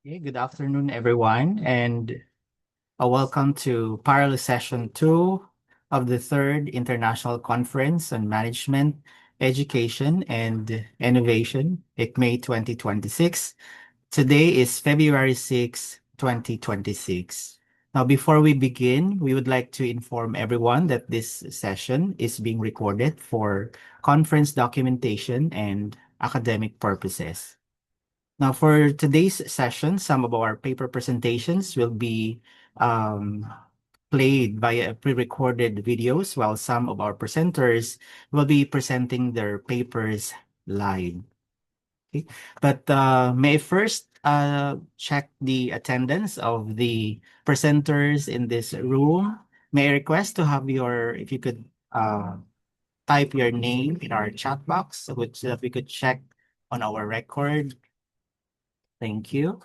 Okay, good afternoon, everyone, and welcome to Parallel Session 2 of the third International Conference on Management, Education, and Innovation, ICMEI 2026. Today is February 6, 2026. Now, before we begin, we would like to inform everyone that this session is being recorded for conference documentation and academic purposes. Now, for today's session, some of our paper presentations will be um, played via pre-recorded videos, while some of our presenters will be presenting their papers live. Okay? But may I first check the attendance of the presenters in this room. May I request to have if you could type your name in our chat box so that we could check on our record. Thank you.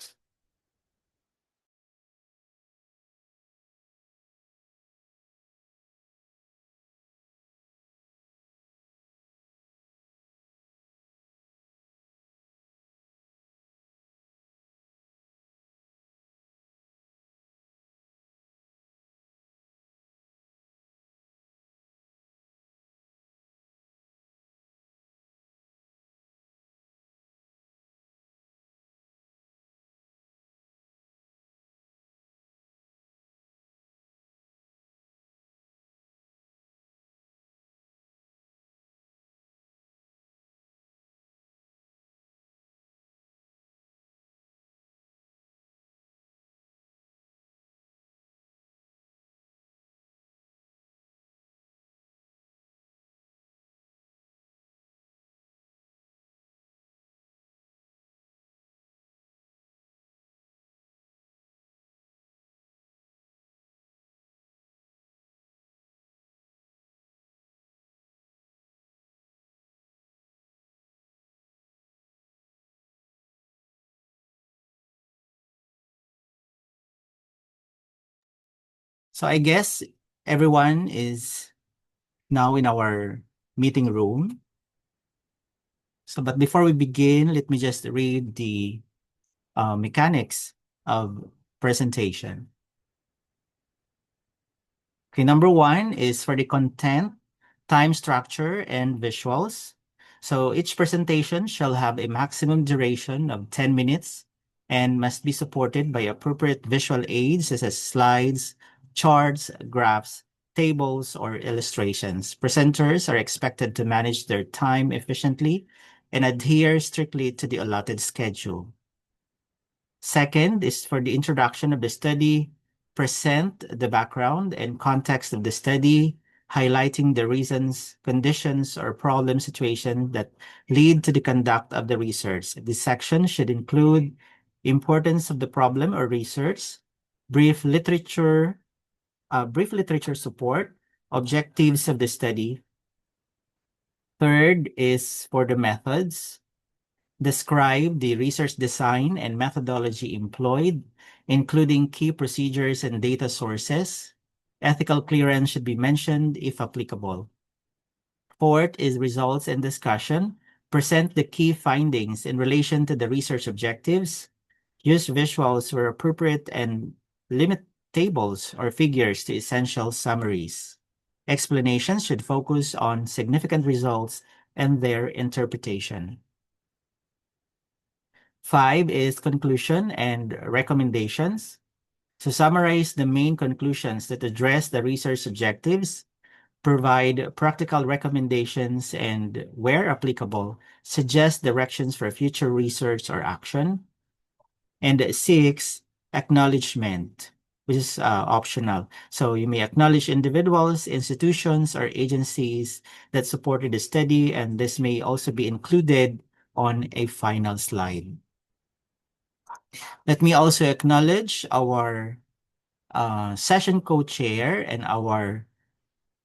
So I guess everyone is now in our meeting room. So, but before we begin, let me just read the mechanics of presentation. Okay, number one is for the content, time structure, and visuals. So each presentation shall have a maximum duration of 10 minutes and must be supported by appropriate visual aids such as slides, charts, graphs, tables, or illustrations. Presenters are expected to manage their time efficiently and adhere strictly to the allotted schedule. Second is for the introduction of the study, present the background and context of the study, highlighting the reasons, conditions, or problem situation that lead to the conduct of the research. This section should include importance of the problem or research, brief literature, brief literature support, objectives of the study. Third is for the methods. Describe the research design and methodology employed, including key procedures and data sources. Ethical clearance should be mentioned if applicable. Fourth is results and discussion. Present the key findings in relation to the research objectives. Use visuals where appropriate and limit tables or figures to essential summaries. Explanations should focus on significant results and their interpretation. Five is conclusion and recommendations. To summarize the main conclusions that address the research objectives, provide practical recommendations, and, where applicable, suggest directions for future research or action. And six, acknowledgement, which is optional. So you may acknowledge individuals, institutions, or agencies that supported the study, and this may also be included on a final slide. Let me also acknowledge our session co-chair and our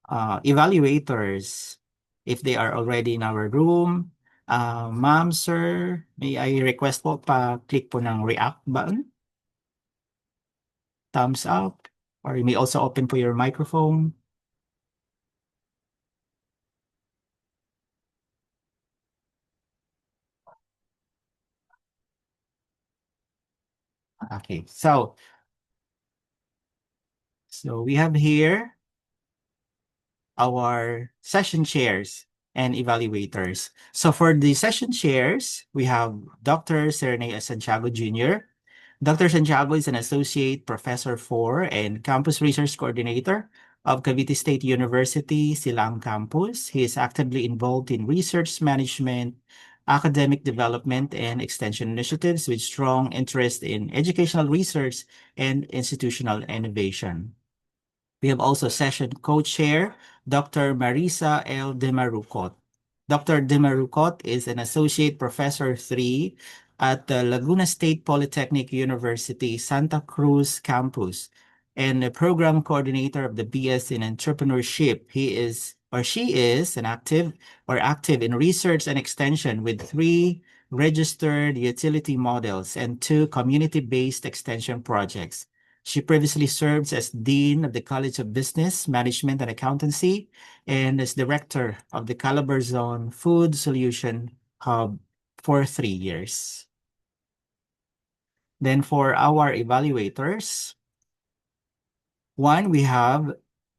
evaluators if they are already in our room. Ma'am, sir, may I request po pa-click po ng react button, thumbs up, or you may also open po your microphone. Okay, so we have here our session chairs and evaluators. So for the session chairs, we have Dr. Serene Santiago Jr. Dr. Santiago is an associate professor for and campus research coordinator of Cavite State University, Silang Campus. He is actively involved in research management, academic development, and extension initiatives with strong interest in educational research and institutional innovation. We have also session co-chair, Dr. Marisa L. Demarucot. Dr. Demarucot is an associate professor 3 at the Laguna State Polytechnic University, Santa Cruz campus, and a program coordinator of the BS in Entrepreneurship. He is or she is an active in research and extension with 3 registered utility models and 2 community-based extension projects. She previously served as Dean of the College of Business, Management, and Accountancy and as Director of the Calabarzon Food Solution Hub for 3 years. Then for our evaluators, one, we have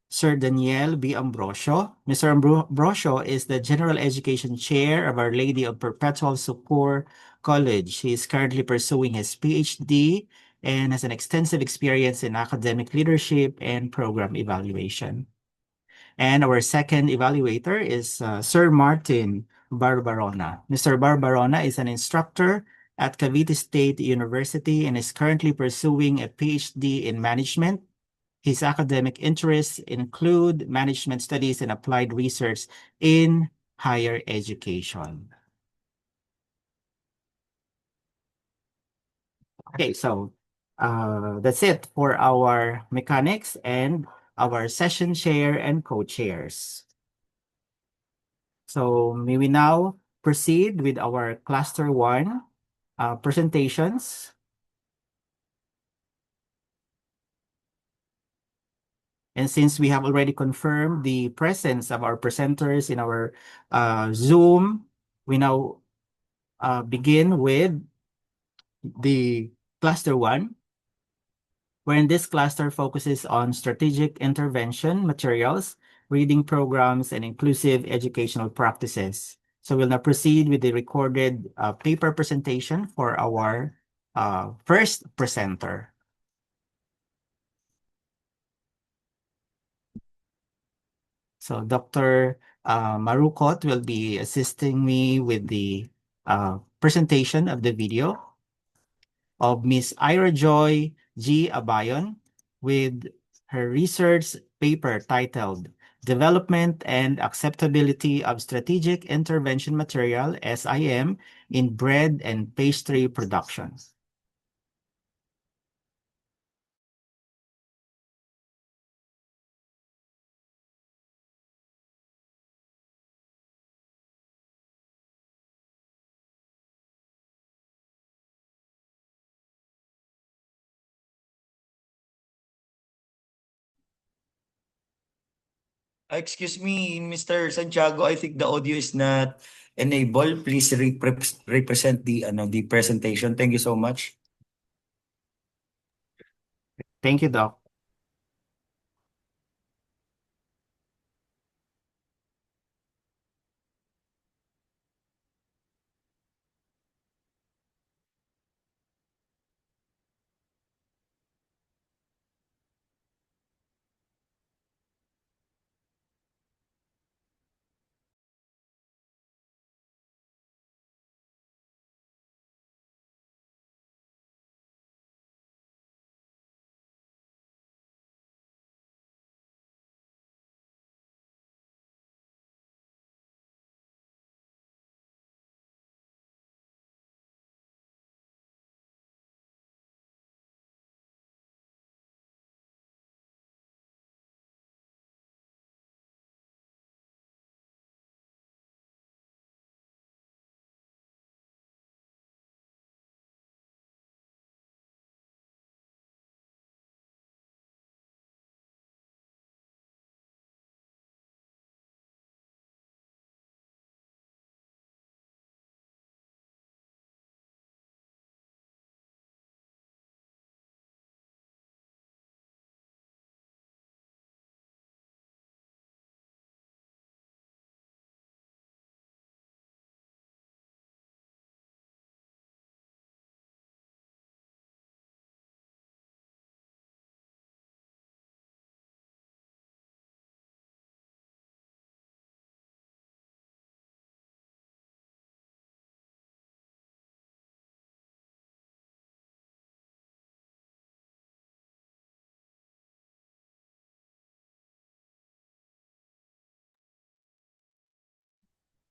Sir Daniel B. Ambrosio. Mr. Ambrosio is the General Education Chair of Our Lady of Perpetual Succor College. He is currently pursuing his PhD and has an extensive experience in academic leadership and program evaluation. And our second evaluator is Sir Martin Barbarona. Mr. Barbarona is an instructor at Cavite State University and is currently pursuing a PhD in management. His academic interests include management studies and applied research in higher education. Okay, so that's it for our mechanics and our session chair and co-chairs. So may we now proceed with our cluster one presentations. And since we have already confirmed the presence of our presenters in our Zoom, we now begin with the cluster one, wherein this cluster focuses on strategic intervention materials, reading programs, and inclusive educational practices. So we'll now proceed with the recorded paper presentation for our first presenter. So Dr. Marukot will be assisting me with the presentation of the video of Miss Ira Joy G. Abayon with her research paper titled Development and Acceptability of Strategic Intervention Material, SIM, in Bread and Pastry Production. Excuse me, Mr. Santiago, I think the audio is not enabled. Please represent the presentation. Thank you so much. Thank you, Doc.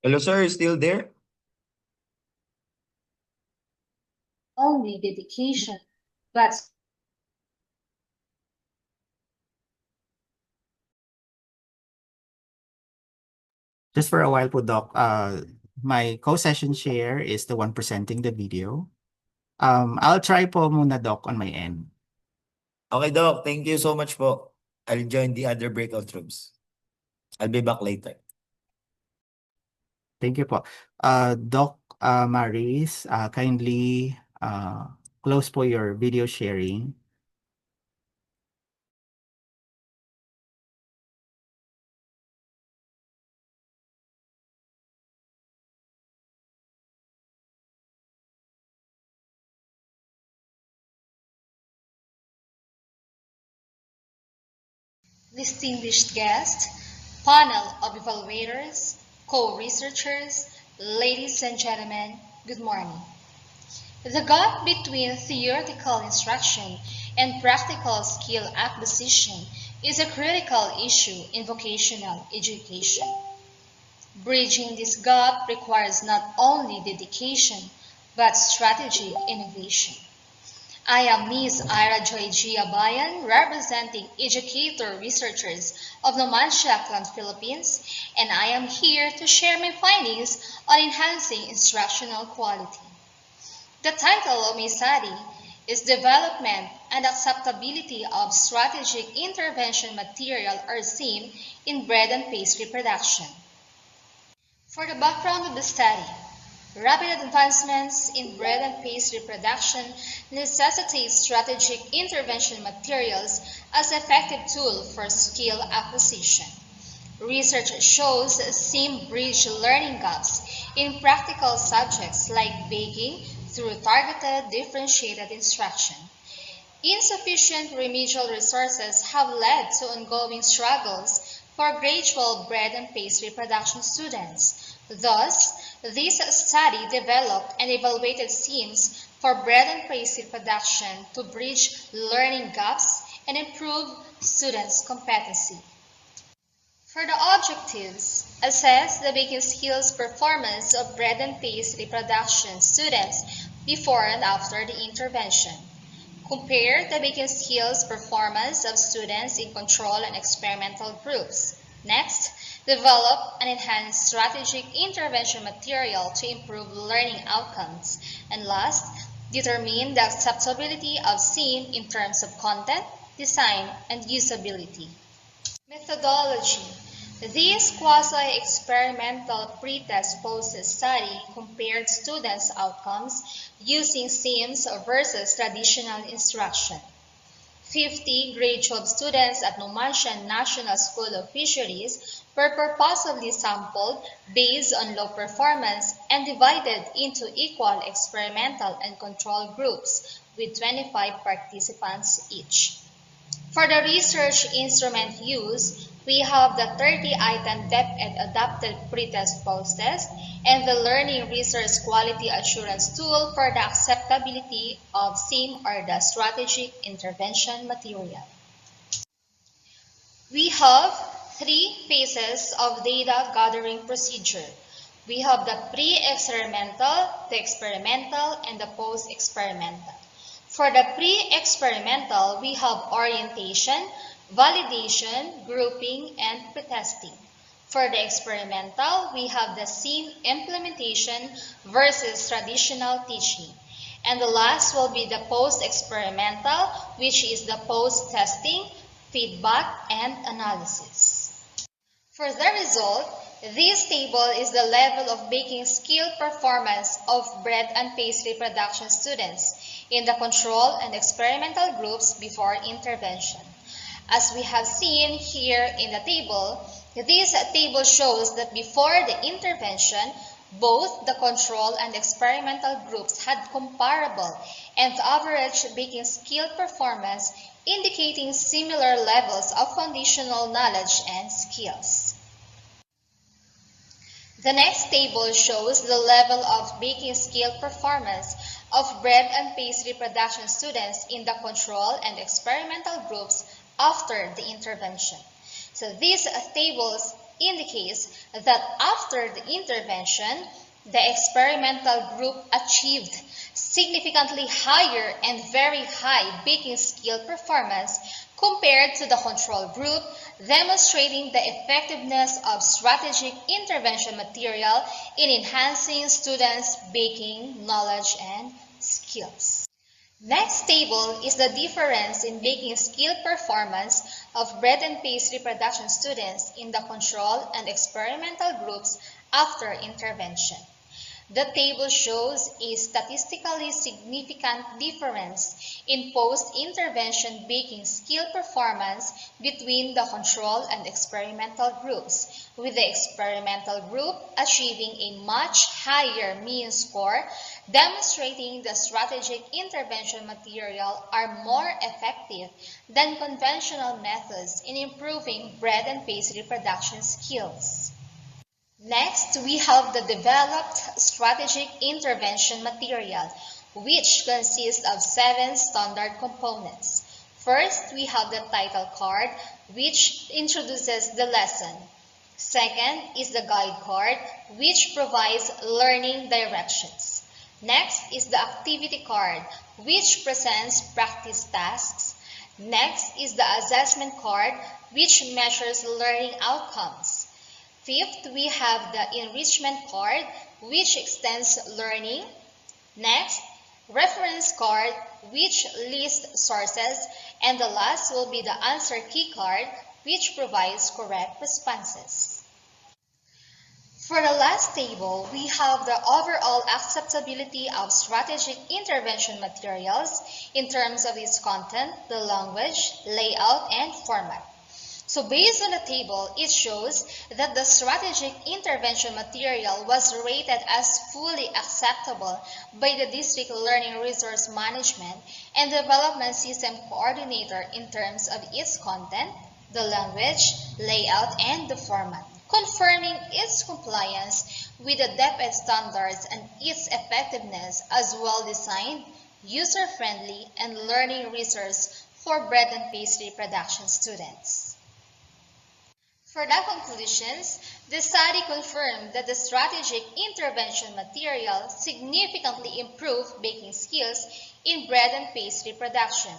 Hello, sir. Still there? Only dedication, but Just for a while po, Doc, my co-session share is the one presenting the video. I'll try po muna, Doc, on my end. Okay, Doc. Thank you so much po. I'll join the other breakout rooms. I'll be back later. Thank you po. Doc Maris, kindly close po your video sharing. distinguished guests, panel of evaluators, co-researchers, ladies and gentlemen, good morning. The gap between theoretical instruction and practical skill acquisition is a critical issue in vocational education. Bridging this gap requires not only dedication, but strategic innovation. I am Ms. Ira Joy Giabayan, representing educator researchers of Numancia, Philippines, and I am here to share my findings on enhancing instructional quality. The title of my study is Development and Acceptability of Strategic Intervention Material or SIM in Bread and Pastry Production. For the background of the study, rapid advancements in bread and pastry production necessitate strategic intervention materials as an effective tool for skill acquisition. Research shows SIM bridge learning gaps in practical subjects like baking through targeted differentiated instruction. Insufficient remedial resources have led to ongoing struggles for grade 12 bread and pastry production students. Thus, this study developed and evaluated SIMs for bread and pastry production to bridge learning gaps and improve students' competency. For the objectives, assess the baking skills performance of bread and pastry production students before and after the intervention. Compare the baking skills performance of students in control and experimental groups. Next, develop and enhance strategic intervention material to improve learning outcomes. And last, determine the acceptability of SIM in terms of content, design, and usability. Methodology. This quasi-experimental pretest post-test study compared students' outcomes using SIMS versus traditional instruction. 50 grade 12 students at Numancia National School of Fisheries were purposely sampled based on low performance and divided into equal experimental and control groups with 25 participants each. For the research instrument used, we have the 30-item DepEd adapted pretest post-test and the Learning Research Quality Assurance Tool for the acceptability of SIM or the Strategic Intervention Material. We have three phases of data gathering procedure. We have the pre-experimental, the experimental, and the post-experimental. For the pre-experimental, we have orientation, validation, grouping, and pretesting. For the experimental, we have the SIM implementation versus traditional teaching. And the last will be the post-experimental, which is the post-testing, feedback, and analysis. For the result, this table is the level of baking skill performance of bread and pastry production students in the control and experimental groups before intervention. As we have seen here in the table, this table shows that before the intervention, both the control and experimental groups had comparable and average baking skill performance, indicating similar levels of foundational knowledge and skills. The next table shows the level of baking skill performance of bread and pastry production students in the control and experimental groups after the intervention. So these tables indicates that after the intervention, the experimental group achieved significantly higher and very high baking skill performance compared to the control group, demonstrating the effectiveness of strategic intervention material in enhancing students' baking knowledge and skills. Next table is the difference in baking skill performance of bread and pastry production students in the control and experimental groups after intervention. The table shows a statistically significant difference in post-intervention baking skill performance between the control and experimental groups, with the experimental group achieving a much higher mean score, demonstrating the strategic intervention material are more effective than conventional methods in improving bread and pastry production skills. Next, we have the developed strategic intervention material, which consists of 7 standard components. First, we have the title card, which introduces the lesson. Second is the guide card, which provides learning directions. Next is the activity card, which presents practice tasks. Next is the assessment card, which measures learning outcomes. Fifth, we have the enrichment card, which extends learning. Next, reference card, which lists sources. And the last will be the answer key card, which provides correct responses. For the last table, we have the overall acceptability of strategic intervention materials in terms of its content, the language, layout, and format. So based on the table, it shows that the strategic intervention material was rated as fully acceptable by the District Learning Resource Management and Development System Coordinator in terms of its content, the language, layout, and the format, confirming its compliance with the DepEd standards and its effectiveness as well-designed, user-friendly, and learning resource for bread and pastry production students. For the conclusions, the study confirmed that the strategic intervention material significantly improved baking skills in bread and pastry production,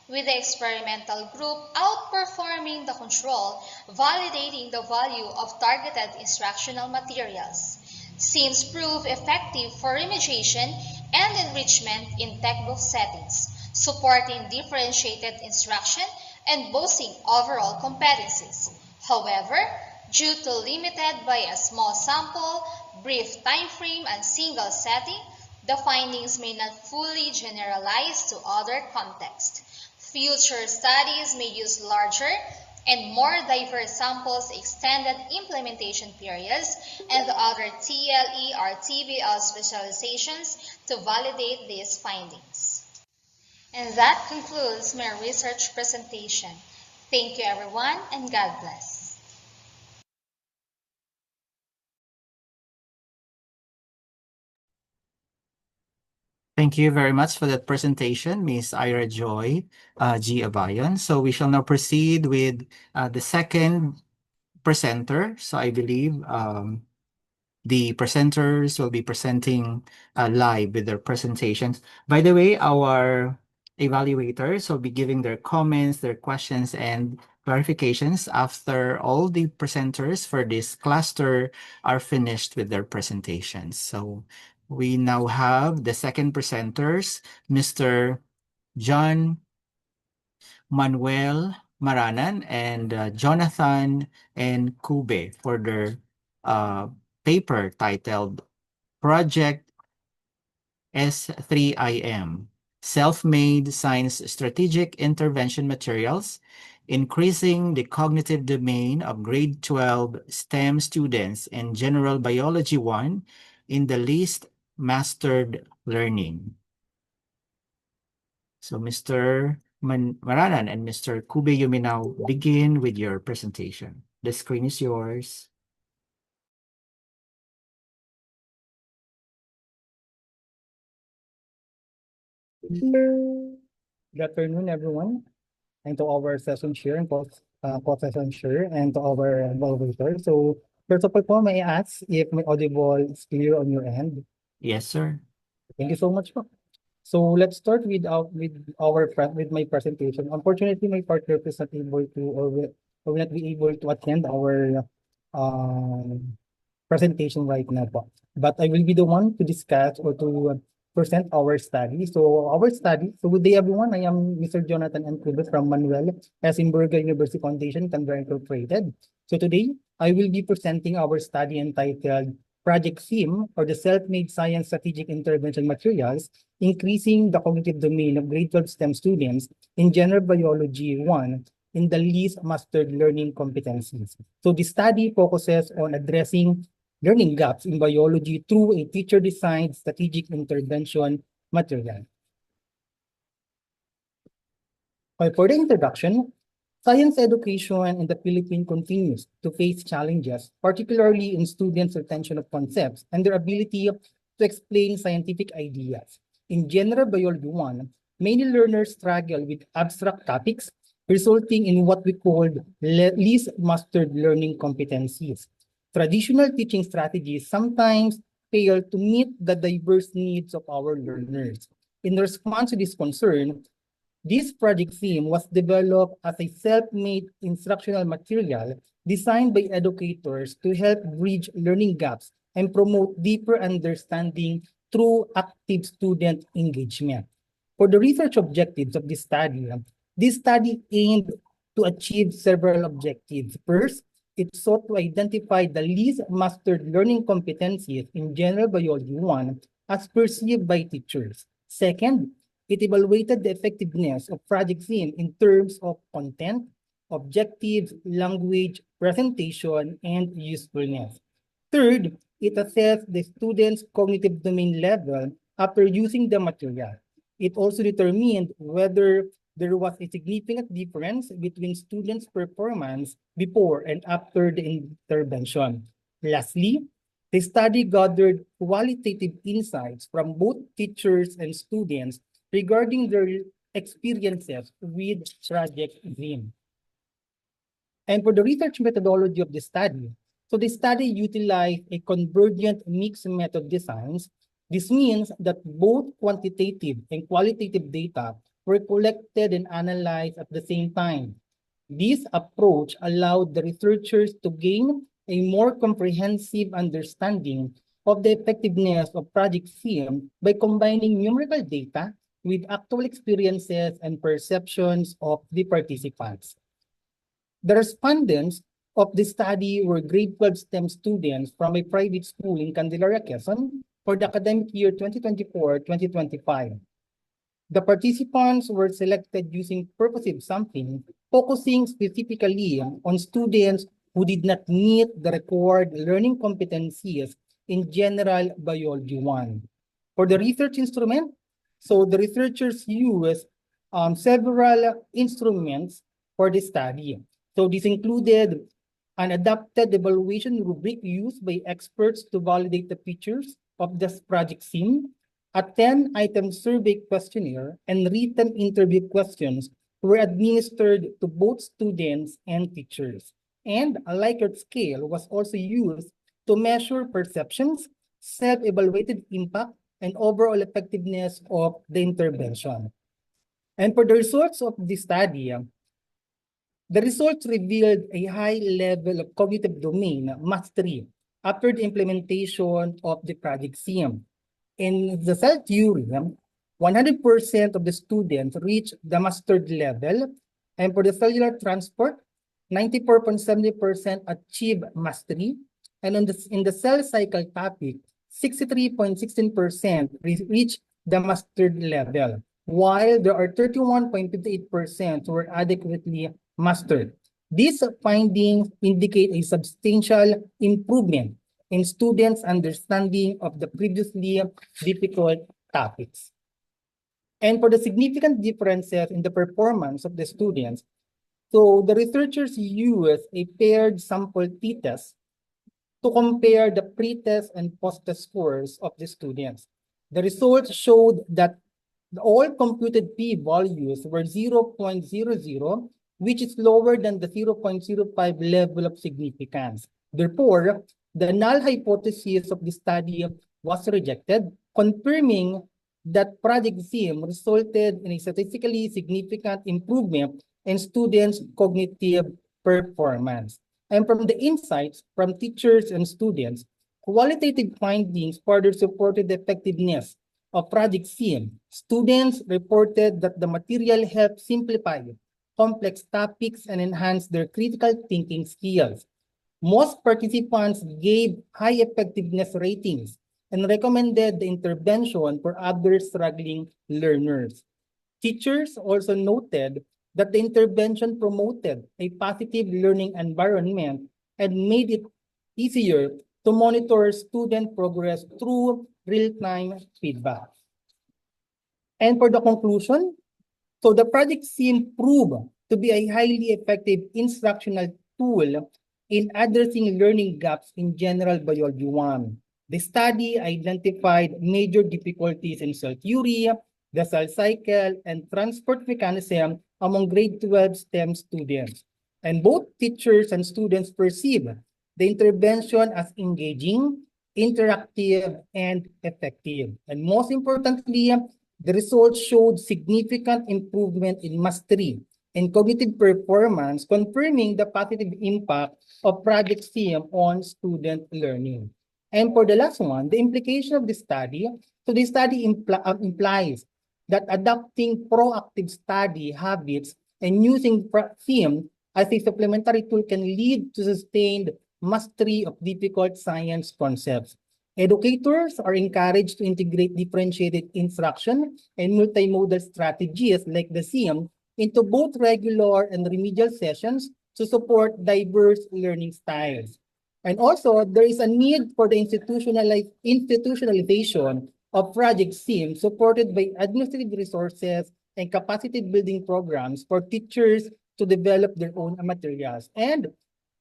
with the experimental group outperforming the control, validating the value of targeted instructional materials. Seems prove effective for remediation and enrichment in textbook settings, supporting differentiated instruction and boosting overall competencies. However, due to limited by a small sample, brief time frame, and single setting, the findings may not fully generalize to other contexts. Future studies may use larger and more diverse samples, extended implementation periods, and other TLE or TBL specializations to validate these findings. And that concludes my research presentation. Thank you everyone, and God bless. Thank you very much for that presentation, Ms. Ira Joy G. Abayon. So we shall now proceed with the second presenter. So I believe the presenters will be presenting live with their presentations. By the way, our evaluators will be giving their comments, their questions, and clarifications after all the presenters for this cluster are finished with their presentations. So we now have the second presenters, Mr. John Manuel Maranan and Jonathan and Kube for their paper titled Project S3IM, Self-Made Science Strategic Intervention Materials, Increasing the Cognitive Domain of Grade 12 STEM Students in General Biology 1 in the Least Mastered Learning. So Mr. Maranan and Mr. Kube, you may now begin with your presentation. The screen is yours. Good afternoon, everyone, and to our session chair and co-session share and to our moderator. So first of all po, may I ask if my audible is clear on your end? Yes, sir. Thank you so much po. So let's start with my presentation. Unfortunately, my partner is not able to or will not be able to attend our um, presentation right now po. But I will be the one to discuss or to present our study. So good day everyone. I am Mr. Jonathan N. Cruz from Manuel Esimburga University Foundation, Canberra Incorporated. So today, I will be presenting our study entitled Project Theme or the Self-Made Science Strategic Intervention Materials, Increasing the Cognitive Domain of Grade 12 STEM Students in General Biology 1 in the least mastered learning competencies. So the study focuses on addressing learning gaps in biology through a teacher-designed strategic intervention material. For the introduction, science education in the Philippines continues to face challenges, particularly in students' retention of concepts and their ability to explain scientific ideas. In General Biology 1, many learners struggle with abstract topics, resulting in what we call least mastered learning competencies. Traditional teaching strategies sometimes fail to meet the diverse needs of our learners. In response to this concern, this project theme was developed as a self-made instructional material designed by educators to help bridge learning gaps and promote deeper understanding through active student engagement. For the research objectives of this study aimed to achieve several objectives. First, it sought to identify the least mastered learning competencies in General Biology 1 as perceived by teachers. Second, it evaluated the effectiveness of Project Theme in terms of content, objectives, language, presentation, and usefulness. Third, it assessed the student's cognitive domain level after using the material. It also determined whether there was a significant difference between students' performance before and after the intervention. Lastly, the study gathered qualitative insights from both teachers and students regarding their experiences with Project Dream. And for the research methodology of the study, so the study utilized a convergent mixed method designs. This means that both quantitative and qualitative data were collected and analyzed at the same time. This approach allowed the researchers to gain a more comprehensive understanding of the effectiveness of Project Theme by combining numerical data with actual experiences and perceptions of the participants. The respondents of the study were grade 12 STEM students from a private school in Candelaria, Quezon for the academic year 2024-2025. The participants were selected using purposive sampling, focusing specifically on students who did not meet the required learning competencies in General Biology 1. For the research instrument, so the researchers used several instruments for the study. So this included an adapted evaluation rubric used by experts to validate the features of this project theme, a 10-item survey questionnaire, and written interview questions were administered to both students and teachers. And a Likert scale was also used to measure perceptions, self-evaluated impact, and overall effectiveness of the intervention. And for the results of the study, the results revealed a high level of cognitive domain mastery after the implementation of the project theme. In the cell theory, 100% of the students reached the mastered level, and for the cellular transport, 94.70% achieved mastery, and in the cell cycle topic, 63.16% reached the mastered level, while there are 31.58% were adequately mastered. These findings indicate a substantial improvement in students' understanding of the previously difficult topics. And for the significant differences in the performance of the students, so the researchers used a paired sample t-test to compare the pre-test and post-test scores of the students. The results showed that all computed p-values were 0.00, which is lower than the 0.05 level of significance. Therefore, the null hypothesis of the study was rejected, confirming that Project SIM resulted in a statistically significant improvement in students' cognitive performance. And from the insights from teachers and students, qualitative findings further supported the effectiveness of Project SIM. Students reported that the material helped simplify complex topics and enhance their critical thinking skills. Most participants gave high effectiveness ratings and recommended the intervention for other struggling learners. Teachers also noted that the intervention promoted a positive learning environment and made it easier to monitor student progress through real-time feedback. And for the conclusion, so the project seemed proved to be a highly effective instructional tool in addressing learning gaps in general biology 1. The study identified major difficulties in cell theory, the cell cycle, and transport mechanism among grade 12 STEM students. And both teachers and students perceive the intervention as engaging, interactive, and effective. And most importantly, the results showed significant improvement in mastery and cognitive performance, confirming the positive impact of Project SIM on student learning. And for the last one, the implication of the study, so the study implies that adopting proactive study habits and using SIM as a supplementary tool can lead to sustained mastery of difficult science concepts. Educators are encouraged to integrate differentiated instruction and multimodal strategies like the SIM into both regular and remedial sessions to support diverse learning styles. And also, there is a need for the institutionalization of Project SIM supported by administrative resources and capacity building programs for teachers to develop their own materials. And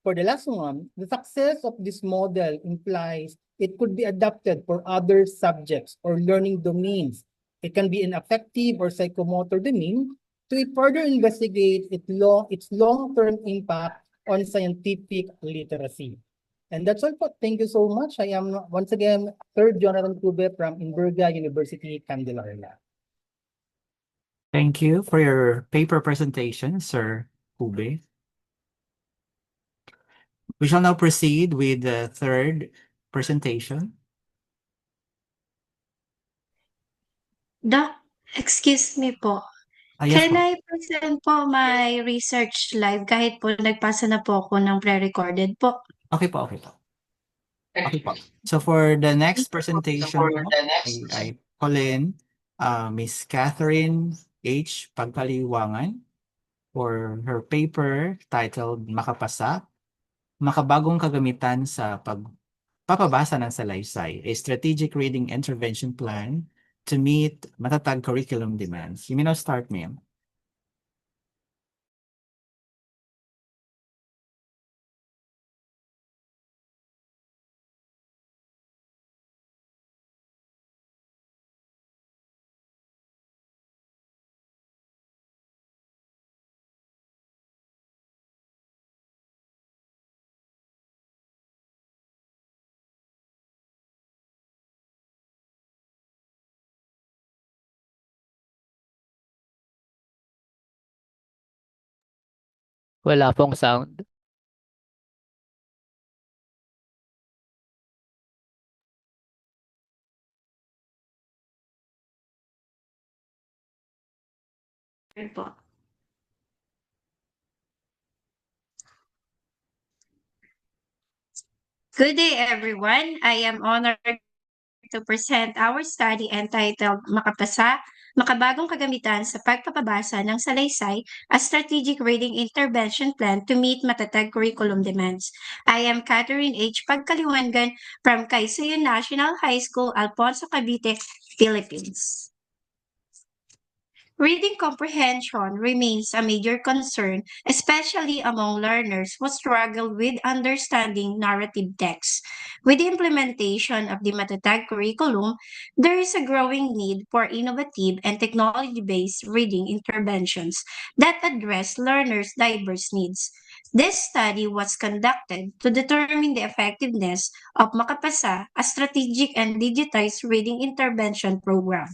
for the last one, the success of this model implies it could be adapted for other subjects or learning domains. It can be an affective or psychomotor domain to further investigate its long-term impact on scientific literacy. And that's all po. Thank you so much. I am once again Third Jonathan Cube from Inverga University, Candelaria. Thank you for your paper presentation, Sir Ube. We shall now proceed with the third presentation. Doc, excuse me po. Yes Can po. I present po my research live kahit po nagpasa na po ako ng pre-recorded po? Okay po, okay po. Okay po. So for the next presentation po, I call in Miss Catherine H. Pagpaliwangan for her paper titled Makapasa, Makabagong Kagamitan sa Pagpapabasa ng Salaysay, a Strategic Reading Intervention Plan to meet matatag curriculum demands. You may now start, ma'am. Wala pong sound. Po. Good day, everyone. I am honored to present our study entitled Makapasa, Makabagong Kagamitan sa Pagpapabasa ng Salaysay, a Strategic Reading Intervention Plan to meet matatag curriculum demands. I am Catherine H. Pagkaliwangan from Caysayon National High School, Alfonso, Cavite, Philippines. Reading comprehension remains a major concern, especially among learners who struggle with understanding narrative text. With the implementation of the matatag curriculum, there is a growing need for innovative and technology-based reading interventions that address learners' diverse needs. This study was conducted to determine the effectiveness of Makapasa, a strategic and digitized reading intervention program.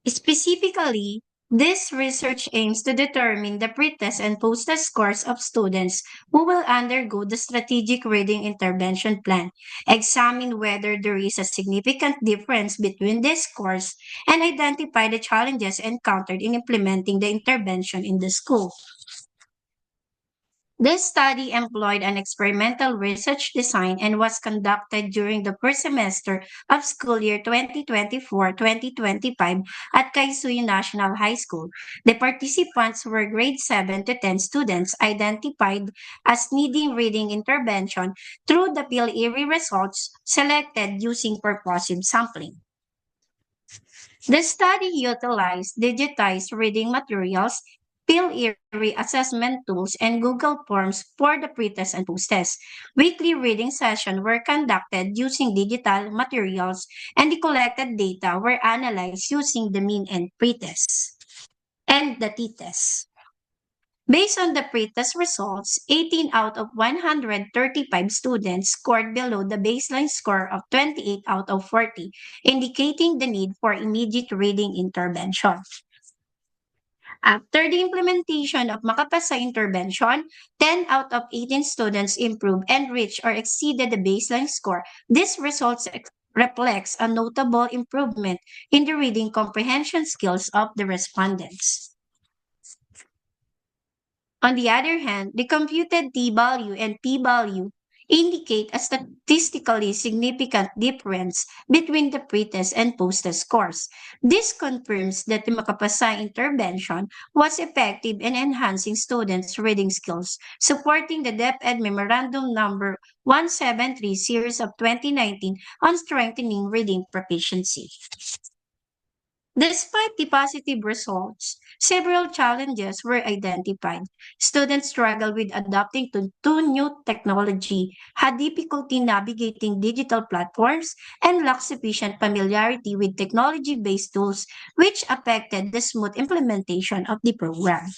Specifically, this research aims to determine the pretest and post-test scores of students who will undergo the strategic reading intervention plan, examine whether there is a significant difference between these scores, and identify the challenges encountered in implementing the intervention in the school. This study employed an experimental research design and was conducted during the first semester of school year 2024-2025 at Kaisuyu National High School. The participants were grade 7 to 10 students identified as needing reading intervention through the PIL-ERI results selected using purposive sampling. The study utilized digitized reading materials, PIL-ERI assessment tools, and Google Forms for the pretest and post-test. Weekly reading sessions were conducted using digital materials, and the collected data were analyzed using the mean and pretest and the t-test. Based on the pretest results, 18 out of 135 students scored below the baseline score of 28 out of 40, indicating the need for immediate reading intervention. After the implementation of Makapasa intervention, 10 out of 18 students improved and reached or exceeded the baseline score. This results reflects a notable improvement in the reading comprehension skills of the respondents. On the other hand, the computed t-value and p-value indicate a statistically significant difference between the pretest and post-test scores. This confirms that the Makapasa intervention was effective in enhancing students' reading skills, supporting the DepEd Memorandum Number 173 Series of 2019 on strengthening reading proficiency. Despite the positive results, several challenges were identified. Students struggled with adapting to new technology, had difficulty navigating digital platforms, and lacked sufficient familiarity with technology-based tools, which affected the smooth implementation of the program.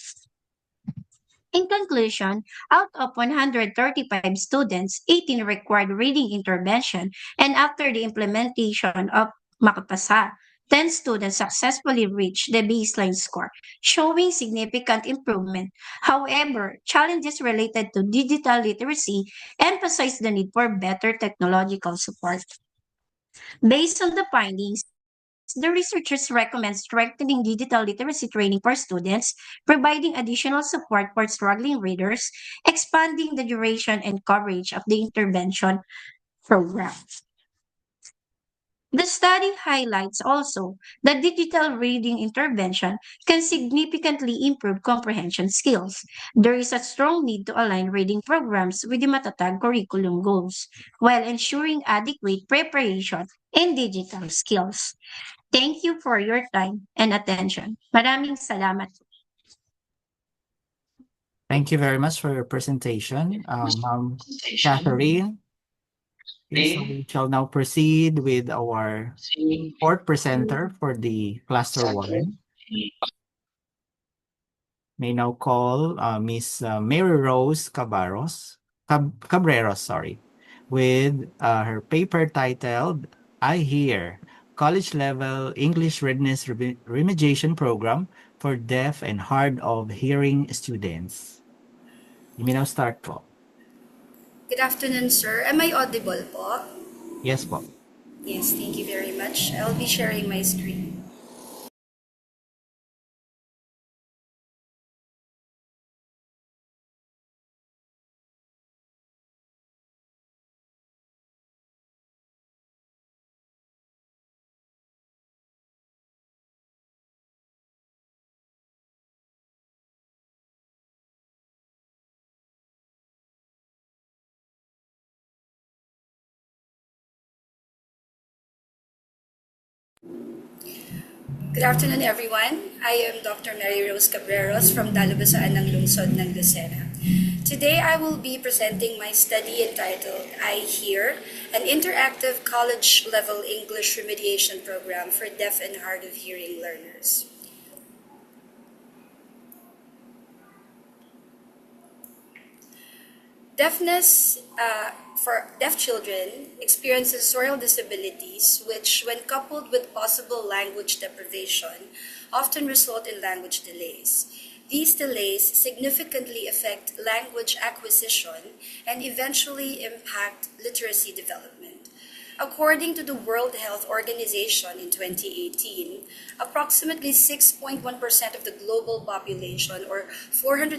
In conclusion, out of 135 students, 18 required reading intervention, and after the implementation of Makapasa, 10 students successfully reached the baseline score, showing significant improvement. However, challenges related to digital literacy emphasize the need for better technological support. Based on the findings, the researchers recommend strengthening digital literacy training for students, providing additional support for struggling readers, expanding the duration and coverage of the intervention program. The study highlights also that digital reading intervention can significantly improve comprehension skills. There is a strong need to align reading programs with the Matatag curriculum goals while ensuring adequate preparation in digital skills. Thank you for your time and attention. Maraming salamat. Thank you very much for your presentation, Ma'am Catherine. Okay, so we shall now proceed with our fourth presenter for the cluster one. May now call Miss Mary Rose Cabreros, sorry, with her paper titled I Hear, College Level English Readiness Remediation Program for Deaf and Hard of Hearing Students. You may now start po. Good afternoon, sir. Am I audible po? Yes po. Yes, thank you very much. I'll be sharing my screen. Good afternoon, everyone. I am Dr. Mary Rose Cabreros from Dalubasaan ng Lungsod ng Lucena. Today, I will be presenting my study entitled I Hear, an interactive college-level English remediation program for deaf and hard of hearing learners. Deafness for deaf children experience sensorial disabilities, which, when coupled with possible language deprivation, often result in language delays. These delays significantly affect language acquisition and eventually impact literacy development. According to the World Health Organization in 2018, approximately 6.1% of the global population, or 466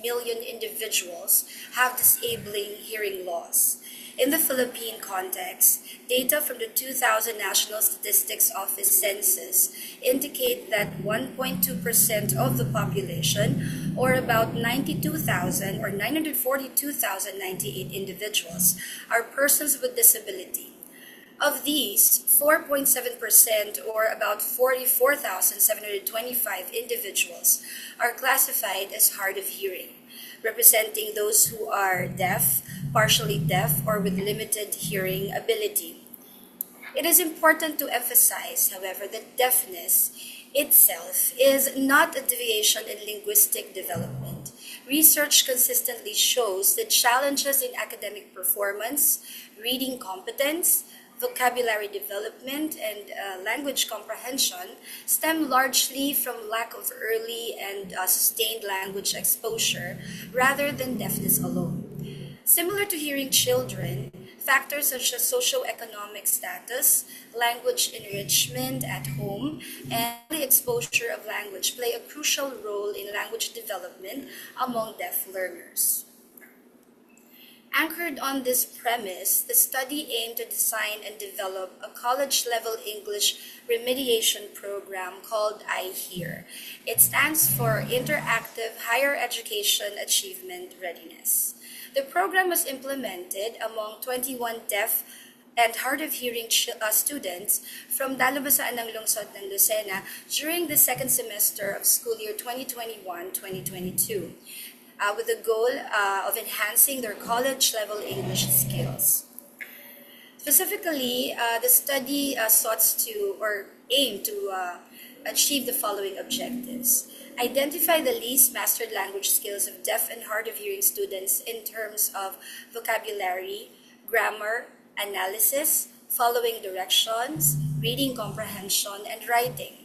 million individuals, have disabling hearing loss. In the Philippine context, data from the 2000 National Statistics Office census indicate that 1.2% of the population, or about 92,000 or 942,098 individuals, are persons with disability. Of these, 4.7%, or about 44,725 individuals, are classified as hard of hearing, representing those who are deaf, partially deaf, or with limited hearing ability. It is important to emphasize, however, that deafness itself is not a deviation in linguistic development. Research consistently shows that challenges in academic performance, reading competence, vocabulary development, and language comprehension stem largely from lack of early and sustained language exposure rather than deafness alone. Similar to hearing children, factors such as socioeconomic status, language enrichment at home, and early exposure of language play a crucial role in language development among deaf learners. Anchored on this premise, the study aimed to design and develop a college-level English remediation program called I Hear. It stands for Interactive Higher Education Achievement Readiness. The program was implemented among 21 deaf and hard of hearing students from Dalubasaan ng Lungsod ng Lucena during the second semester of school year 2021-2022. With the goal of enhancing their college-level English skills. Specifically, the study sought to or aimed to achieve the following objectives. Identify the least mastered language skills of deaf and hard of hearing students in terms of vocabulary, grammar, analysis, following directions, reading comprehension, and writing.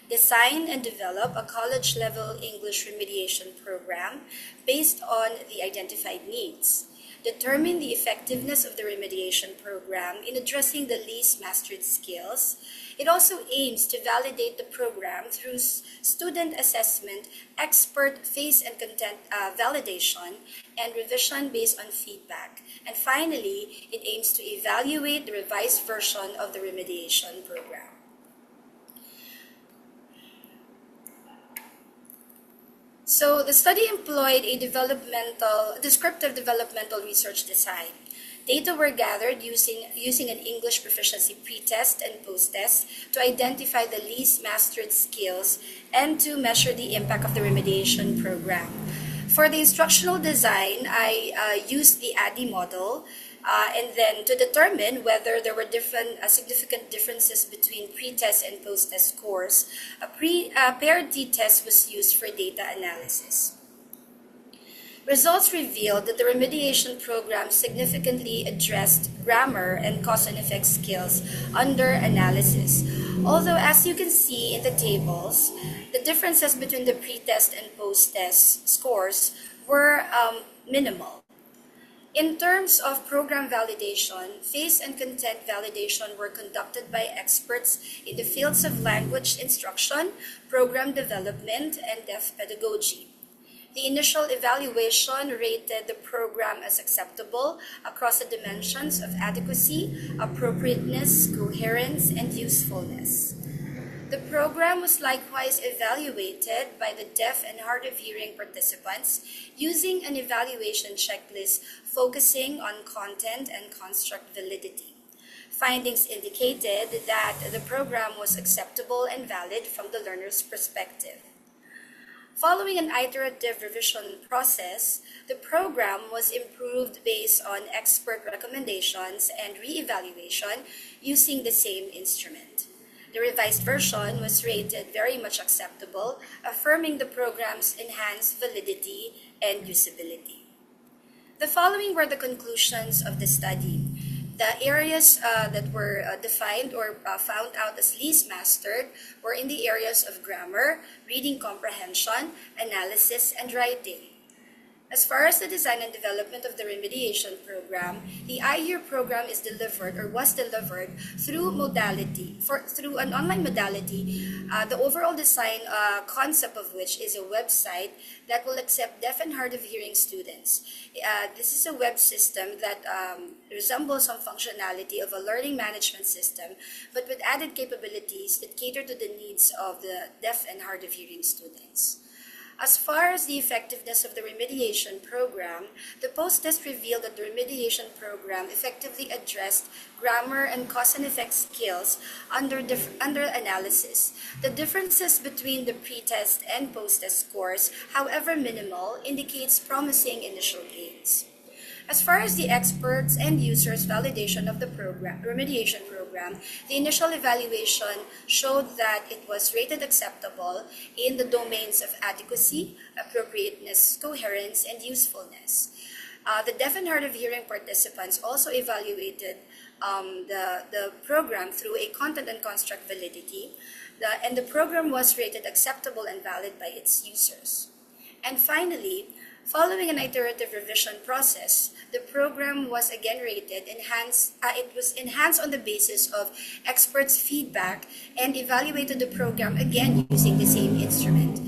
Design and develop a college-level English remediation program based on the identified needs. Determine the effectiveness of the remediation program in addressing the least mastered skills. It also aims to validate the program through student assessment, expert face and content validation, and revision based on feedback. And finally, it aims to evaluate the revised version of the remediation program. So the study employed a descriptive developmental research design. Data were gathered using an English proficiency pre-test and post-test to identify the least mastered skills and to measure the impact of the remediation program. For the instructional design, I used the ADDIE model, and then to determine whether there were significant differences between pre-test and post-test scores, a paired t-test was used for data analysis. Results revealed that the remediation program significantly addressed grammar and cause and effect skills under analysis. Although, as you can see in the tables, the differences between the pre-test and post-test scores were minimal. In terms of program validation, face and content validation were conducted by experts in the fields of language instruction, program development, and deaf pedagogy. The initial evaluation rated the program as acceptable across the dimensions of adequacy, appropriateness, coherence, and usefulness. The program was likewise evaluated by the deaf and hard of hearing participants using an evaluation checklist focusing on content and construct validity. Findings indicated that the program was acceptable and valid from the learner's perspective. Following an iterative revision process, the program was improved based on expert recommendations and re-evaluation using the same instrument. The revised version was rated very much acceptable, affirming the program's enhanced validity and usability. The following were the conclusions of the study. The areas that were defined or found out as least mastered were in the areas of grammar, reading comprehension, analysis, and writing. As far as the design and development of the remediation program, the iHear program is delivered or was delivered through through an online modality. The overall design concept of which is a website that will accept deaf and hard of hearing students. This is a web system that resembles some functionality of a learning management system, but with added capabilities that cater to the needs of the deaf and hard of hearing students. As far as the effectiveness of the remediation program, the post-test revealed that the remediation program effectively addressed grammar and cause and effect skills under analysis. The differences between the pre-test and post-test scores, however minimal, indicates promising initial gains. As far as the experts and users' validation of the remediation program, the initial evaluation showed that it was rated acceptable in the domains of adequacy, appropriateness, coherence, and usefulness. The deaf and hard of hearing participants also evaluated the program through a content and construct validity, and the program was rated acceptable and valid by its users. And finally, following an iterative revision process, the program was again rated enhanced. It was enhanced on the basis of experts' feedback and evaluated the program again using the same instrument.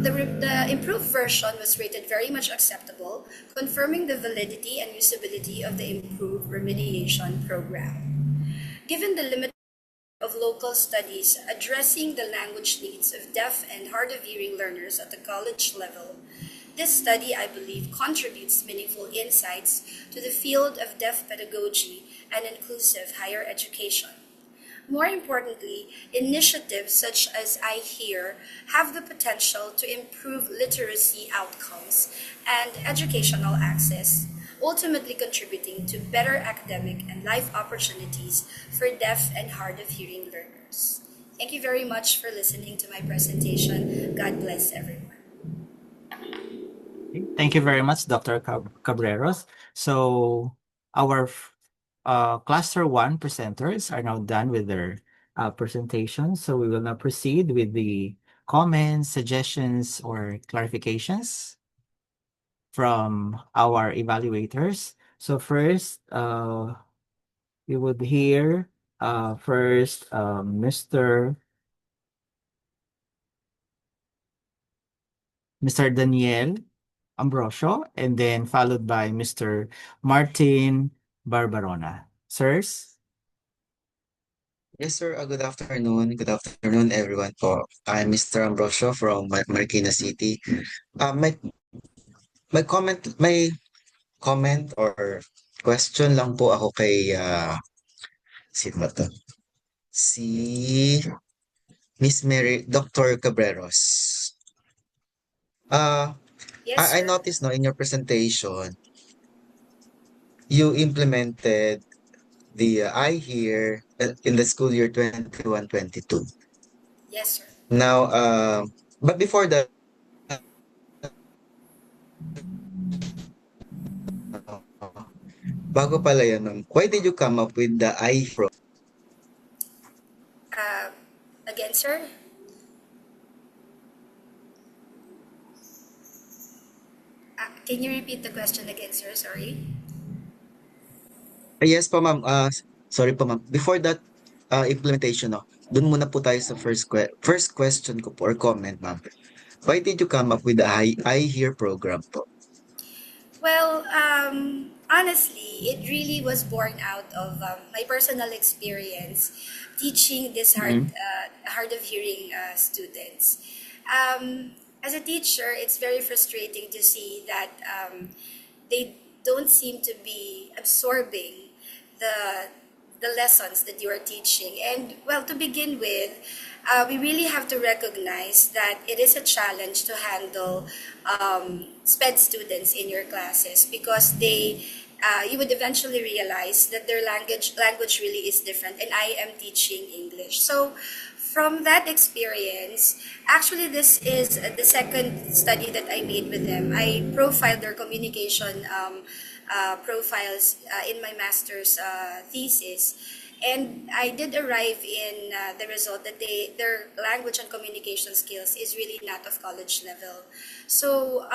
The improved version was rated very much acceptable, confirming the validity and usability of the improved remediation program. Given the limited of local studies addressing the language needs of deaf and hard of hearing learners at the college level, this study, I believe, contributes meaningful insights to the field of deaf pedagogy and inclusive higher education. More importantly, initiatives such as iHear have the potential to improve literacy outcomes and educational access, ultimately contributing to better academic and life opportunities for deaf and hard of hearing learners. Thank you very much for listening to my presentation. God bless everyone. Thank you very much, Dr. Cabreros. So our cluster one presenters are now done with their presentation. So we will now proceed with the comments, suggestions, or clarifications from our evaluators. So first, we would hear first Mr. Daniel Ambrosio, and then followed by Mr. Martin Barbarona. Sirs? Yes, sir. Good afternoon. Good afternoon, everyone po. I'm Mr. Ambrosio from Marikina City. My comment or question lang po ako kay sino ba to? Si Miss Mary, Dr. Cabreros. Yes, I sir. noticed no in your presentation, you implemented the I here in the school year 21-22. Yes, sir. Now, but before that, bago pala yan, why did you come up with the I pro? Again, sir? Can you repeat the question again, sir? Sorry. Yes po, ma'am. Sorry po, ma'am. Before that implementation, no, dun muna po tayo sa first question ko po or comment, ma'am. Why did you come up with the I Hear program po? Well, honestly, it really was born out of my personal experience teaching this hard of hearing students. As a teacher, it's very frustrating to see that they don't seem to be absorbing the the lessons that you are teaching. And well, to begin with, we really have to recognize that it is a challenge to handle SPED students in your classes because you would eventually realize that their language really is different, and I am teaching English. So from that experience, actually this is the second study that I made with them. I profiled their communication profiles in my master's thesis. And I did arrive in the result that their language and communication skills is really not of college level. So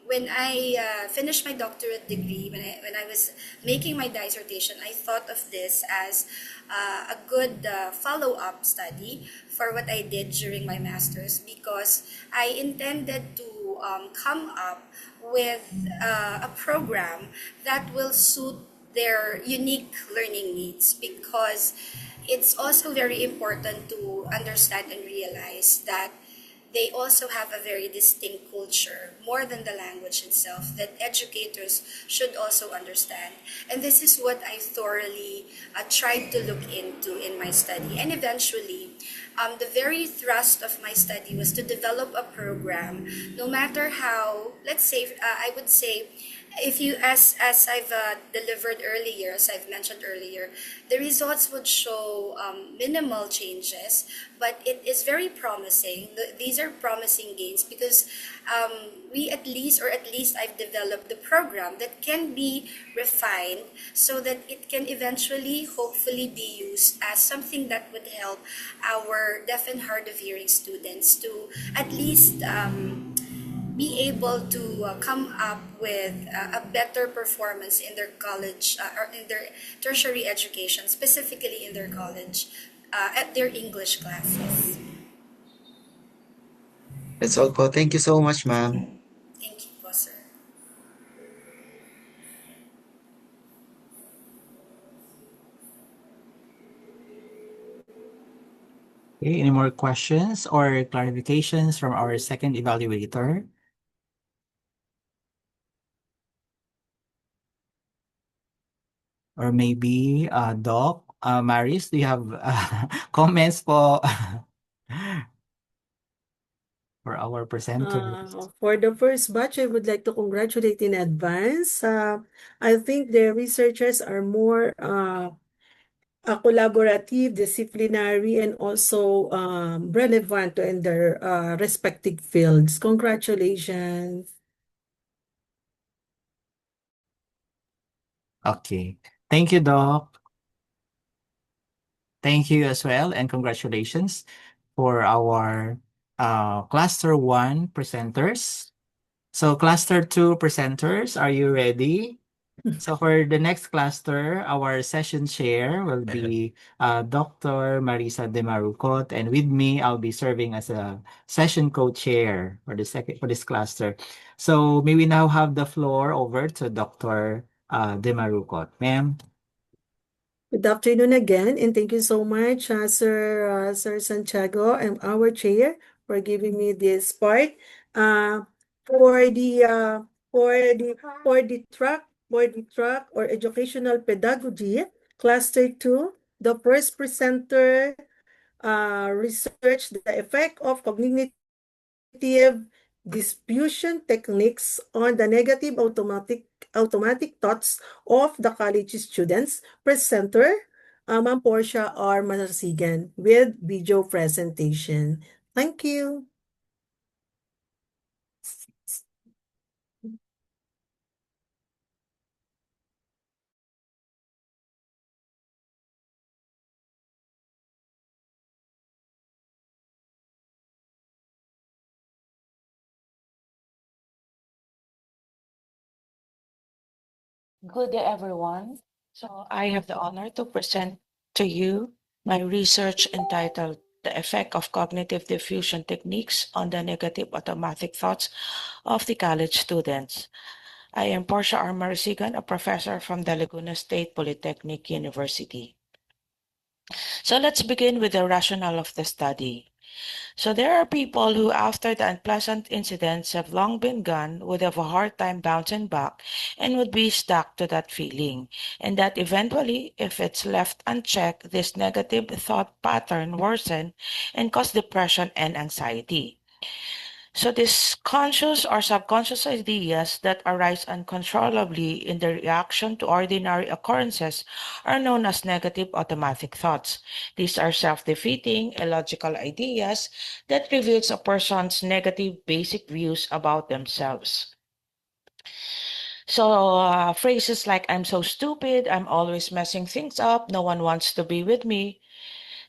when I finished my doctorate degree, when I was making my dissertation, I thought of this as a good follow-up study for what I did during my master's because I intended to come up with a program that will suit their unique learning needs because it's also very important to understand and realize that they also have a very distinct culture, more than the language itself, that educators should also understand. And this is what I thoroughly tried to look into in my study. And eventually, the very thrust of my study was to develop a program, no matter how, let's say, I would say, if you as I've delivered earlier, as I've mentioned earlier, the results would show minimal changes, but it is very promising. These are promising gains because we at least, or at least I've developed the program that can be refined so that it can eventually, hopefully, be used as something that would help our deaf and hard of hearing students to at least be able to come up with a better performance in their college or in their tertiary education, specifically in their college, at their English classes. That's all po. Thank you so much, ma'am. Thank you po, sir. Okay, any more questions or clarifications from our second evaluator? Or maybe, Doc, Maris, do you have comments po for our presenters? For the first batch, I would like to congratulate in advance. I think the researchers are more collaborative, disciplinary, and also relevant in their respective fields. Congratulations. Okay. Thank you, Doc. Thank you as well, and congratulations for our cluster 1 presenters. So cluster 2 presenters, are you ready? So for the next cluster, our session chair will be Dr. Marisa De Marucot, and with me, I'll be serving as a session co-chair for this cluster. So may we now have the floor over to Dr. De Marucot. Ma'am. Good afternoon again, and thank you so much, Sir Santiago and our chair for giving me this part. For the track or educational pedagogy, cluster 2, the first presenter researched the effect of cognitive diffusion techniques on the negative automatic thoughts of the college students. Presenter, Ma'am Portia R. Marasigan with video presentation. Thank you. Good day, everyone. So I have the honor to present to you my research entitled The Effect of Cognitive Diffusion Techniques on the Negative Automatic Thoughts of the College Students. I am Portia R. Marasigan, a professor from the Laguna State Polytechnic University. So let's begin with the rationale of the study. So there are people who, after the unpleasant incidents have long been gone, would have a hard time bouncing back and would be stuck to that feeling. And that eventually, if it's left unchecked, this negative thought pattern worsen and cause depression and anxiety. So these conscious or subconscious ideas that arise uncontrollably in the reaction to ordinary occurrences are known as negative automatic thoughts. These are self-defeating, illogical ideas that reveals a person's negative basic views about themselves. So phrases like "I'm so stupid," "I'm always messing things up," "no one wants to be with me,"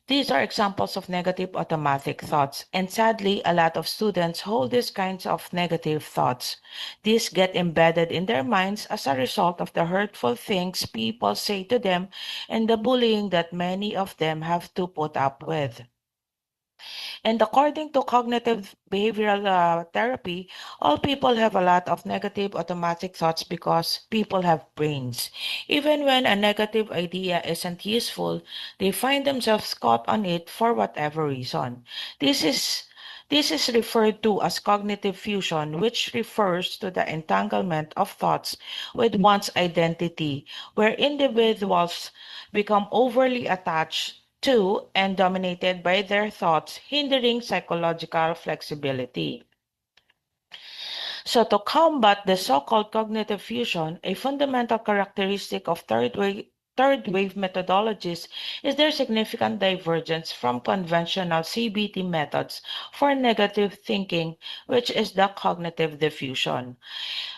these are examples of negative automatic thoughts, and sadly, a lot of students hold these kinds of negative thoughts. These get embedded in their minds as a result of the hurtful things people say to them and the bullying that many of them have to put up with. And according to cognitive behavioral therapy, all people have a lot of negative automatic thoughts because people have brains. Even when a negative idea isn't useful, they find themselves caught on it for whatever reason. This is this is referred to as cognitive fusion, which refers to the entanglement of thoughts with one's identity, where individuals become overly attached to and dominated by their thoughts, hindering psychological flexibility. So, to combat the so called cognitive fusion, a fundamental characteristic of third wave methodologies is their significant divergence from conventional CBT methods for negative thinking, which is the cognitive diffusion,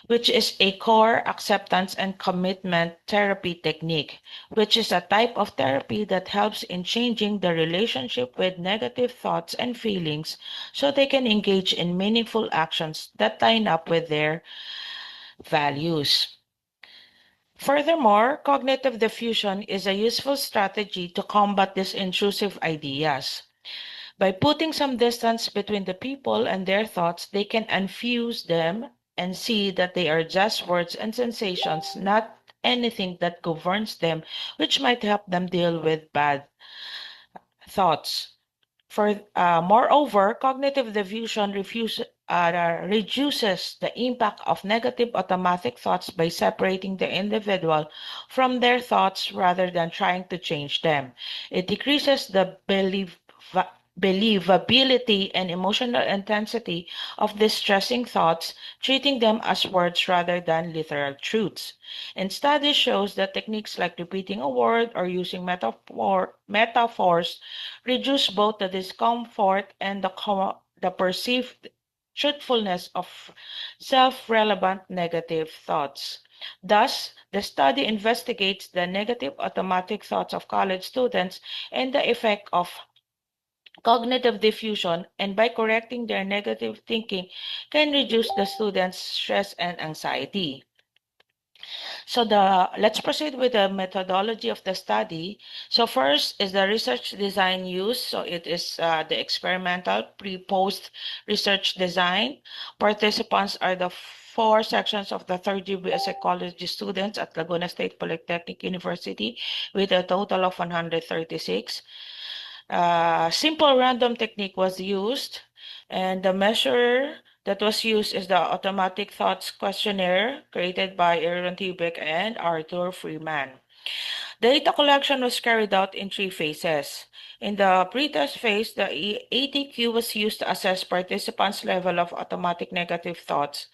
which is a core acceptance and commitment therapy technique, which is a type of therapy that helps in changing the relationship with negative thoughts and feelings so they can engage in meaningful actions that line up with their values. Furthermore, cognitive diffusion is a useful strategy to combat these intrusive ideas. By putting some distance between the people and their thoughts, they can unfuse them and see that they are just words and sensations, not anything that governs them, which might help them deal with bad thoughts. Moreover, cognitive diffusion reduces the impact of negative automatic thoughts by separating the individual from their thoughts rather than trying to change them. It decreases the believability and emotional intensity of distressing thoughts, treating them as words rather than literal truths. And studies shows that techniques like repeating a word or using metaphors reduce both the discomfort and the perceived truthfulness of self-relevant negative thoughts. Thus, the study investigates the negative automatic thoughts of college students and the effect of cognitive diffusion, and by correcting their negative thinking can reduce the students' stress and anxiety. So let's proceed with the methodology of the study. So first is the research design used. So it is the experimental pre-post research design. Participants are the four sections of the third year BS Psychology students at Laguna State Polytechnic University with a total of 136. Simple random technique was used, and the measure that was used is the automatic thoughts questionnaire created by Aaron Tibek and Arthur Freeman. Data collection was carried out in three phases. In the pre-test phase, the ATQ was used to assess participants' level of automatic negative thoughts.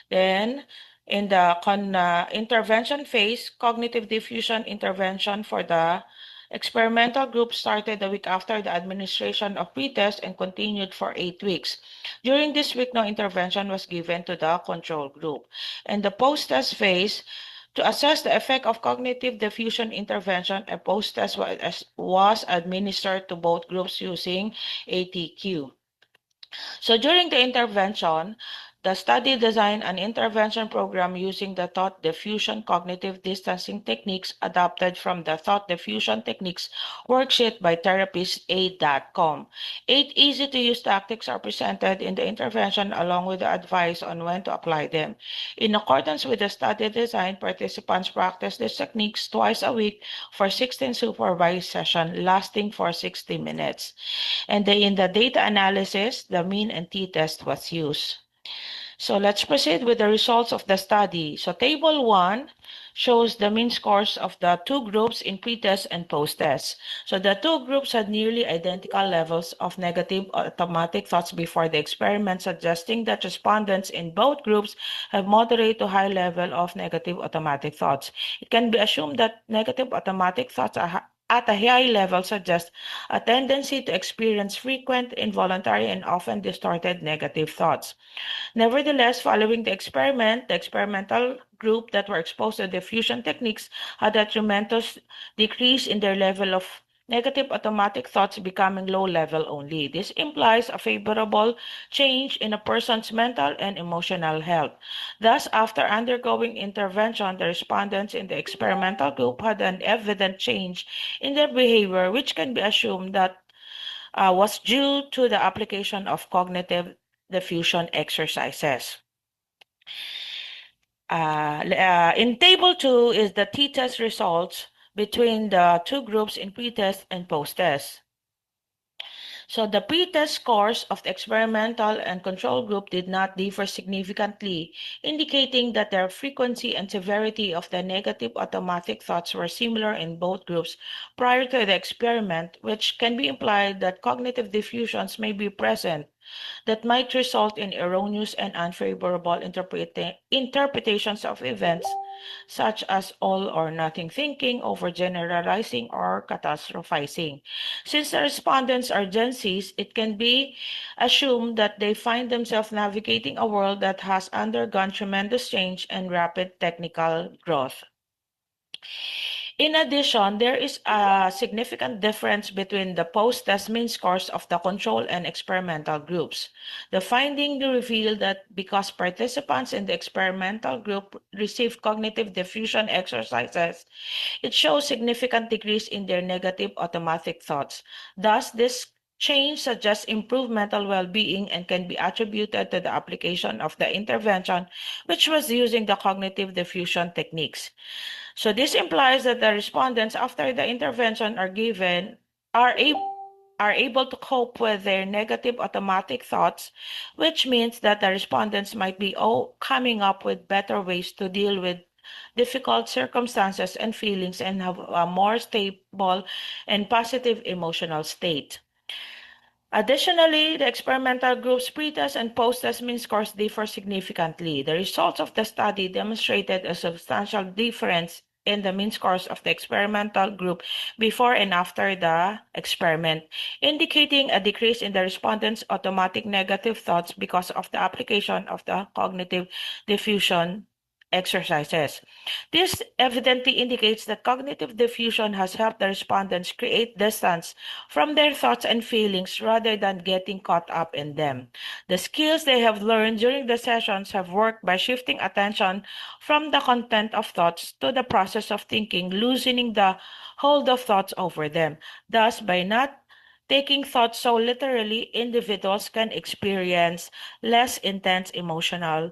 Then, in the intervention phase, cognitive diffusion intervention for the experimental group started a week after the administration of pretest and continued for 8 weeks. During this week, no intervention was given to the control group. In the post-test phase, to assess the effect of cognitive diffusion intervention, a post-test was administered to both groups using ATQ. So during the intervention, The study designed an intervention program using the thought diffusion cognitive distancing techniques adopted from the thought diffusion techniques worksheet by therapistaid.com. 8 easy-to-use tactics are presented in the intervention along with the advice on when to apply them. In accordance with the study design, participants practice these techniques twice a week for 16 supervised sessions lasting for 60 minutes. And in the data analysis, the mean and t-test was used. So let's proceed with the results of the study. So table 1 shows the mean scores of the two groups in pre-test and post-test. So the two groups had nearly identical levels of negative automatic thoughts before the experiment, suggesting that respondents in both groups have moderate to high level of negative automatic thoughts. It can be assumed that negative automatic thoughts are at a high level suggest a tendency to experience frequent, involuntary, and often distorted negative thoughts. Nevertheless, following the experimental group that were exposed to diffusion techniques had a tremendous decrease in their level of negative automatic thoughts, becoming low level only. This implies a favorable change in a person's mental and emotional health. Thus, after undergoing intervention, the respondents in the experimental group had an evident change in their behavior, which can be assumed that was due to the application of cognitive diffusion exercises. In table 2 is the t-test results between the two groups in pre-test and post-test. So the pre-test scores of the experimental and control group did not differ significantly, indicating that the frequency and severity of the negative automatic thoughts were similar in both groups prior to the experiment, which can be implied that cognitive diffusions may be present that might result in erroneous and unfavorable interpretations of events, such as all or nothing thinking, overgeneralizing, or catastrophizing. Since the respondents are Gen Zs, it can be assumed that they find themselves navigating a world that has undergone tremendous change and rapid technical growth. In addition, there is a significant difference between the post-test mean scores of the control and experimental groups. The finding revealed that because participants in the experimental group received cognitive diffusion exercises, it shows significant decrease in their negative automatic thoughts. Thus, this change suggests improved mental well-being and can be attributed to the application of the intervention, which was using the cognitive diffusion techniques. So this implies that the respondents after the intervention are able to cope with their negative automatic thoughts, which means that the respondents might be coming up with better ways to deal with difficult circumstances and feelings and have a more stable and positive emotional state. Additionally, the experimental group's pre-test and post-test mean scores differ significantly. The results of the study demonstrated a substantial difference in the mean scores of the experimental group before and after the experiment, indicating a decrease in the respondents' automatic negative thoughts because of the application of the cognitive diffusion exercises. This evidently indicates that cognitive diffusion has helped the respondents create distance from their thoughts and feelings rather than getting caught up in them. The skills they have learned during the sessions have worked by shifting attention from the content of thoughts to the process of thinking, loosening the hold of thoughts over them. Thus, by not taking thoughts so literally, individuals can experience less intense emotional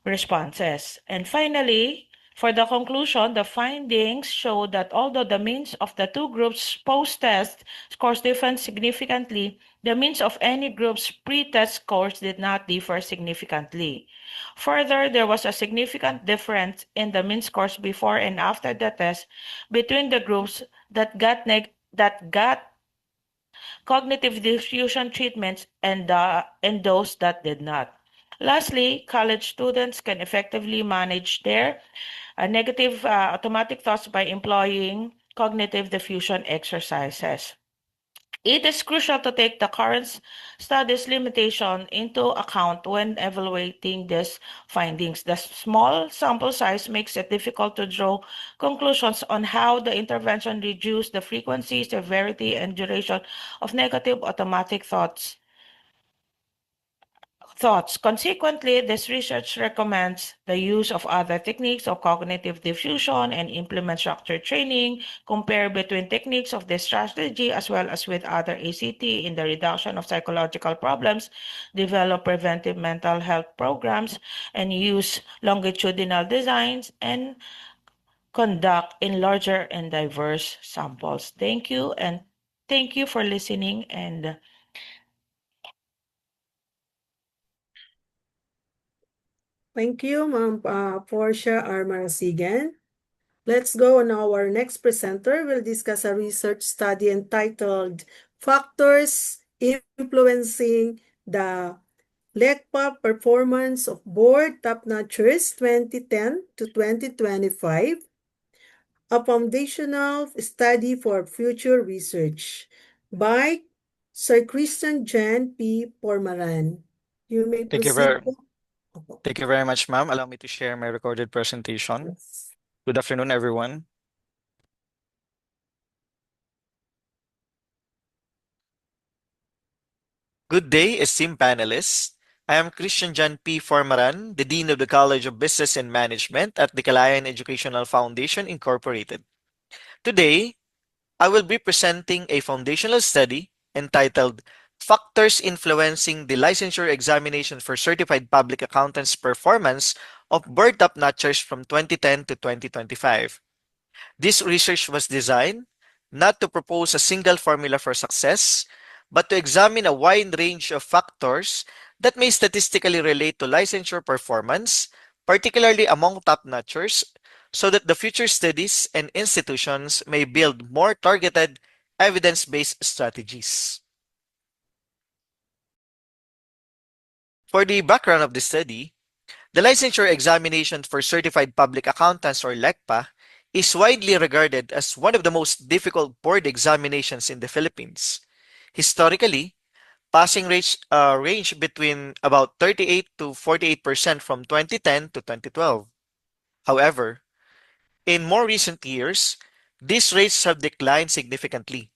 responses. And finally, for the conclusion, the findings show that although the means of the two groups post-test scores differed significantly, the means of any group's pre-test scores did not differ significantly. Further, there was a significant difference in the mean scores before and after the test between the groups that got cognitive diffusion treatments and those that did not. Lastly, college students can effectively manage their negative automatic thoughts by employing cognitive diffusion exercises. It is crucial to take the current study's limitation into account when evaluating these findings. The small sample size makes it difficult to draw conclusions on how the intervention reduced the frequency, severity, and duration of negative automatic thoughts. thoughts. Consequently, this research recommends the use of other techniques of cognitive diffusion and implement structured training, compare between techniques of this strategy as well as with other ACT in the reduction of psychological problems, develop preventive mental health programs, and use longitudinal designs and conduct in larger and diverse samples. Thank you, and thank you for listening. And Thank you, Ma'am Portia R. Marasigan. Let's go on. Our next presenter will discuss a research study entitled Factors Influencing the LECPA Performance of Board Top-Notchers 2010 to 2025, a foundational study for future research by Sir Christian Jan P. Pormaran. You may Thank you proceed very, po. Opo. thank you very much, ma'am. Allow me to share my recorded presentation. Yes. Good afternoon, everyone. Good day, esteemed panelists. I am Christian John P. Formaran, the Dean of the College of Business and Management at the Kalayan Educational Foundation, Incorporated. Today, I will be presenting a foundational study entitled Factors Influencing the Licensure Examination for Certified Public Accountants Performance of Board Top-Notchers from 2010 to 2025. This research was designed not to propose a single formula for success, but to examine a wide range of factors that may statistically relate to licensure performance, particularly among top-notchers, so that the future studies and institutions may build more targeted, evidence-based strategies. For the background of the study, the licensure examination for certified public accountants or LECPA is widely regarded as one of the most difficult board examinations in the Philippines. Historically, passing rates range between about 38 to 48% from 2010 to 2012. However, in more recent years, these rates have declined significantly,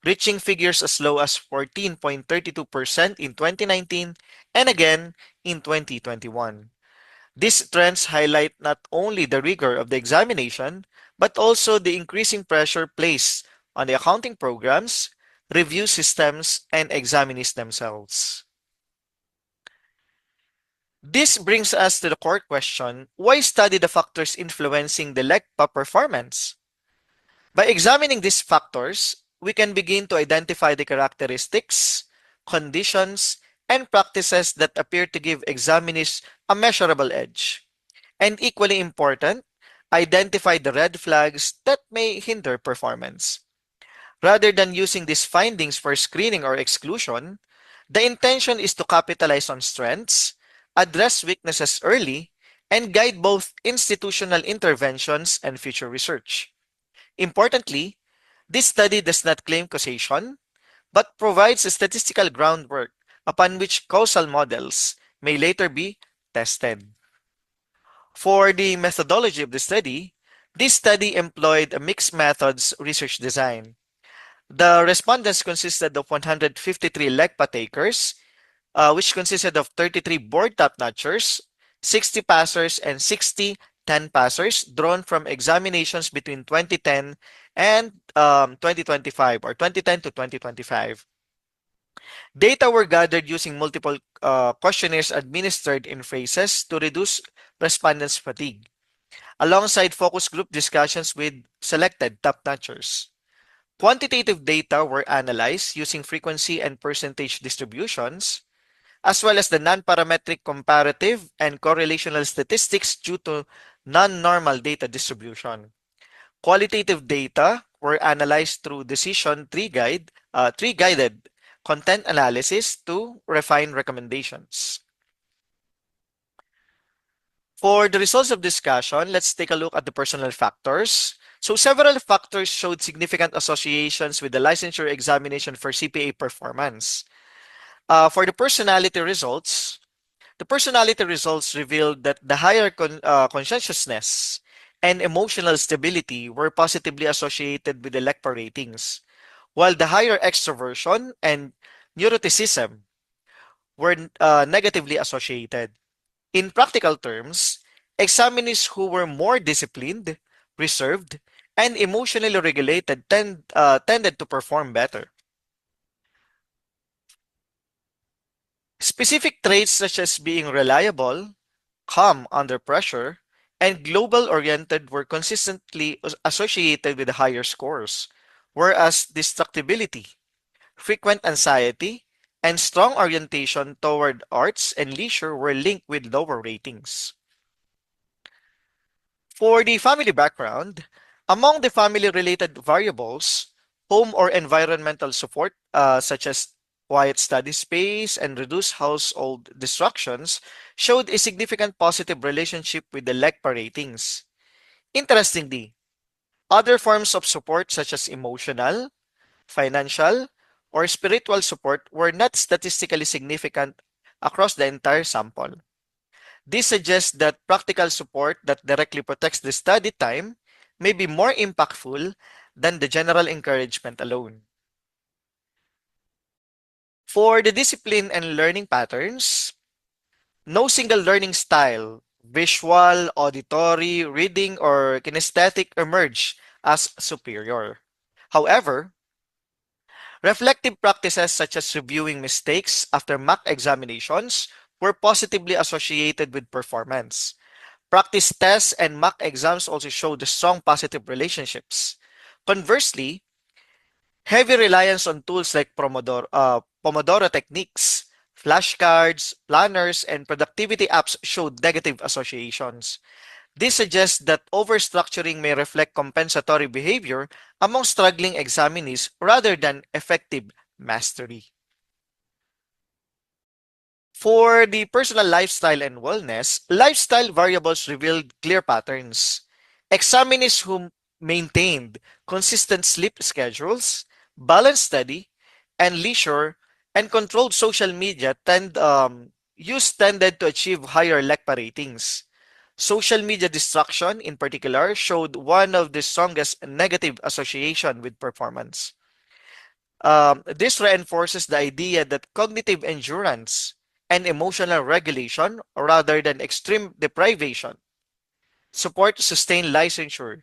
reaching figures as low as 14.32% in 2019 and again in 2021. These trends highlight not only the rigor of the examination, but also the increasing pressure placed on the accounting programs, review systems, and examinees themselves. This brings us to the core question, why study the factors influencing the LECPA performance? By examining these factors, we can begin to identify the characteristics, conditions, and practices that appear to give examinees a measurable edge. And equally important, identify the red flags that may hinder performance. Rather than using these findings for screening or exclusion, the intention is to capitalize on strengths, address weaknesses early, and guide both institutional interventions and future research. Importantly, this study does not claim causation, but provides a statistical groundwork upon which causal models may later be tested. For the methodology of the study, this study employed a mixed methods research design. The respondents consisted of 153 LECPA takers, which consisted of 33 board top-notchers, 60 passers, and 60 10-passers drawn from examinations between 2010 and 2025 or 2010 to 2025. Data were gathered using multiple questionnaires administered in phases to reduce respondents' fatigue, alongside focus group discussions with selected top-notchers. Quantitative data were analyzed using frequency and percentage distributions, as well as the non-parametric comparative and correlational statistics due to non-normal data distribution. Qualitative data were analyzed through decision tree-guided content analysis to refine recommendations. For the results of discussion, let's take a look at the personal factors. So several factors showed significant associations with the licensure examination for CPA performance. For the personality results, revealed that the higher conscientiousness and emotional stability were positively associated with the LECPA ratings, while the higher extroversion and neuroticism were negatively associated. In practical terms, examinees who were more disciplined, reserved, and emotionally regulated tended to perform better. Specific traits such as being reliable, calm under pressure, and global oriented were consistently associated with higher scores, whereas distractibility, frequent anxiety, and strong orientation toward arts and leisure were linked with lower ratings. For the family background, among the family related variables, home or environmental support, such as quiet study space and reduced household distractions, showed a significant positive relationship with the LECPA ratings. Interestingly, other forms of support, such as emotional, financial, or spiritual support, were not statistically significant across the entire sample. This suggests that practical support that directly protects the study time may be more impactful than the general encouragement alone. For the discipline and learning patterns, no single learning style, visual, auditory, reading, or kinesthetic, emerge as superior. However, reflective practices such as reviewing mistakes after mock examinations were positively associated with performance. Practice tests and mock exams also showed strong positive relationships. Conversely, heavy reliance on tools like Pomodoro techniques, flashcards, planners, and productivity apps showed negative associations. This suggests that overstructuring may reflect compensatory behavior among struggling examinees rather than effective mastery. For the personal lifestyle and wellness, lifestyle variables revealed clear patterns. Examinees who maintained consistent sleep schedules, balanced study, and leisure, and controlled social media use tended to achieve higher LECPA ratings. Social media distraction, in particular, showed one of the strongest negative association with performance. This reinforces the idea that cognitive endurance and emotional regulation, rather than extreme deprivation, support sustained licensure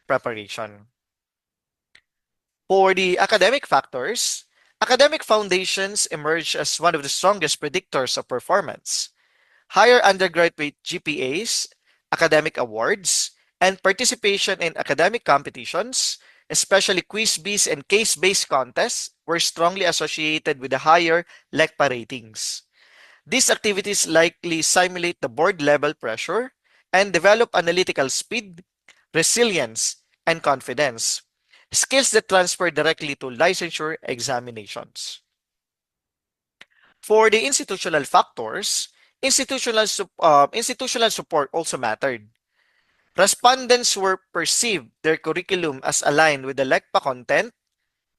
preparation. For the academic factors, academic foundations emerge as one of the strongest predictors of performance. Higher undergraduate GPAs, academic awards, and participation in academic competitions, especially quiz bees and case-based contests, were strongly associated with the higher LECPA ratings. These activities likely simulate the board level pressure and develop analytical speed, resilience, and confidence, skills that transfer directly to licensure examinations. For the institutional factors, institutional support also mattered. Respondents were perceived their curriculum as aligned with the LECPA content,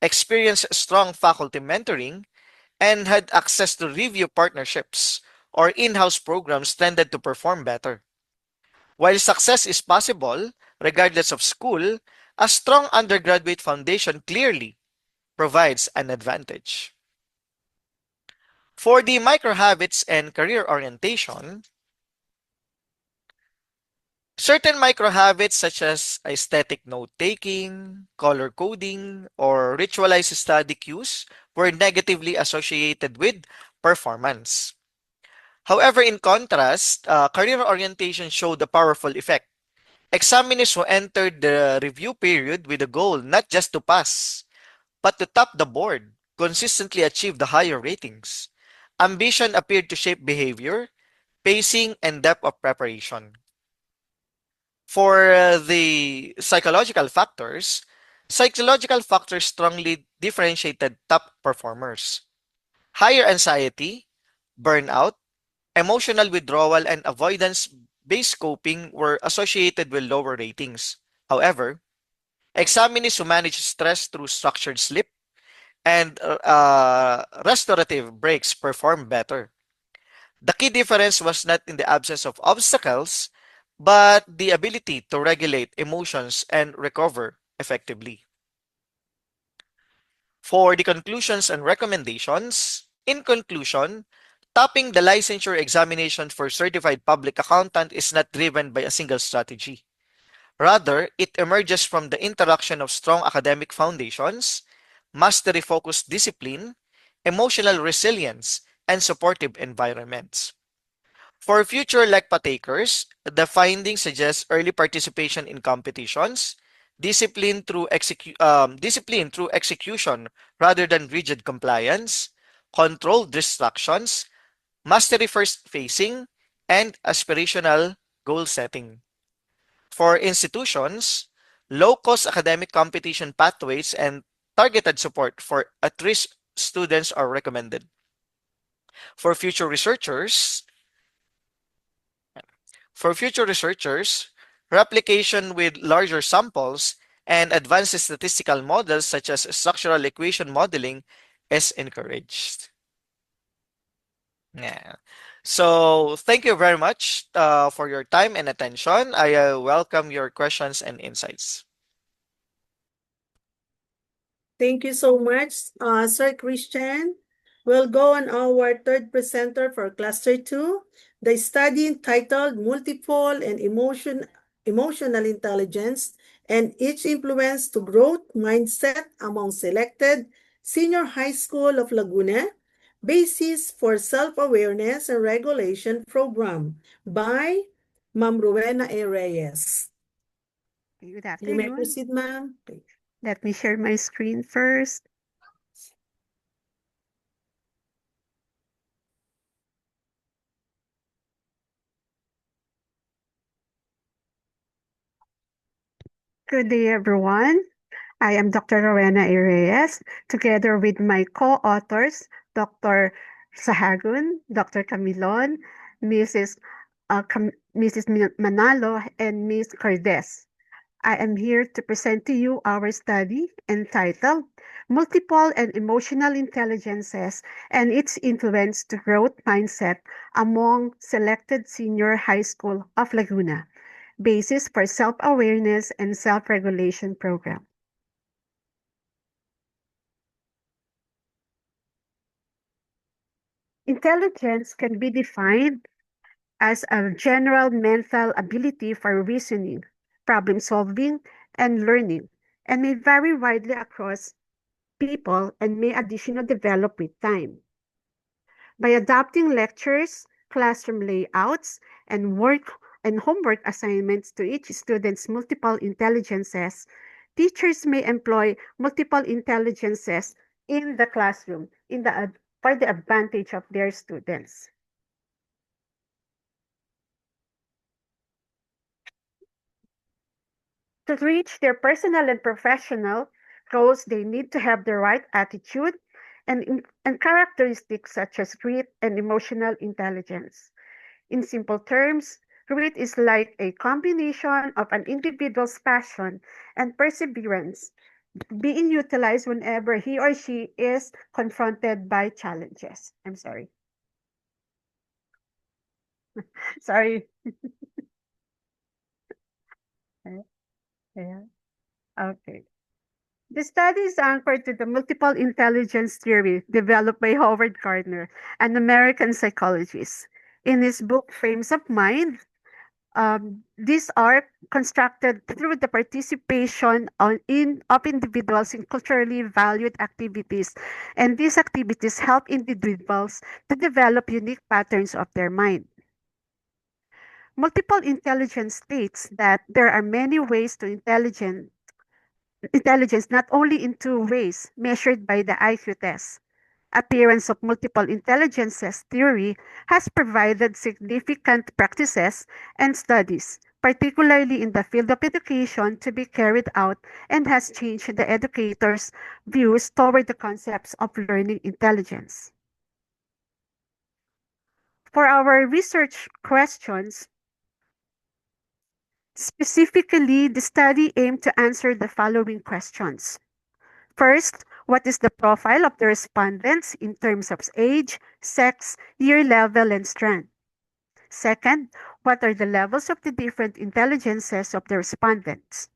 experienced strong faculty mentoring, and had access to review partnerships or in-house programs tended to perform better. While success is possible, regardless of school, a strong undergraduate foundation clearly provides an advantage. For the micro habits and career orientation, certain micro habits such as aesthetic note taking, color coding, or ritualized study cues were negatively associated with performance. However, in contrast, career orientation showed a powerful effect. Examinees who entered the review period with a goal not just to pass, but to top the board consistently achieved the higher ratings. Ambition appeared to shape behavior, pacing, and depth of preparation. For the psychological factors strongly differentiated top performers. Higher anxiety, burnout, emotional withdrawal, and avoidance-based coping were associated with lower ratings. However, examinees who managed stress through structured sleep and restorative breaks performed better. The key difference was not in the absence of obstacles, but the ability to regulate emotions and recover effectively. For the conclusions and recommendations, in conclusion, topping the licensure examination for certified public accountant is not driven by a single strategy. Rather, it emerges from the interaction of strong academic foundations, mastery-focused discipline, emotional resilience, and supportive environments. For future LECPA takers, the findings suggest early participation in competitions, discipline through execution rather than rigid compliance, controlled distractions, mastery first facing, and aspirational goal setting. For institutions, low-cost academic competition pathways and targeted support for at-risk students are recommended. For future researchers, For future researchers, replication with larger samples and advanced statistical models such as structural equation modeling is encouraged. Yeah. So thank you very much for your time and attention. I welcome your questions and insights. Thank you so much, Sir Christian. We'll go on our third presenter for Cluster 2, the study entitled Multiple and Emotional Intelligence and Its Influence to Growth Mindset Among Selected Senior High School of Laguna, Basis for Self-Awareness and Regulation Program by Ma'am Rowena A. Reyes. Good You may afternoon. proceed, ma'am. Let me share my screen first. Good day, everyone. I am Dr. Rowena A. Reyes, together with my co-authors, Dr. Sahagun, Dr. Camilon, Mrs. Manalo, and Ms. Cordes. I am here to present to you our study entitled Multiple and Emotional Intelligences and Its Influence to Growth Mindset Among Selected Senior High School of Laguna, Basis for Self-Awareness and Self-Regulation Program. Intelligence can be defined as a general mental ability for reasoning, problem solving, and learning, and may vary widely across people and may additionally develop with time. By adapting lectures, classroom layouts, and homework assignments to each student's multiple intelligences, teachers may employ multiple intelligences in the classroom for the advantage of their students. To reach their personal and professional goals, they need to have the right attitude and characteristics such as grit and emotional intelligence. In simple terms, grit is like a combination of an individual's passion and perseverance being utilized whenever he or she is confronted by challenges. I'm sorry. Sorry. Yeah. Okay. The study is anchored to the multiple intelligence theory developed by Howard Gardner, an American psychologist. In his book, Frames of Mind, these are constructed through the participation of individuals in culturally valued activities, and these activities help individuals to develop unique patterns of their mind. Multiple intelligence states that there are many ways to intelligence, not only in two ways measured by the IQ test. Appearance of multiple intelligences theory has provided significant practices and studies, particularly in the field of education, to be carried out and has changed the educators' views toward the concepts of learning intelligence. For our research questions, specifically, the study aimed to answer the following questions. First, what is the profile of the respondents in terms of age, sex, year level, and strength? Second, what are the levels of the different intelligences of the respondents?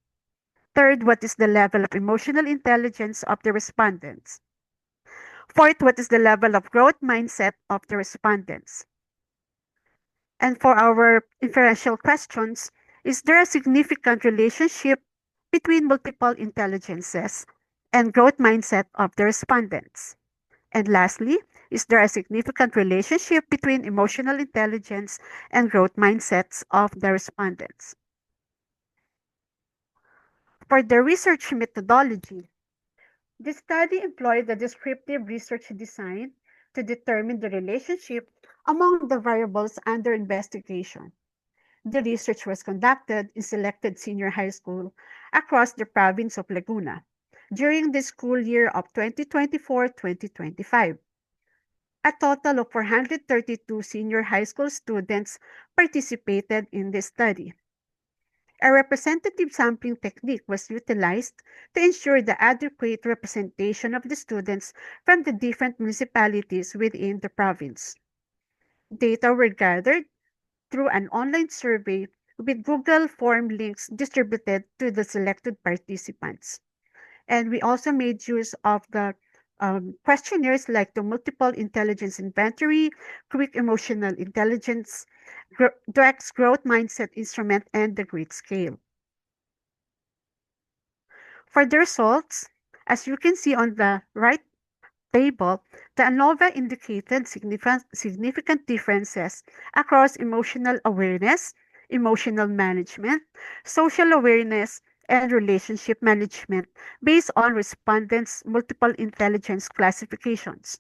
Third, what is the level of emotional intelligence of the respondents? Fourth, what is the level of growth mindset of the respondents? And for our inferential questions, is there a significant relationship between multiple intelligences and growth mindset of the respondents? And lastly, is there a significant relationship between emotional intelligence and growth mindsets of the respondents? For the research methodology, the study employed a descriptive research design to determine the relationship among the variables under investigation. The research was conducted in selected senior high school across the province of Laguna during the school year of 2024-2025. A total of 432 senior high school students participated in this study. A representative sampling technique was utilized to ensure the adequate representation of the students from the different municipalities within the province. Data were gathered through an online survey with Google form links distributed to the selected participants. And we also made use of the questionnaires like the multiple intelligence inventory, quick emotional intelligence, DREX growth mindset instrument, and the grid scale. For the results, as you can see on the right table, the ANOVA indicated significant differences across emotional awareness, emotional management, social awareness, and relationship management based on respondents' multiple intelligence classifications.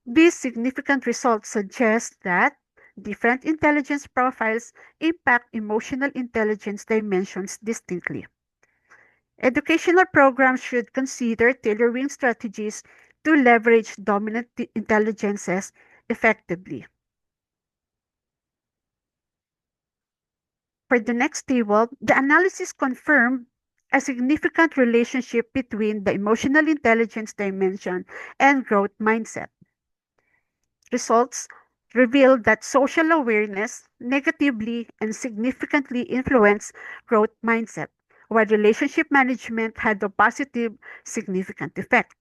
These significant results suggest that different intelligence profiles impact emotional intelligence dimensions distinctly. Educational programs should consider tailoring strategies to leverage dominant intelligences effectively. For the next table, the analysis confirmed a significant relationship between the emotional intelligence dimension and growth mindset. Results revealed that social awareness negatively and significantly influenced growth mindset, while relationship management had a positive, significant effect.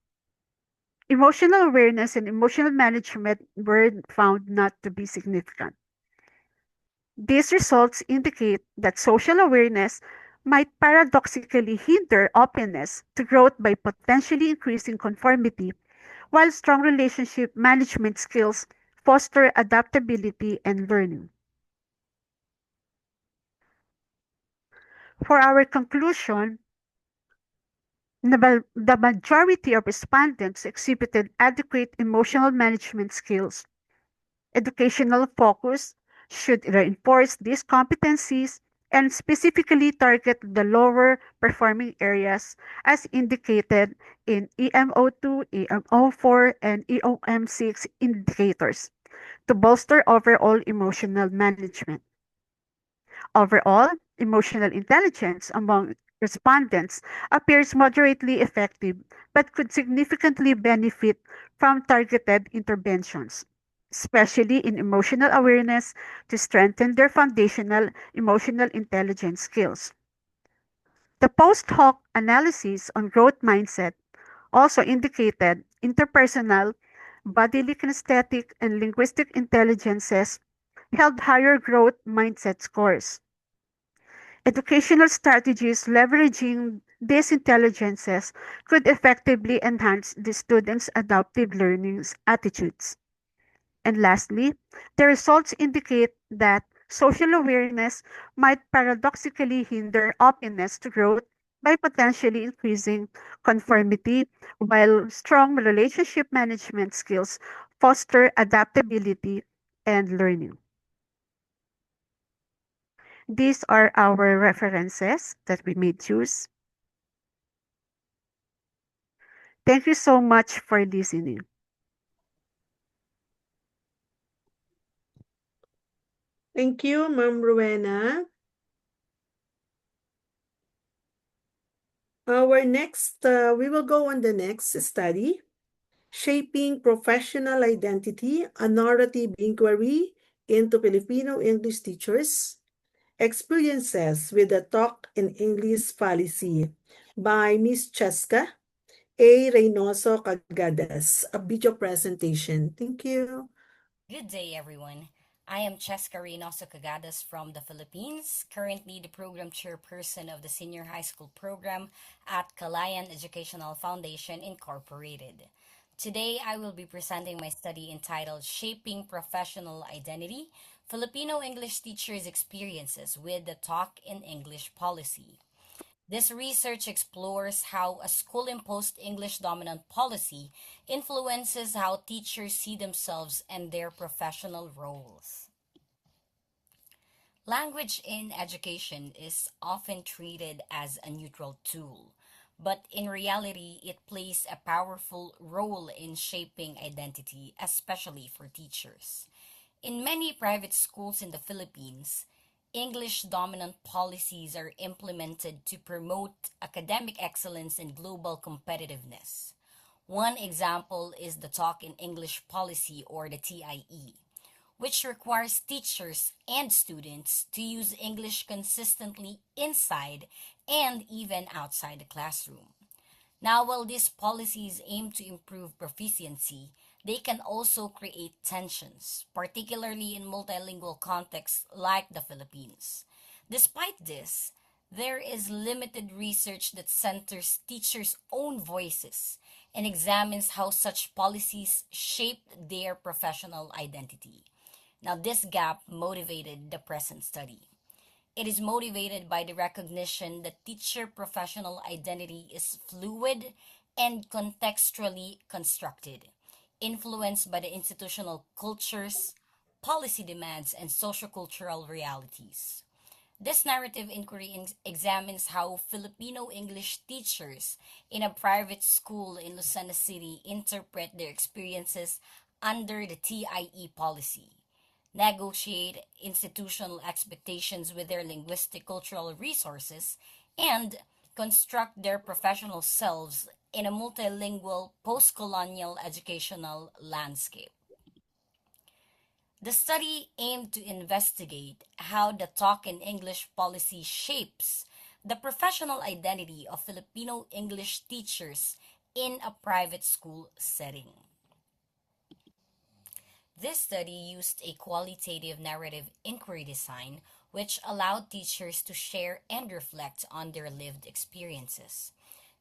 Emotional awareness and emotional management were found not to be significant. These results indicate that social awareness might paradoxically hinder openness to growth by potentially increasing conformity, while strong relationship management skills foster adaptability and learning. For our conclusion, the majority of respondents exhibited adequate emotional management skills. Educational focus should reinforce these competencies and specifically target the lower performing areas as indicated in EMO2, EMO4, and EOM6 indicators to bolster overall emotional management. Overall, emotional intelligence among respondents appears moderately effective but could significantly benefit from targeted interventions, especially in emotional awareness to strengthen their foundational emotional intelligence skills. The post hoc analysis on growth mindset also indicated interpersonal, bodily kinesthetic, and linguistic intelligences held higher growth mindset scores. Educational strategies leveraging these intelligences could effectively enhance the students' adaptive learning attitudes. And lastly, the results indicate that social awareness might paradoxically hinder openness to growth by potentially increasing conformity, while strong relationship management skills foster adaptability and learning. These are our references that we made use. Thank you so much for listening. Thank you, Ma'am Rowena. We will go on the next study, Shaping Professional Identity, a Narrative Inquiry into Filipino English Teachers, Experiences with the Talk in English Policy by Ms. Cheska A. Reynoso Cagadas, a video presentation. Thank you. Good day, everyone. I am Cheska Reynoso Cagadas from the Philippines, currently the program chairperson of the senior high school program at Kalayan Educational Foundation Incorporated. Today, I will be presenting my study entitled Shaping Professional Identity Filipino English Teachers' Experiences with the Talk in English Policy. This research explores how a school imposed English dominant policy influences how teachers see themselves and their professional roles. Language in education is often treated as a neutral tool, but in reality, it plays a powerful role in shaping identity, especially for teachers. In many private schools in the Philippines, English dominant policies are implemented to promote academic excellence and global competitiveness. One example is the Talk in English policy, or the TIE, which requires teachers and students to use English consistently inside and even outside the classroom. Now, while these policies aim to improve proficiency, they can also create tensions, particularly in multilingual contexts like the Philippines. Despite this, there is limited research that centers teachers' own voices and examines how such policies shape their professional identity. Now, this gap motivated the present study. It is motivated by the recognition that teacher professional identity is fluid and contextually constructed, influenced by the institutional cultures, policy demands, and sociocultural realities. This narrative inquiry examines how Filipino English teachers in a private school in Lucena City interpret their experiences under the TIE policy, negotiate institutional expectations with their linguistic cultural resources, and construct their professional selves in a multilingual post colonial educational landscape. The study aimed to investigate how the Talk in English policy shapes the professional identity of Filipino English teachers in a private school setting. This study used a qualitative narrative inquiry design, which allowed teachers to share and reflect on their lived experiences.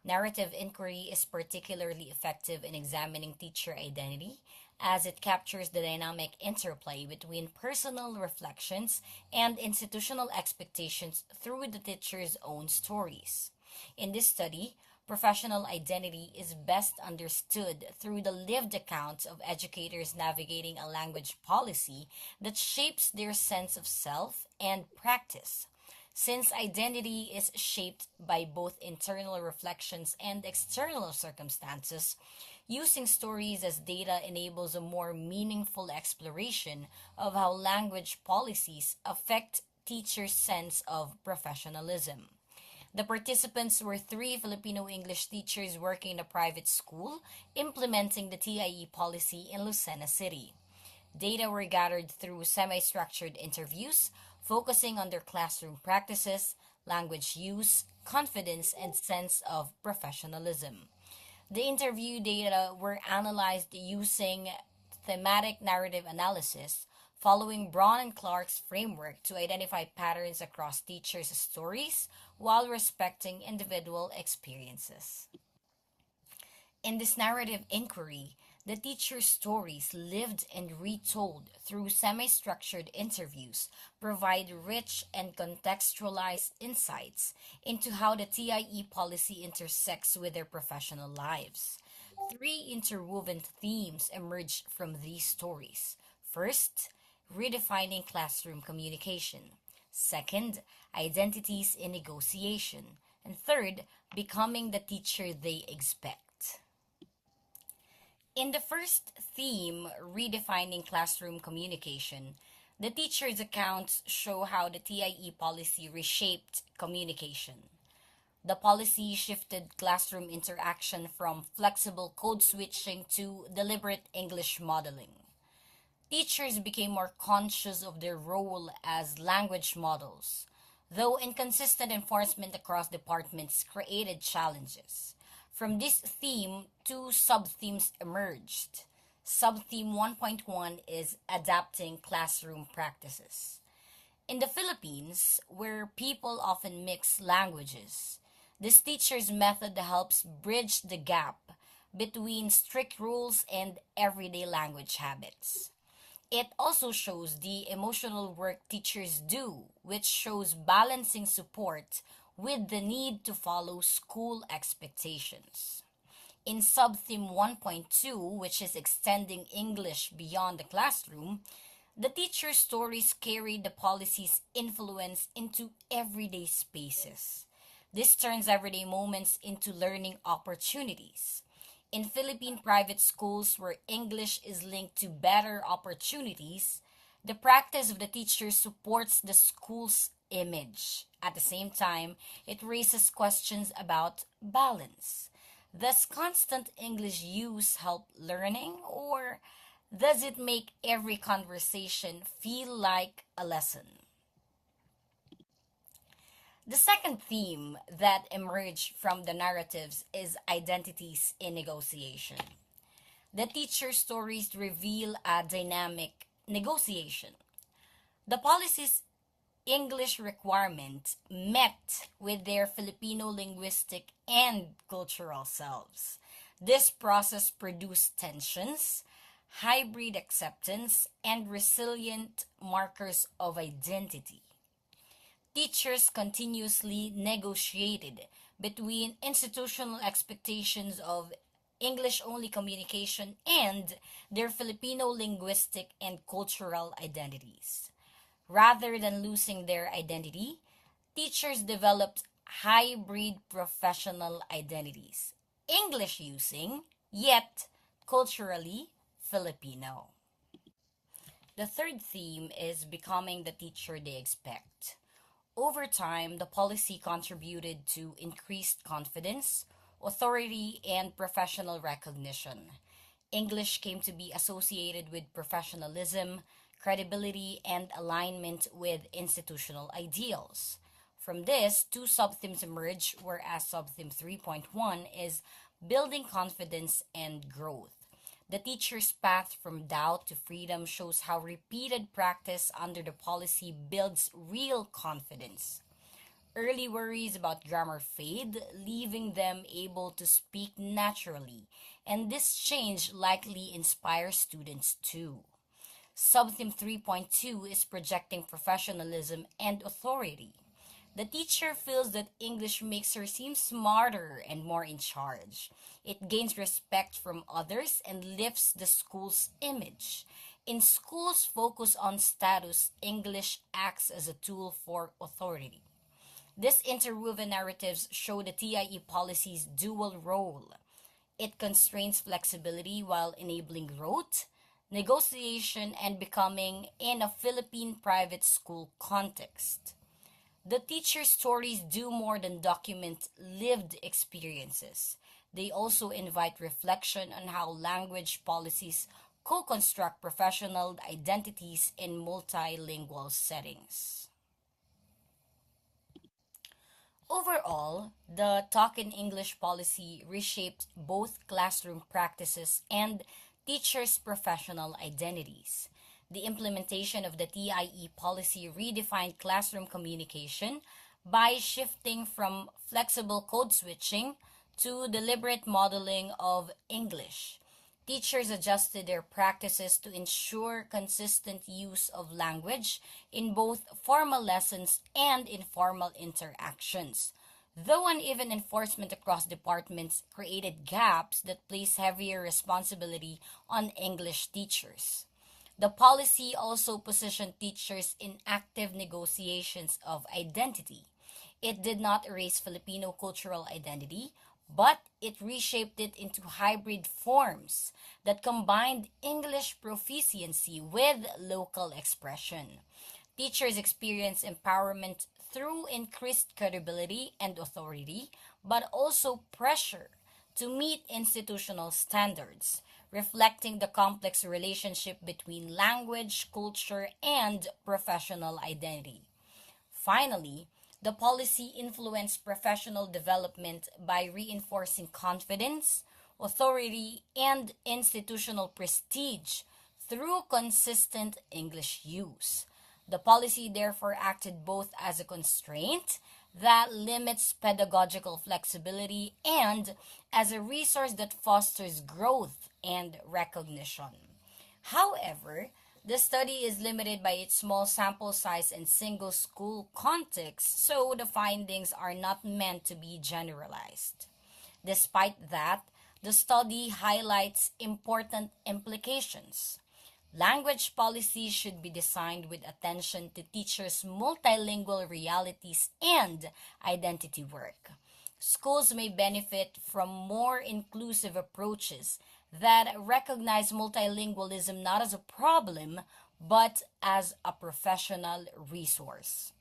Narrative inquiry is particularly effective in examining teacher identity as it captures the dynamic interplay between personal reflections and institutional expectations through the teacher's own stories. In this study, professional identity is best understood through the lived accounts of educators navigating a language policy that shapes their sense of self and practice. Since identity is shaped by both internal reflections and external circumstances, using stories as data enables a more meaningful exploration of how language policies affect teachers' sense of professionalism. The participants were three Filipino English teachers working in a private school implementing the TIE policy in Lucena City. Data were gathered through semi structured interviews focusing on their classroom practices, language use, confidence, and sense of professionalism. The interview data were analyzed using thematic narrative analysis, following Braun and Clark's framework to identify patterns across teachers' stories while respecting individual experiences. In this narrative inquiry, the teacher's stories, lived and retold through semi structured interviews, provide rich and contextualized insights into how the TIE policy intersects with their professional lives. Three interwoven themes emerge from these stories. First, redefining classroom communication. Second, identities in negotiation. And third, becoming the teacher they expect. In the first theme, redefining classroom communication, the teacher's accounts show how the TIE policy reshaped communication. The policy shifted classroom interaction from flexible code switching to deliberate English modeling. Teachers became more conscious of their role as language models, though inconsistent enforcement across departments created challenges. From this theme, two sub-themes emerged. Sub-theme 1.1 is adapting classroom practices. In the Philippines, where people often mix languages, this teacher's method helps bridge the gap between strict rules and everyday language habits. It also shows the emotional work teachers do, which shows balancing support with the need to follow school expectations. In subtheme 1.2, which is extending English beyond the classroom, the teacher's stories carry the policy's influence into everyday spaces. This turns everyday moments into learning opportunities. In Philippine private schools where English is linked to better opportunities, the practice of the teacher supports the school's image. At the same time, it raises questions about balance. Does constant English use help learning, or does it make every conversation feel like a lesson? The second theme that emerged from the narratives is identities in negotiation. The teacher stories reveal a dynamic negotiation. The policy's English requirement met with their Filipino linguistic and cultural selves. This process produced tensions, hybrid acceptance, and resilient markers of identity. Teachers continuously negotiated between institutional expectations of English only communication and their Filipino linguistic and cultural identities. Rather than losing their identity, teachers developed hybrid professional identities, English using, yet culturally Filipino. The third theme is becoming the teacher they expect. Over time, the policy contributed to increased confidence, authority, and professional recognition. English came to be associated with professionalism, credibility, and alignment with institutional ideals. From this, two subthemes emerge, whereas subtheme 3.1 is building confidence and growth. The teacher's path from doubt to freedom shows how repeated practice under the policy builds real confidence. Early worries about grammar fade, leaving them able to speak naturally, and this change likely inspires students too. Subtheme 3.2 is projecting professionalism and authority. The teacher feels that English makes her seem smarter and more in charge. It gains respect from others and lifts the school's image. In schools focus on status, English acts as a tool for authority. These interwoven narratives show the TIE policy's dual role. It constrains flexibility while enabling growth, negotiation, and becoming in a Philippine private school context. The teacher stories do more than document lived experiences. They also invite reflection on how language policies co construct professional identities in multilingual settings. Overall, the Talk in English policy reshaped both classroom practices and teachers' professional identities. The implementation of the TIE policy redefined classroom communication by shifting from flexible code switching to deliberate modeling of English. Teachers adjusted their practices to ensure consistent use of language in both formal lessons and informal interactions. Though uneven enforcement across departments created gaps that place heavier responsibility on English teachers. The policy also positioned teachers in active negotiations of identity. It did not erase Filipino cultural identity, but it reshaped it into hybrid forms that combined English proficiency with local expression. Teachers experience empowerment through increased credibility and authority, but also pressure to meet institutional standards, reflecting the complex relationship between language, culture, and professional identity. Finally, The policy influenced professional development by reinforcing confidence, authority, and institutional prestige through consistent English use. The policy therefore acted both as a constraint that limits pedagogical flexibility and as a resource that fosters growth and recognition. However, the study is limited by its small sample size and single school context, so the findings are not meant to be generalized. Despite that, the study highlights important implications. Language policies should be designed with attention to teachers' multilingual realities and identity work. Schools may benefit from more inclusive approaches that recognize multilingualism not as a problem, but as a professional resource.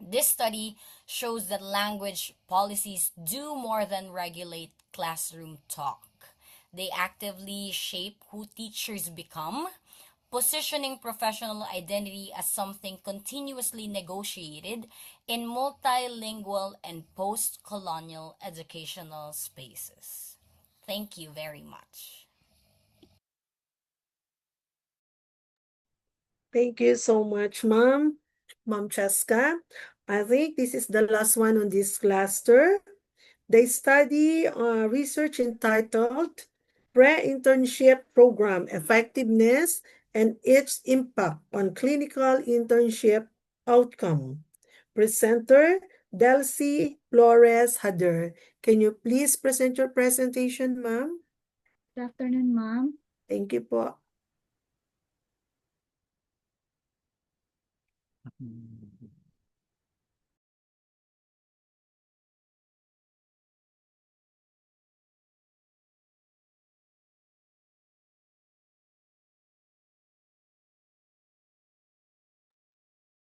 This study shows that language policies do more than regulate classroom talk. They actively shape who teachers become, positioning professional identity as something continuously negotiated in multilingual and post colonial educational spaces. Thank you very much. Thank you so much, Ma'am. Ma'am Cheska. I think this is the last one on this cluster. They study research entitled Pre-Internship Program Effectiveness and its Impact on Clinical Internship Outcome. Presenter, Delcy Flores Hader. Can you please present your presentation, ma'am? Good afternoon, ma'am. Thank you po.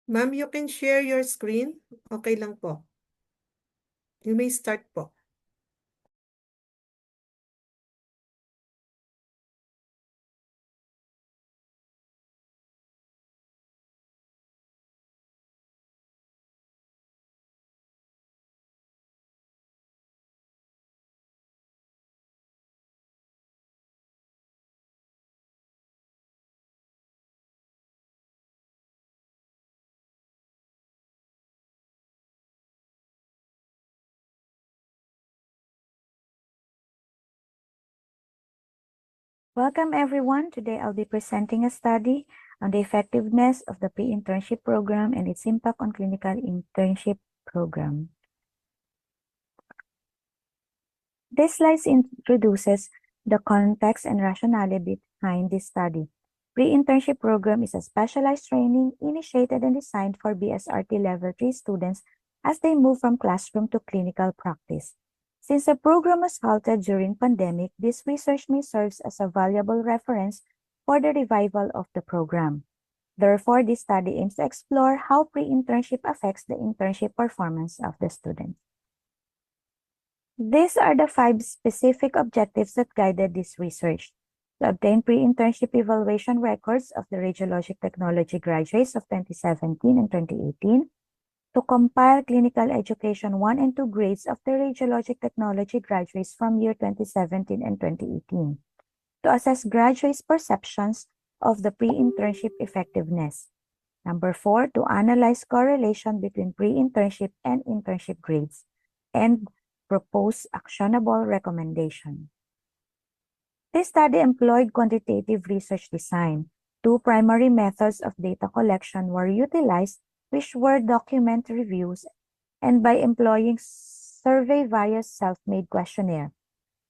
Ma'am, you can share your screen. Okay lang po. You may start po. Welcome, everyone. Today, I'll be presenting a study on the effectiveness of the pre-internship program and its impact on clinical internship program. This slide introduces the context and rationale behind this study. Pre-internship program is a specialized training initiated and designed for BSRT Level 3 students as they move from classroom to clinical practice. Since the program was halted during pandemic, this research may serve as a valuable reference for the revival of the program. Therefore, this study aims to explore how pre-internship affects the internship performance of the students. These are the 5 specific objectives that guided this research. To obtain pre-internship evaluation records of the radiologic technology graduates of 2017 and 2018, to compile clinical education 1 and 2 grades of the radiologic technology graduates from year 2017 and 2018, to assess graduates' perceptions of the pre-internship effectiveness. Number 4, to analyze correlation between pre-internship and internship grades, and propose actionable recommendation. This study employed quantitative research design. 2 primary methods of data collection were utilized, which were document reviews and by employing survey via self-made questionnaire.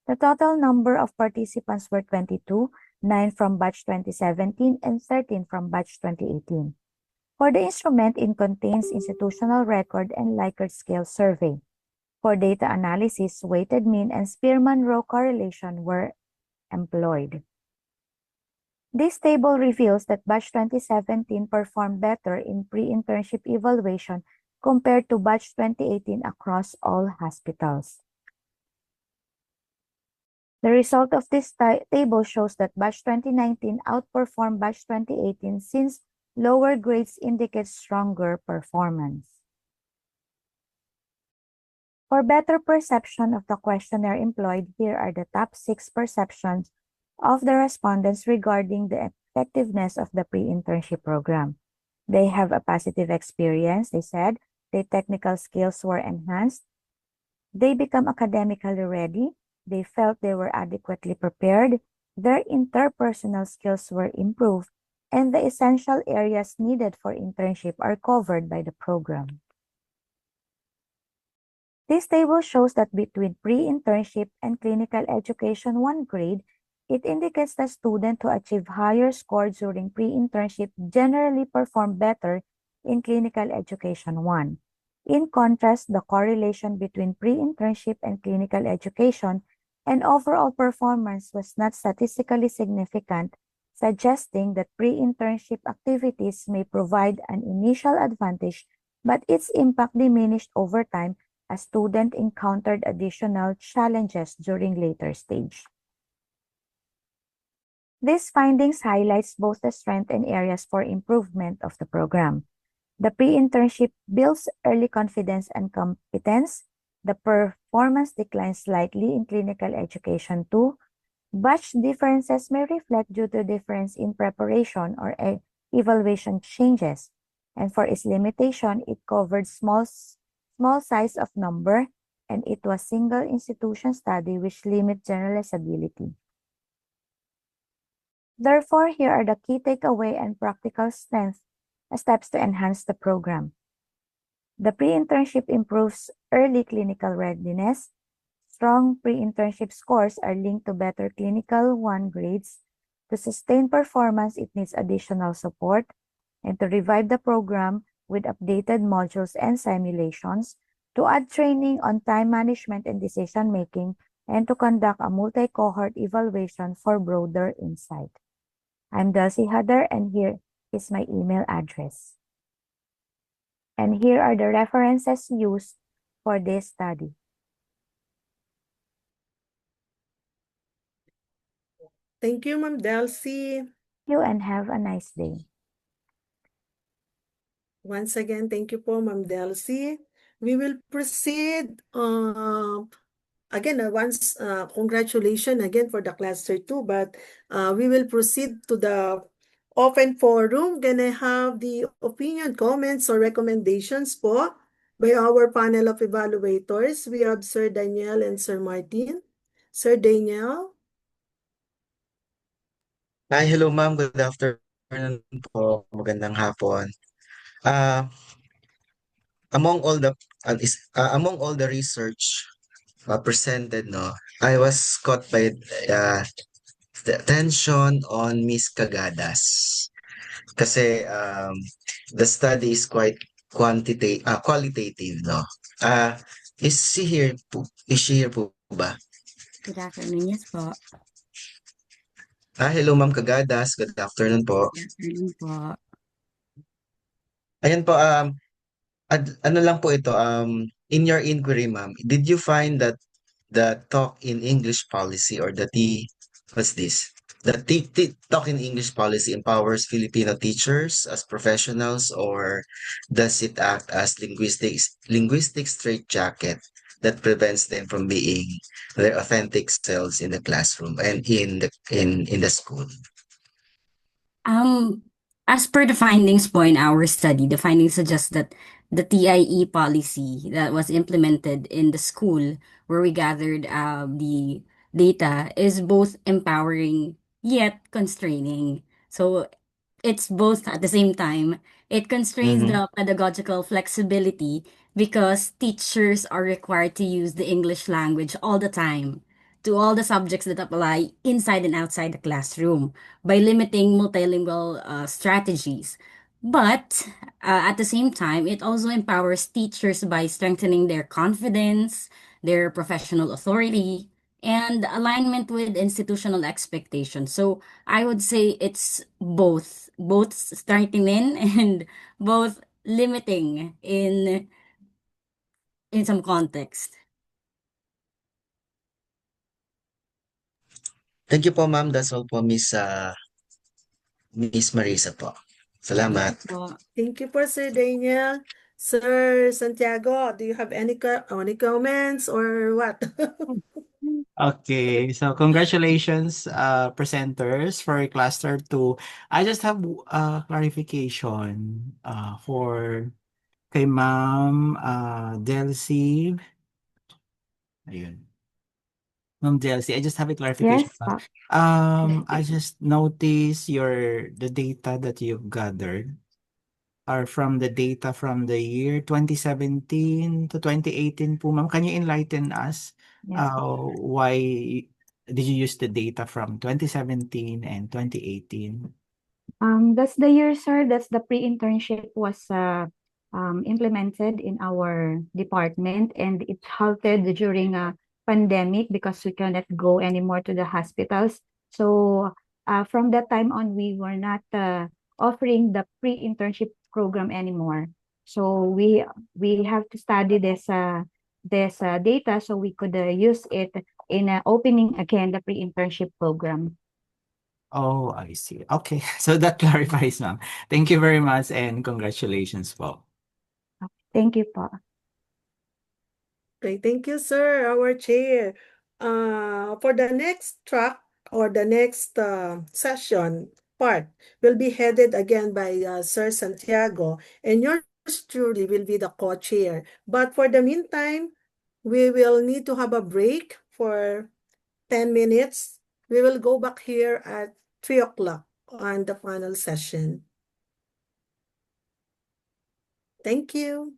The total number of participants were 22, 9 from batch 2017 and 13 from batch 2018. For the instrument, it contains institutional record and Likert scale survey. For data analysis, weighted mean and Spearman-Rho correlation were employed. This table reveals that batch 2017 performed better in pre-internship evaluation compared to batch 2018 across all hospitals. The result of this table shows that batch 2019 outperformed batch 2018 since lower grades indicate stronger performance. For better perception of the questionnaire employed, here are the top 6 perceptions of the respondents regarding the effectiveness of the pre-internship program. They have a positive experience, they said. Their technical skills were enhanced. They become academically ready. They felt they were adequately prepared. Their interpersonal skills were improved. And the essential areas needed for internship are covered by the program. This table shows that between pre-internship and clinical education 1 grade, it indicates that students who achieve higher score during pre-internship generally perform better in clinical education 1. In contrast, the correlation between pre-internship and clinical education and overall performance was not statistically significant, suggesting that pre-internship activities may provide an initial advantage, but its impact diminished over time as students encountered additional challenges during later stage. These findings highlights both the strength and areas for improvement of the program. The pre-internship builds early confidence and competence. The performance declines slightly in clinical education 2. Batch differences may reflect due to difference in preparation or evaluation changes. And for its limitation, it covered small size of number, and it was single institution study which limit generalizability. Therefore, here are the key takeaway and practical steps to enhance the program. The pre-internship improves early clinical readiness. Strong pre-internship scores are linked to better clinical 1 grades. To sustain performance, it needs additional support. And to revive the program with updated modules and simulations, to add training on time management and decision-making, and to conduct a multi-cohort evaluation for broader insight. I'm Dulcie Hader, and here is my email address. And here are the references used for this study. Thank you, Ma'am Delcy. Thank you and have a nice day. Once again, thank you po, Ma'am Delcy. We will proceed. Again, congratulations again for the cluster 2, but we will proceed to the open forum. Gonna have the opinion, comments, or recommendations po by our panel of evaluators. We have Sir Daniel and Sir Martin. Sir Daniel. Hi, hello ma'am. Good afternoon po. Magandang hapon. Uh, among all the among all the research presented, no, I was caught by the attention on Miss Cagadas. Kasi the study is quite qualitative, no. Is she here po? Is she here po ba? Good afternoon, yes po. Hello Ma'am Cagadas. Good afternoon po. Good afternoon po. Ayan po, ano lang po ito, in your inquiry, ma'am, did you find that the talk in English policy or the what's this? The talk in English policy empowers Filipino teachers as professionals, or does it act as linguistic straitjacket that prevents them from being their authentic selves in the classroom and in the school? Um, as per the findings po in our study, the findings suggest that the TIE policy that was implemented in the school where we gathered the data is both empowering yet constraining. So it's both at the same time. It constrains Mm-hmm. the pedagogical flexibility because teachers are required to use the English language all the time to all the subjects that apply inside and outside the classroom by limiting multilingual strategies. But at the same time, it also empowers teachers by strengthening their confidence, their professional authority, and alignment with institutional expectations. So I would say it's both strengthening and both limiting in some context. Thank you po, ma'am. That's all po, Miss Marisa po. Salamat. Po. Thank you po, Sir Daniel. Sir Santiago, do you have any comments or what? Okay, so congratulations, presenters for cluster two. I just have clarification for kay Ma'am Delcy. Ayun. Ma'am Delcy, I just have a clarification. Yes, po. I just noticed the data that you've gathered are from the data from the year 2017 to 2018 po, ma'am. Can you enlighten us Yes, po. why did you use the data from 2017 and 2018? That's the year, sir. That's the pre-internship was implemented in our department, and it halted during a pandemic because we cannot go anymore to the hospitals. So from that time on, we were not offering the pre-internship program anymore. So we have to study this data so we could use it in opening again the pre-internship program. Oh, I see. Okay, so that clarifies, ma'am. Thank you very much and congratulations po. Thank you, po. Okay, thank you, sir, our chair. For the next track or the next session part will be headed again by Sir Santiago, and yours truly will be the co-chair. But for the meantime, we will need to have a break for 10 minutes. We will go back here at 3 o'clock on the final session. Thank you.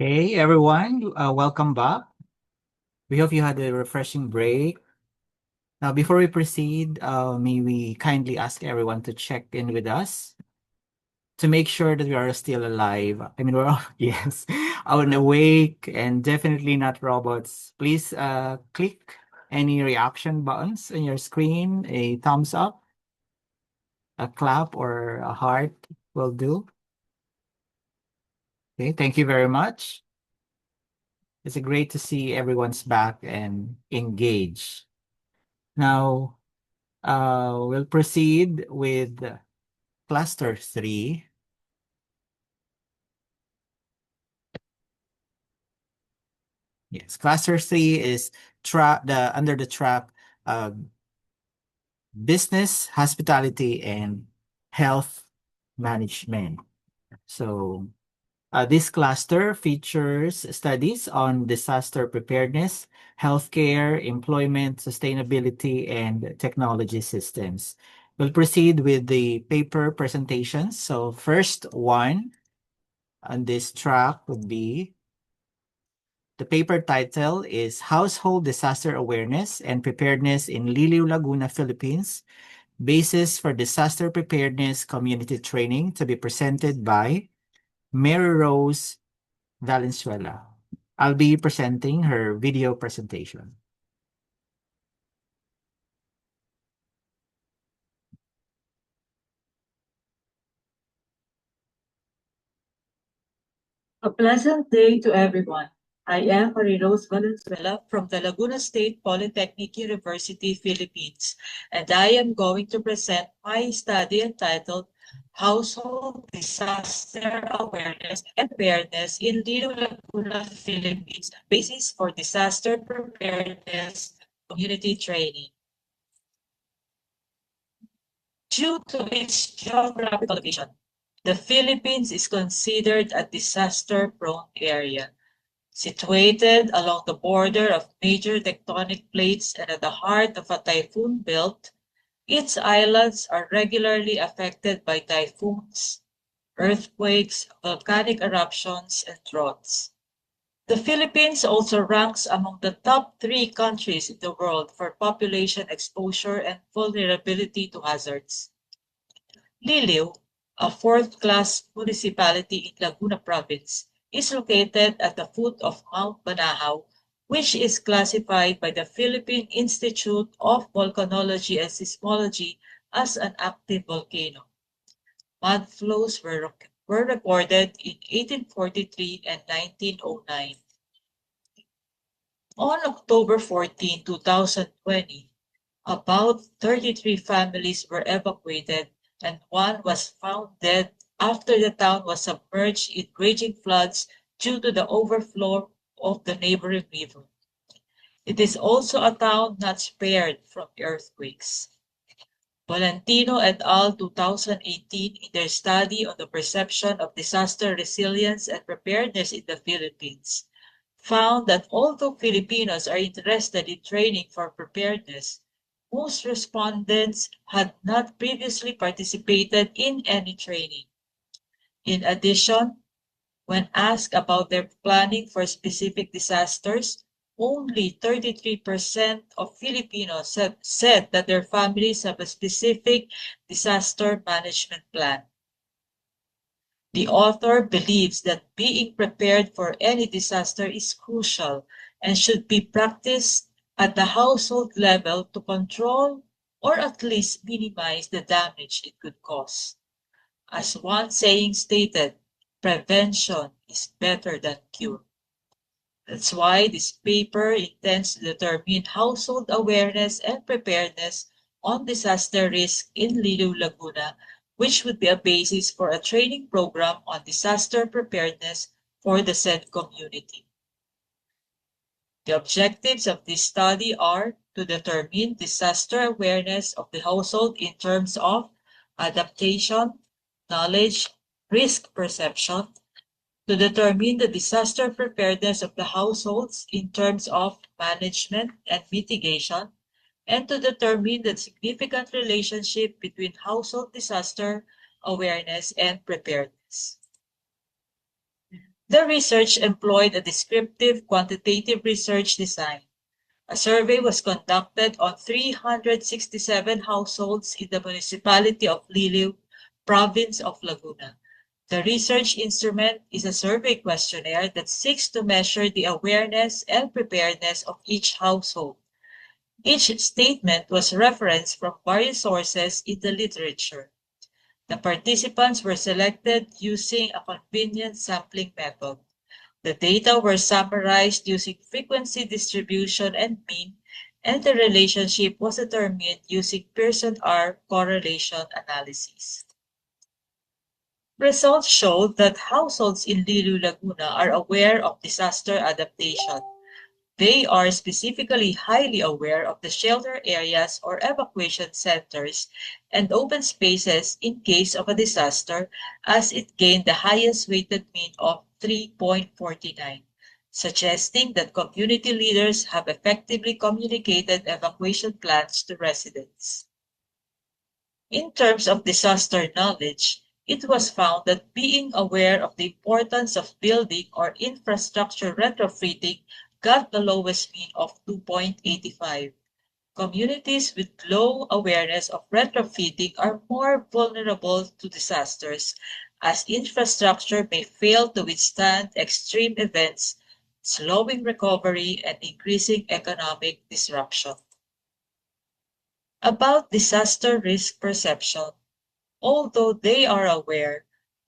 Hey everyone, welcome back. We hope you had a refreshing break. Now, before we proceed, may we kindly ask everyone to check in with us to make sure that we are still alive. I mean, we're all, yes, out and awake and definitely not robots. Please click any reaction buttons on your screen, a thumbs up, a clap, or a heart will do. Okay, thank you very much. It's great to see everyone's back and engaged. Now, we'll proceed with cluster 3. Yes, cluster 3 is under the trap business, hospitality, and health management. So, this cluster features studies on disaster preparedness, healthcare, employment, sustainability, and technology systems. We'll proceed with the paper presentations. So first one on this track would be the paper title is Household Disaster Awareness and Preparedness in Liliu, Laguna, Philippines. Basis for Disaster Preparedness Community Training, to be presented by Mary Rose Valenzuela. I'll be presenting her video presentation. A pleasant day to everyone. I am Marie-Rose Valenzuela from the Laguna State Polytechnic University, Philippines, and I am going to present my study entitled Household Disaster Awareness and Preparedness in Lilo, Laguna, Philippines, Basis for Disaster Preparedness Community Training. Due to its geographical location, the Philippines is considered a disaster-prone area. Situated along the border of major tectonic plates and at the heart of a typhoon belt, its islands are regularly affected by typhoons, earthquakes, volcanic eruptions, and droughts. The Philippines also ranks among the top 3 countries in the world for population exposure and vulnerability to hazards. Liliu, a fourth-class municipality in Laguna Province, is located at the foot of Mount Banahaw, which is classified by the Philippine Institute of Volcanology and Seismology as an active volcano. Mud flows were recorded in 1843 and 1909. On October 14, 2020, about 33 families were evacuated and one was found dead after the town was submerged in raging floods due to the overflow of the neighboring river. It is also a town not spared from earthquakes. Valentino et al. 2018, in their study on the perception of disaster resilience and preparedness in the Philippines, found that although Filipinos are interested in training for preparedness, most respondents had not previously participated in any training. In addition, when asked about their planning for specific disasters, only 33% of Filipinos said that their families have a specific disaster management plan. The author believes that being prepared for any disaster is crucial and should be practiced at the household level to control or at least minimize the damage it could cause. As one saying stated, prevention is better than cure. That's why this paper intends to determine household awareness and preparedness on disaster risk in Liliu, Laguna, which would be a basis for a training program on disaster preparedness for the said community. The objectives of this study are to determine disaster awareness of the household in terms of adaptation, knowledge, risk perception, to determine the disaster preparedness of the households in terms of management and mitigation, and to determine the significant relationship between household disaster awareness and preparedness. The research employed a descriptive quantitative research design. A survey was conducted on 367 households in the municipality of Liliu, province of Laguna. The research instrument is a survey questionnaire that seeks to measure the awareness and preparedness of each household. Each statement was referenced from various sources in the literature. The participants were selected using a convenient sampling method. The data were summarized using frequency distribution and mean, and the relationship was determined using Pearson-R correlation analysis. Results showed that households in Lilu Laguna are aware of disaster adaptation. They are specifically highly aware of the shelter areas or evacuation centers and open spaces in case of a disaster, as it gained the highest weighted mean of 3.49, suggesting that community leaders have effectively communicated evacuation plans to residents. In terms of disaster knowledge, it was found that being aware of the importance of building or infrastructure retrofitting got the lowest mean of 2.85. Communities with low awareness of retrofitting are more vulnerable to disasters, as infrastructure may fail to withstand extreme events, slowing recovery and increasing economic disruption. About disaster risk perception, although they are aware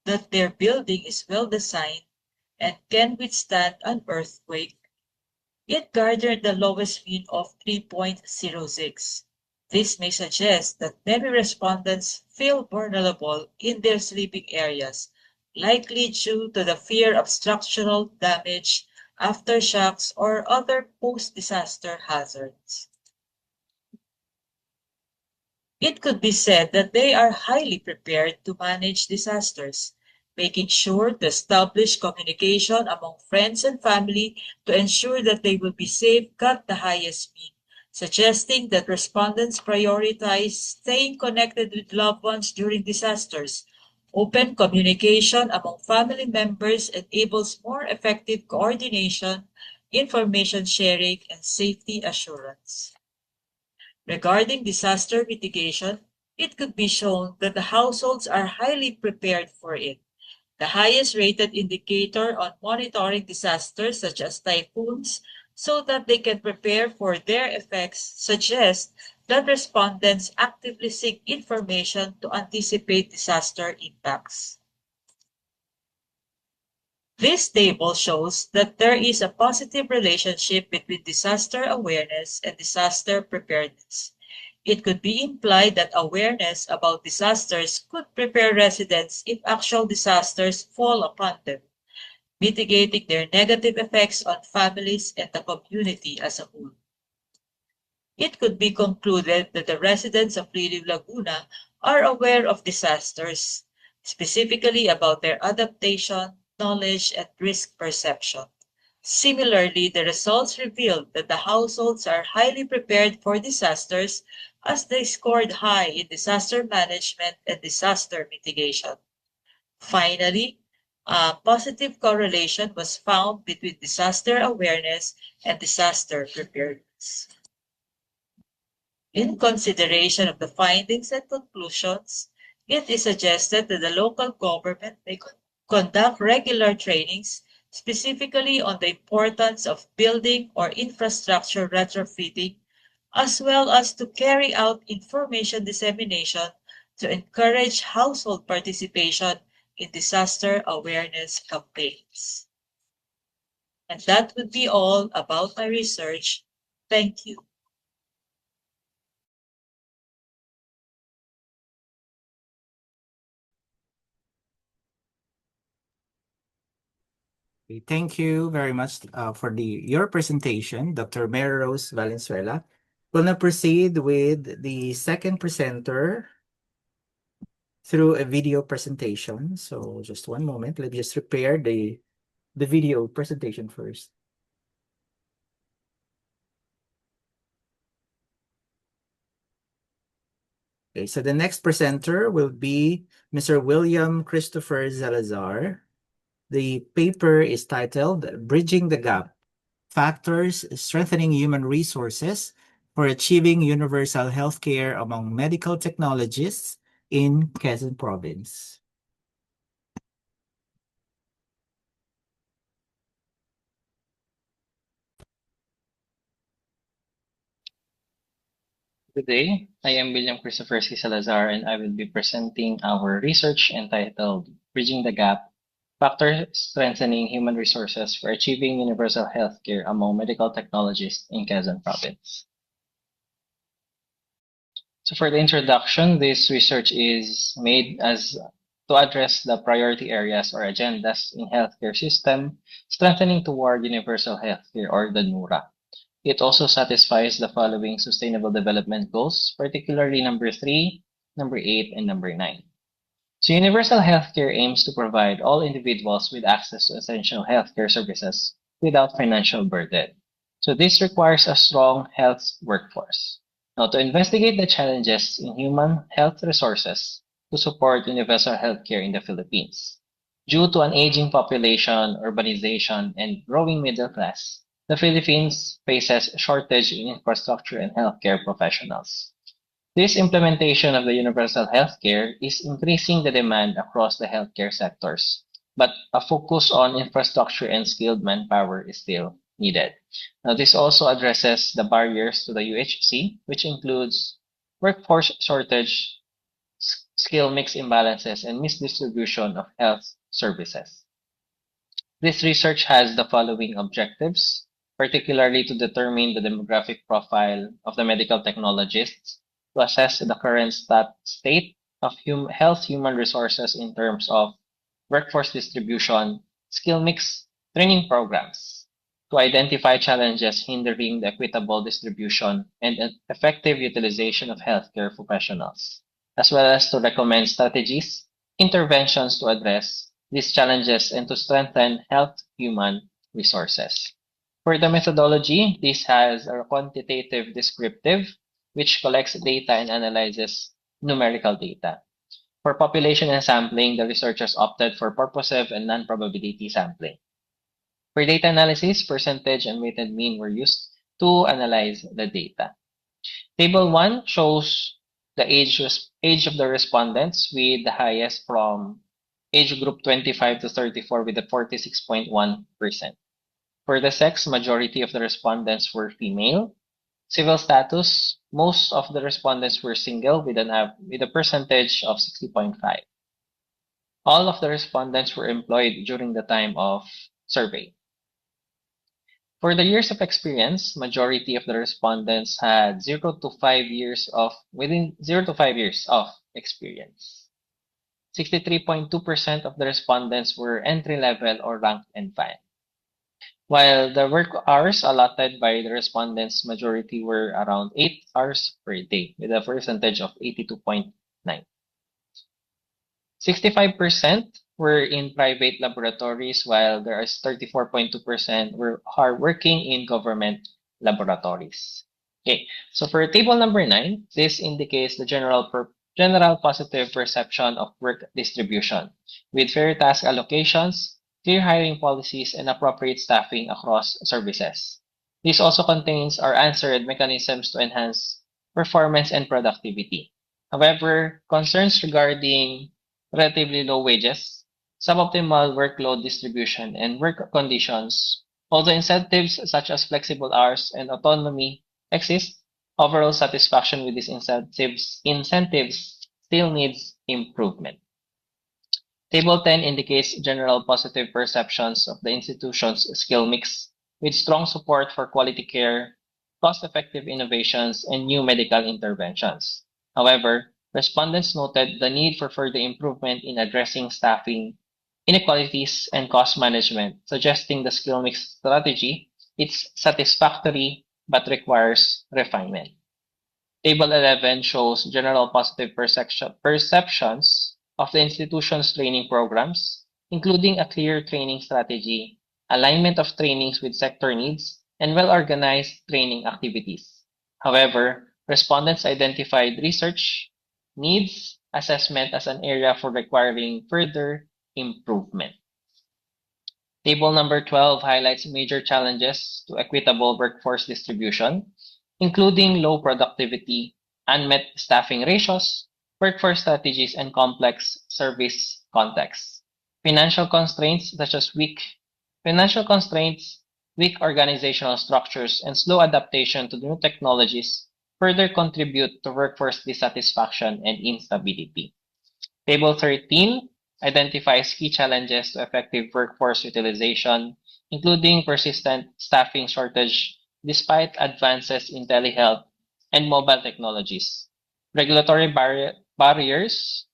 that their building is well designed and can withstand an earthquake, it garnered the lowest mean of 3.06. This may suggest that many respondents feel vulnerable in their sleeping areas, likely due to the fear of structural damage, aftershocks, or other post-disaster hazards. It could be said that they are highly prepared to manage disasters, making sure to establish communication among friends and family to ensure that they will be safe got the highest mean, suggesting that respondents prioritize staying connected with loved ones during disasters. Open communication among family members enables more effective coordination, information sharing, and safety assurance. Regarding disaster mitigation, it could be shown that the households are highly prepared for it. The highest rated indicator on monitoring disasters such as typhoons so that they can prepare for their effects suggests that respondents actively seek information to anticipate disaster impacts. This table shows that there is a positive relationship between disaster awareness and disaster preparedness. It could be implied that awareness about disasters could prepare residents if actual disasters fall upon them, mitigating their negative effects on families and the community as a whole. It could be concluded that the residents of Liliw Laguna are aware of disasters, specifically about their adaptation, knowledge, and risk perception. Similarly, the results revealed that the households are highly prepared for disasters as they scored high in disaster management and disaster mitigation. Finally, a positive correlation was found between disaster awareness and disaster preparedness. In consideration of the findings and conclusions, it is suggested that the local government may conduct regular trainings specifically on the importance of building or infrastructure retrofitting, as well as to carry out information dissemination to encourage household participation in disaster awareness campaigns. And that would be all about my research. Thank you. Thank you very much for your presentation, Dr. Mary Rose Valenzuela. We'll now proceed with the second presenter through a video presentation. So just one moment. Let me just prepare the video presentation first. Okay, so the next presenter will be Mr. William Christopher Salazar. The paper is titled Bridging the Gap: Factors Strengthening Human Resources for Achieving Universal Healthcare Among Medical Technologists in Quezon Province. Good day. I am William Christopher C. Salazar, and I will be presenting our research entitled Bridging the Gap: Factors Strengthening Human Resources for Achieving Universal Healthcare Among Medical Technologists in Quezon Province. So for the introduction, this research is made as to address the priority areas or agendas in healthcare system, strengthening toward universal healthcare or the NURA. It also satisfies the following Sustainable Development Goals, particularly number 3, number 8, and number 9. So universal healthcare aims to provide all individuals with access to essential healthcare services without financial burden. So this requires a strong health workforce. Now, to investigate the challenges in human health resources to support universal healthcare in the Philippines. Due to an aging population, urbanization, and growing middle class, the Philippines faces shortage in infrastructure and healthcare professionals. This implementation of the universal healthcare is increasing the demand across the healthcare sectors, but a focus on infrastructure and skilled manpower is still needed. Now, this also addresses the barriers to the UHC, which includes workforce shortage, skill mix imbalances, and misdistribution of health services. This research has the following objectives, particularly to determine the demographic profile of the medical technologists, to assess the current state of health human resources in terms of workforce distribution, skill mix, training programs, to identify challenges hindering the equitable distribution and effective utilization of healthcare professionals, as well as to recommend strategies, interventions to address these challenges and to strengthen health human resources. For the methodology, this has a quantitative descriptive, which collects data and analyzes numerical data. For population and sampling, the researchers opted for purposive and non-probability sampling. For data analysis, percentage and weighted mean were used to analyze the data. Table 1 shows the age of the respondents with the highest from age group 25 to 34 with a 46.1%. For the sex, majority of the respondents were female. Civil status, most of the respondents were single with a percentage of 60.5. All of the respondents were employed during the time of survey. For the years of experience, majority of the respondents had 0 to 5 years of experience. 63.2% of the respondents were entry level or rank and file. While the work hours allotted by the respondents, majority were around 8 hours per day with a percentage of 82.9. 65% were in private laboratories, while there is 34.2% are working in government laboratories. Okay, so for table number 9, this indicates the general positive perception of work distribution with fair task allocations, clear hiring policies, and appropriate staffing across services. This also contains our answered mechanisms to enhance performance and productivity. However, concerns regarding relatively low wages, suboptimal workload distribution, and work conditions, although incentives such as flexible hours and autonomy exist, overall satisfaction with these incentives still needs improvement. Table 10 indicates general positive perceptions of the institution's skill mix, with strong support for quality care, cost-effective innovations, and new medical interventions. However, respondents noted the need for further improvement in addressing staffing inequalities and cost management, suggesting the skill mix strategy is satisfactory but requires refinement. Table 11 shows general positive perceptions of the institution's training programs, including a clear training strategy, alignment of trainings with sector needs, and well-organized training activities. However, respondents identified research needs assessment as an area for requiring further improvement. Table number 12 highlights major challenges to equitable workforce distribution, including low productivity, unmet staffing ratios, workforce strategies, and complex service contexts. Financial constraints such as financial constraints, weak organizational structures, and slow adaptation to new technologies further contribute to workforce dissatisfaction and instability. Table 13 identifies key challenges to effective workforce utilization, including persistent staffing shortage despite advances in telehealth and mobile technologies, regulatory barriers,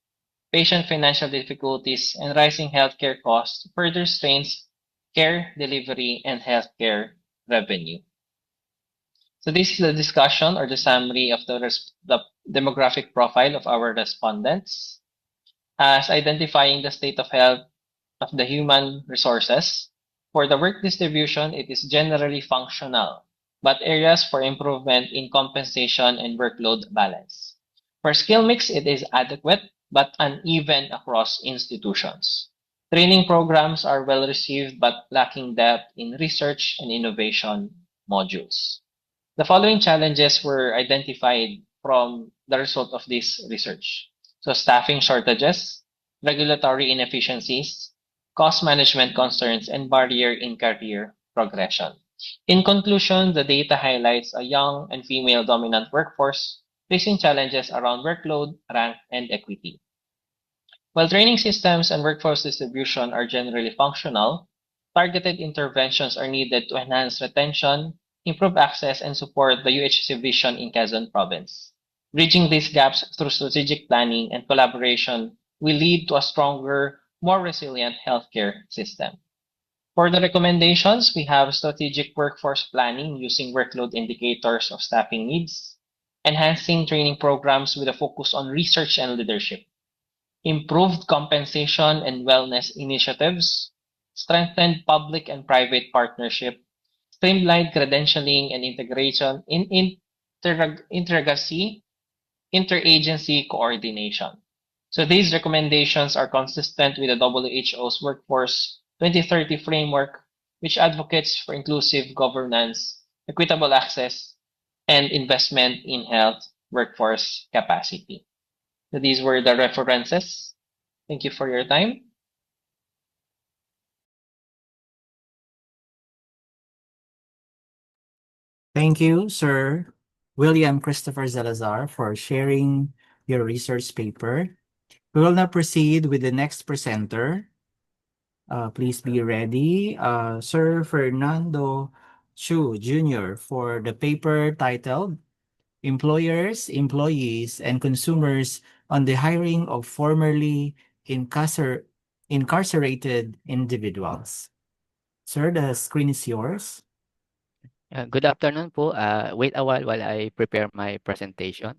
patient financial difficulties, and rising healthcare costs further strains care delivery and healthcare revenue. So this is the discussion or the summary of the demographic profile of our respondents as identifying the state of health of the human resources. For the work distribution, it is generally functional, but areas for improvement in compensation and workload balance. For skill mix, it is adequate but uneven across institutions. Training programs are well received but lacking depth in research and innovation modules. The following challenges were identified from the result of this research. So staffing shortages, regulatory inefficiencies, cost management concerns, and barrier in career progression. In conclusion, the data highlights a young and female dominant workforce facing challenges around workload, rank, and equity. While training systems and workforce distribution are generally functional, targeted interventions are needed to enhance retention, improve access, and support the UHC vision in Quezon Province. Bridging these gaps through strategic planning and collaboration will lead to a stronger, more resilient healthcare system. For the recommendations, we have strategic workforce planning using workload indicators of staffing needs, enhancing training programs with a focus on research and leadership, improved compensation and wellness initiatives, strengthened public and private partnership, streamlined credentialing and integration in interagency coordination. So these recommendations are consistent with the WHO's Workforce 2030 framework, which advocates for inclusive governance, equitable access, and investment in health workforce capacity. So these were the references. Thank you for your time. Thank you, Sir William Christopher Salazar, for sharing your research paper. We will now proceed with the next presenter. Please be ready. Sir Fernando Chu Jr. for the paper titled Employers, Employees, and Consumers on the Hiring of Formerly Incarcerated Individuals. Sir, the screen is yours. Good afternoon po. Wait a while I prepare my presentation.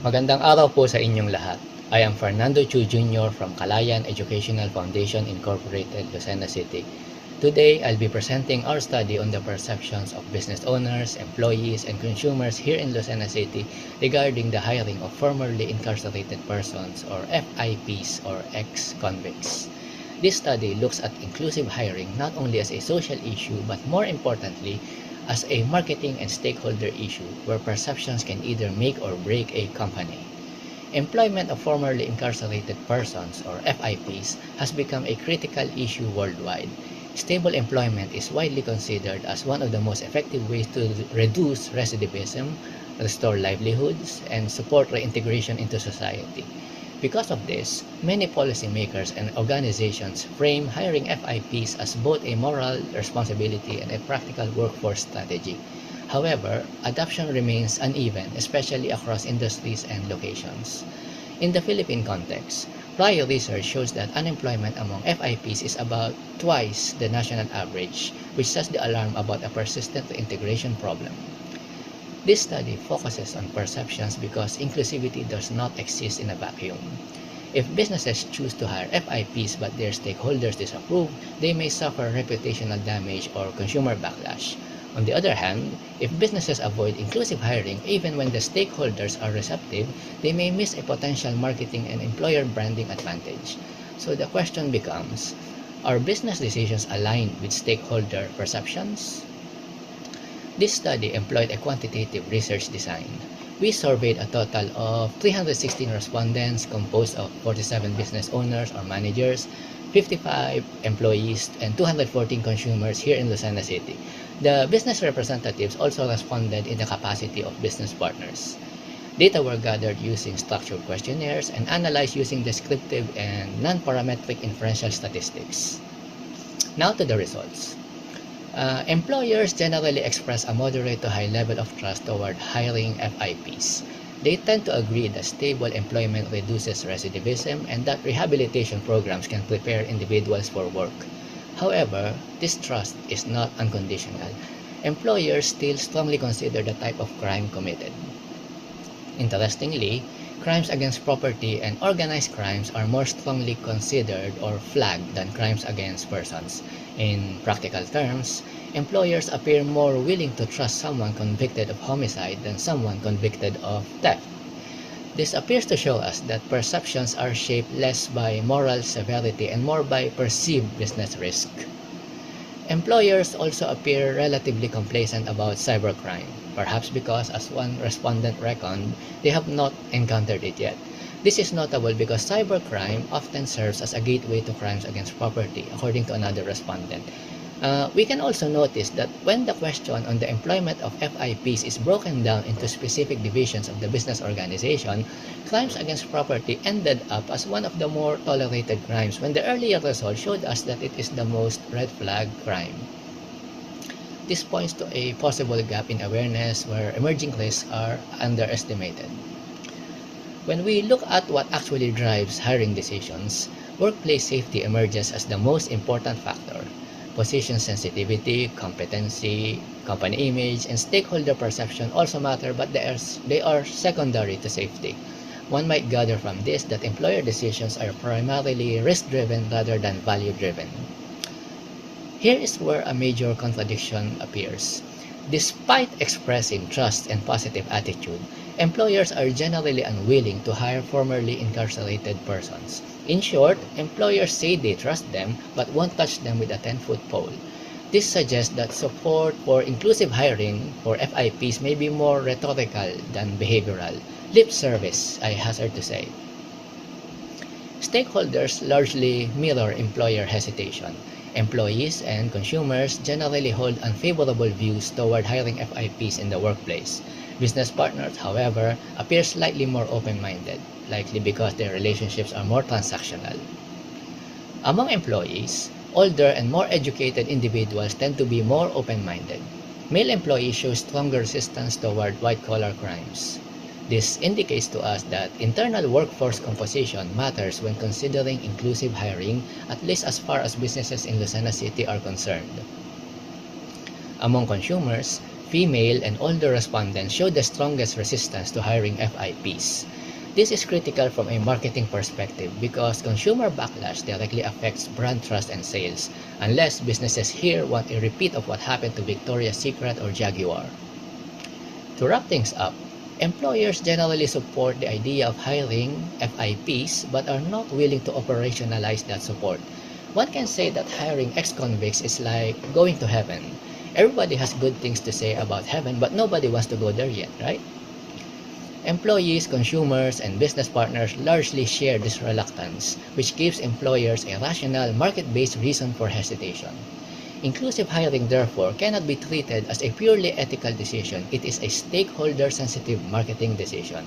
Magandang araw po sa inyong lahat. I am Fernando Chu Jr. from Kalayan Educational Foundation Incorporated, Lucena City. Today, I'll be presenting our study on the perceptions of business owners, employees, and consumers here in Lucena City regarding the hiring of formerly incarcerated persons or FIPs or ex-convicts. This study looks at inclusive hiring not only as a social issue but more importantly as a marketing and stakeholder issue where perceptions can either make or break a company. Employment of formerly incarcerated persons or FIPs has become a critical issue worldwide. Stable employment is widely considered as one of the most effective ways to reduce recidivism, restore livelihoods, and support reintegration into society. Because of this, many policymakers and organizations frame hiring FIPs as both a moral responsibility and a practical workforce strategy. However, adoption remains uneven, especially across industries and locations. In the Philippine context, prior research shows that unemployment among FIPs is about twice the national average, which sets the alarm about a persistent integration problem. This study focuses on perceptions because inclusivity does not exist in a vacuum. If businesses choose to hire FIPs but their stakeholders disapprove, they may suffer reputational damage or consumer backlash. On the other hand, if businesses avoid inclusive hiring even when the stakeholders are receptive, they may miss a potential marketing and employer branding advantage. So the question becomes, are business decisions aligned with stakeholder perceptions? This study employed a quantitative research design. We surveyed a total of 316 respondents composed of 47 business owners or managers, 55 employees, and 214 consumers here in Lucena City. The business representatives also responded in the capacity of business partners. Data were gathered using structured questionnaires and analyzed using descriptive and non-parametric inferential statistics. Now to the results. Employers generally express a moderate to high level of trust toward hiring FIPs. They tend to agree that stable employment reduces recidivism and that rehabilitation programs can prepare individuals for work. However, this trust is not unconditional. Employers still strongly consider the type of crime committed. Interestingly, crimes against property and organized crimes are more strongly considered or flagged than crimes against persons. In practical terms, employers appear more willing to trust someone convicted of homicide than someone convicted of theft. This appears to show us that perceptions are shaped less by moral severity and more by perceived business risk. Employers also appear relatively complacent about cybercrime, perhaps because, as one respondent reckoned, they have not encountered it yet. This is notable because cybercrime often serves as a gateway to crimes against property, according to another respondent. We can also notice that when the question on the employment of FIPs is broken down into specific divisions of the business organization, crimes against property ended up as one of the more tolerated crimes when the earlier result showed us that it is the most red flag crime. This points to a possible gap in awareness where emerging risks are underestimated. When we look at what actually drives hiring decisions, workplace safety emerges as the most important factor. Position sensitivity, competency, company image, and stakeholder perception also matter, but they are secondary to safety. One might gather from this that employer decisions are primarily risk-driven rather than value-driven. Here is where a major contradiction appears. Despite expressing trust and positive attitude, employers are generally unwilling to hire formerly incarcerated persons. In short, employers say they trust them but won't touch them with a 10-foot pole. This suggests that support for inclusive hiring for FIPs may be more rhetorical than behavioral. Lip service, I hazard to say. Stakeholders largely mirror employer hesitation. Employees and consumers generally hold unfavorable views toward hiring FIPs in the workplace. Business partners, however, appear slightly more open-minded, likely because their relationships are more transactional. Among employees, older and more educated individuals tend to be more open-minded. Male employees show stronger resistance toward white-collar crimes. This indicates to us that internal workforce composition matters when considering inclusive hiring, at least as far as businesses in Lucena City are concerned. Among consumers, female and older respondents show the strongest resistance to hiring FIPs. This is critical from a marketing perspective because consumer backlash directly affects brand trust and sales, unless businesses here want a repeat of what happened to Victoria's Secret or Jaguar. To wrap things up, employers generally support the idea of hiring FIPs but are not willing to operationalize that support. One can say that hiring ex-convicts is like going to heaven. Everybody has good things to say about heaven, but nobody wants to go there yet, right? Employees, consumers, and business partners largely share this reluctance, which gives employers a rational, market-based reason for hesitation. Inclusive hiring, therefore, cannot be treated as a purely ethical decision. It is a stakeholder-sensitive marketing decision.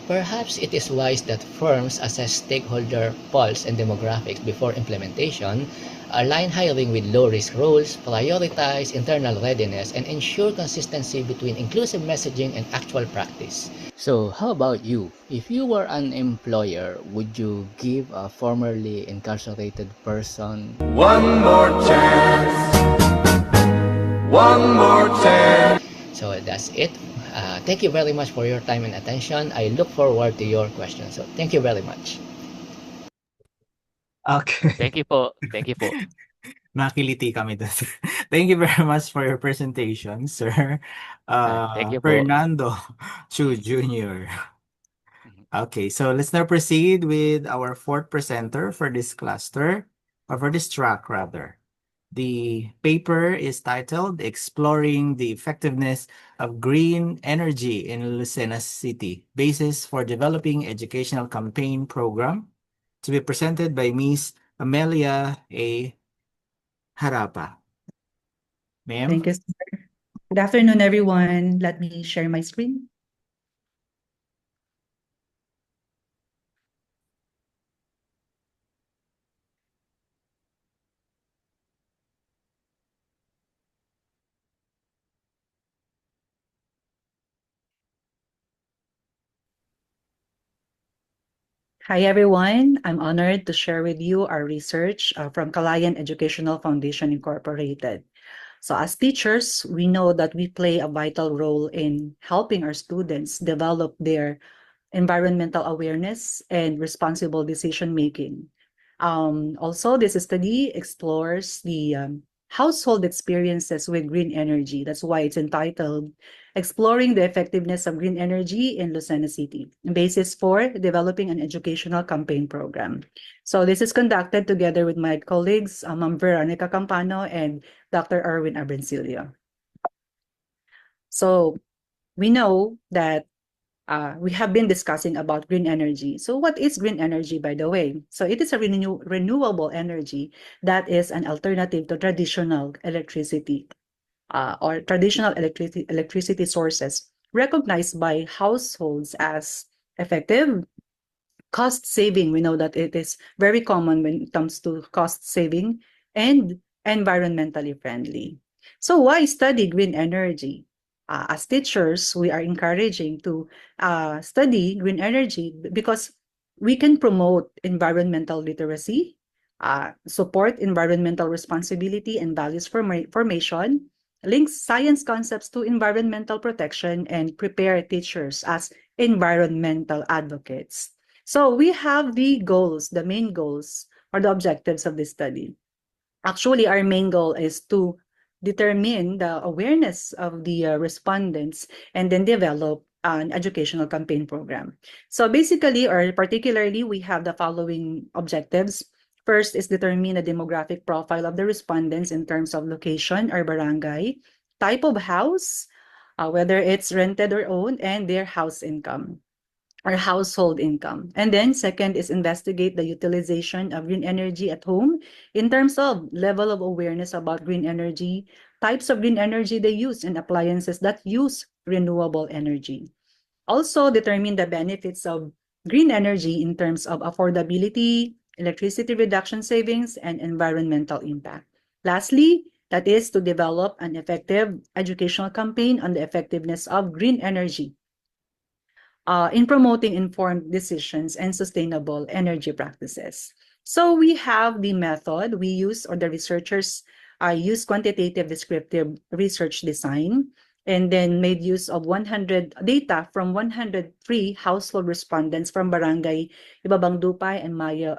Perhaps it is wise that firms assess stakeholder pulse and demographics before implementation, align hiring with low-risk roles, prioritize internal readiness, and ensure consistency between inclusive messaging and actual practice. So, how about you? If you were an employer, would you give a formerly incarcerated person one more chance? One more chance. So that's it. Thank you very much for your time and attention. I look forward to your questions. So thank you very much. Okay. Thank you po. Thank you po. Nakiliti kami dun. Thank you very much for your presentation, sir. Thank you po. Fernando Chu Jr. Mhm. Okay, so let's now proceed with our fourth presenter for this cluster, or for this track rather. The paper is titled Exploring the Effectiveness of Green Energy in Lucena City, Basis for Developing Educational Campaign Program, to be presented by Ms. Amelia A. Harapa. Ma'am? Thank you, sir. Good afternoon, everyone. Let me share my screen. Hi, everyone. I'm honored to share with you our research from Kalayan Educational Foundation Incorporated. So as teachers, we know that we play a vital role in helping our students develop their environmental awareness and responsible decision making. Also, this study explores the household experiences with green energy. That's why it's entitled Exploring the Effectiveness of Green Energy in Lucena City, basis for developing an educational campaign program. So this is conducted together with my colleagues, Ma'am Veronica Campano and Dr. Erwin Abencilio. So we know that we have been discussing about green energy. So what is green energy, by the way? So it is a renewable energy that is an alternative to traditional electricity or traditional electricity sources recognized by households as effective, cost saving. We know that it is very common when it comes to cost saving and environmentally friendly. So why study green energy? As teachers, we are encouraging to study green energy because we can promote environmental literacy, support environmental responsibility and values formation, link science concepts to environmental protection, and prepare teachers as environmental advocates. So we have the goals, the main goals or the objectives of this study. Actually, our main goal is to determine the awareness of the respondents and then develop an educational campaign program. So basically, or particularly, we have the following objectives. First is determine the demographic profile of the respondents in terms of location or barangay, type of house, whether it's rented or owned, and their house income or household income. And then second is investigate the utilization of green energy at home in terms of level of awareness about green energy, types of green energy they use, and appliances that use renewable energy. Also determine the benefits of green energy in terms of affordability, electricity reduction savings, and environmental impact. Lastly, that is to develop an effective educational campaign on the effectiveness of green energy in promoting informed decisions and sustainable energy practices. So we have the method we use, or the researchers use quantitative descriptive research design, and then made use of 100 data from 103 household respondents from Barangay Ibabang Dupay and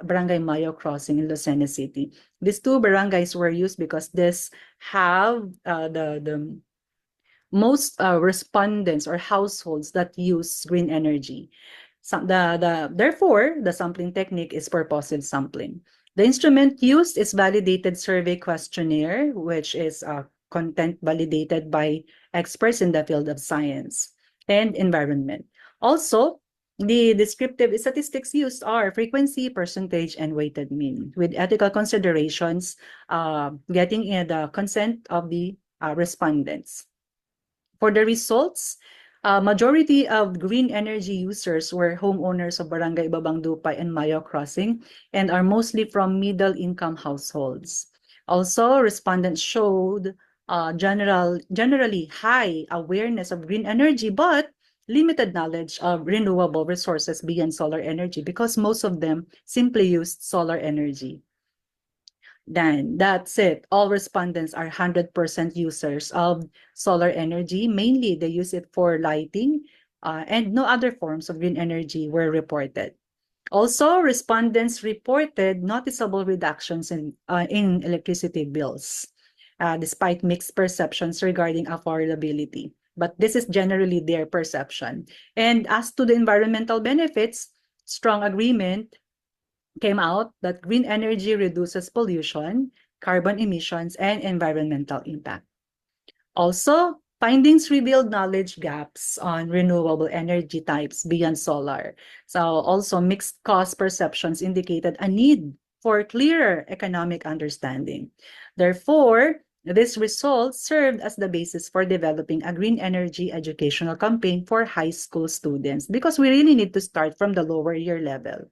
Barangay Mayo Crossing in Lucena City. These two barangays were used because this have the most respondents or households that use green energy. So therefore, the sampling technique is purposive sampling. The instrument used is validated survey questionnaire, which is content validated by experts in the field of science and environment. Also, the descriptive statistics used are frequency, percentage, and weighted mean, with ethical considerations getting in the consent of the respondents. For the results, majority of green energy users were homeowners of Barangay Babang Dupay and Mayo Crossing and are mostly from middle-income households. Also, respondents showed generally high awareness of green energy, but limited knowledge of renewable resources beyond solar energy because most of them simply used solar energy. Then that's it. All respondents are 100% users of solar energy. Mainly, they use it for lighting, and no other forms of green energy were reported. Also, respondents reported noticeable reductions in electricity bills, despite mixed perceptions regarding affordability. But this is generally their perception. And as to the environmental benefits, strong agreement came out that green energy reduces pollution, carbon emissions, and environmental impact. Also, findings revealed knowledge gaps on renewable energy types beyond solar. So also mixed cost perceptions indicated a need for clearer economic understanding. Therefore, this result served as the basis for developing a green energy educational campaign for high school students because we really need to start from the lower year level.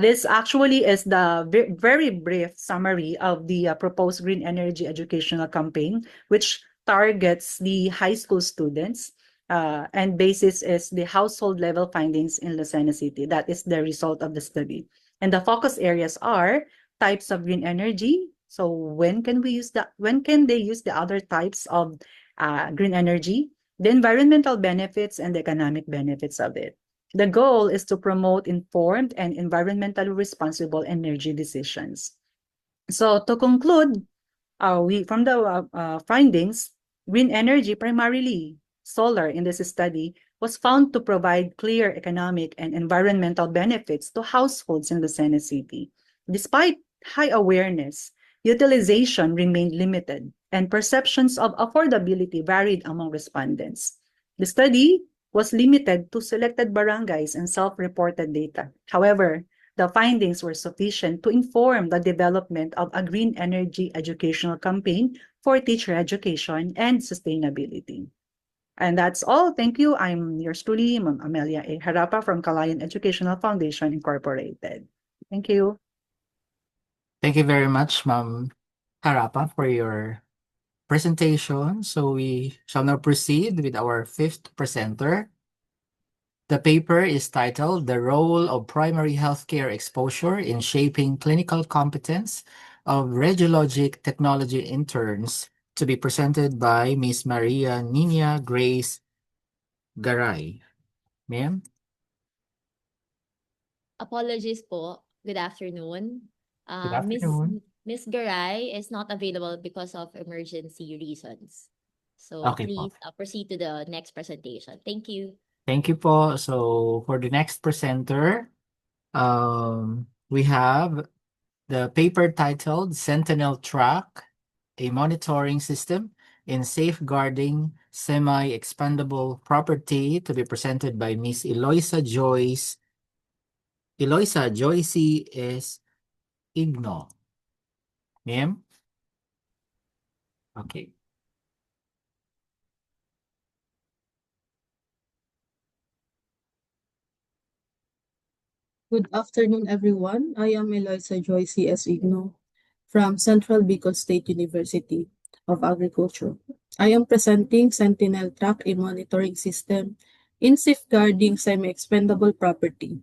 This actually is the very brief summary of the proposed green energy educational campaign, which targets the high school students. And basis is the household level findings in Lucena City. That is the result of the study. And the focus areas are types of green energy. So when can they use the other types of green energy, the environmental benefits and the economic benefits of it. The goal is to promote informed and environmentally responsible energy decisions. So to conclude, from the findings, green energy, primarily solar in this study, was found to provide clear economic and environmental benefits to households in Lucena City. Despite high awareness, utilization remained limited and perceptions of affordability varied among respondents. The study was limited to selected barangays and self-reported data. However, the findings were sufficient to inform the development of a green energy educational campaign for teacher education and sustainability. And that's all. Thank you. I'm yours truly, Ma'am Amelia A. Harapa from Kalayan Educational Foundation, Incorporated. Thank you. Thank you very much, Ma'am Harapa, for your presentation. So we shall now proceed with our fifth presenter. The paper is titled The Role of Primary Healthcare Exposure in Shaping Clinical Competence of Radiologic Technology Interns, to be presented by Ms. Maria Nina Grace Garay. Ma'am? Apologies po. Good afternoon. Good afternoon. Miss Garay is not available because of emergency reasons. So Okay po. please proceed to the next presentation. Thank you. Thank you po. So for the next presenter, we have the paper titled Sentinel Track, a monitoring system in safeguarding semi-expandable property, to be presented by Miss Eloisa Joyce. Eloisa Joyce is Igno. Ma'am? Okay. Good afternoon, everyone. I am Eloisa Joy C.S. Igno from Central Bicol State University of Agriculture. I am presenting Sentinel Track, a monitoring system in safeguarding semi-expendable property.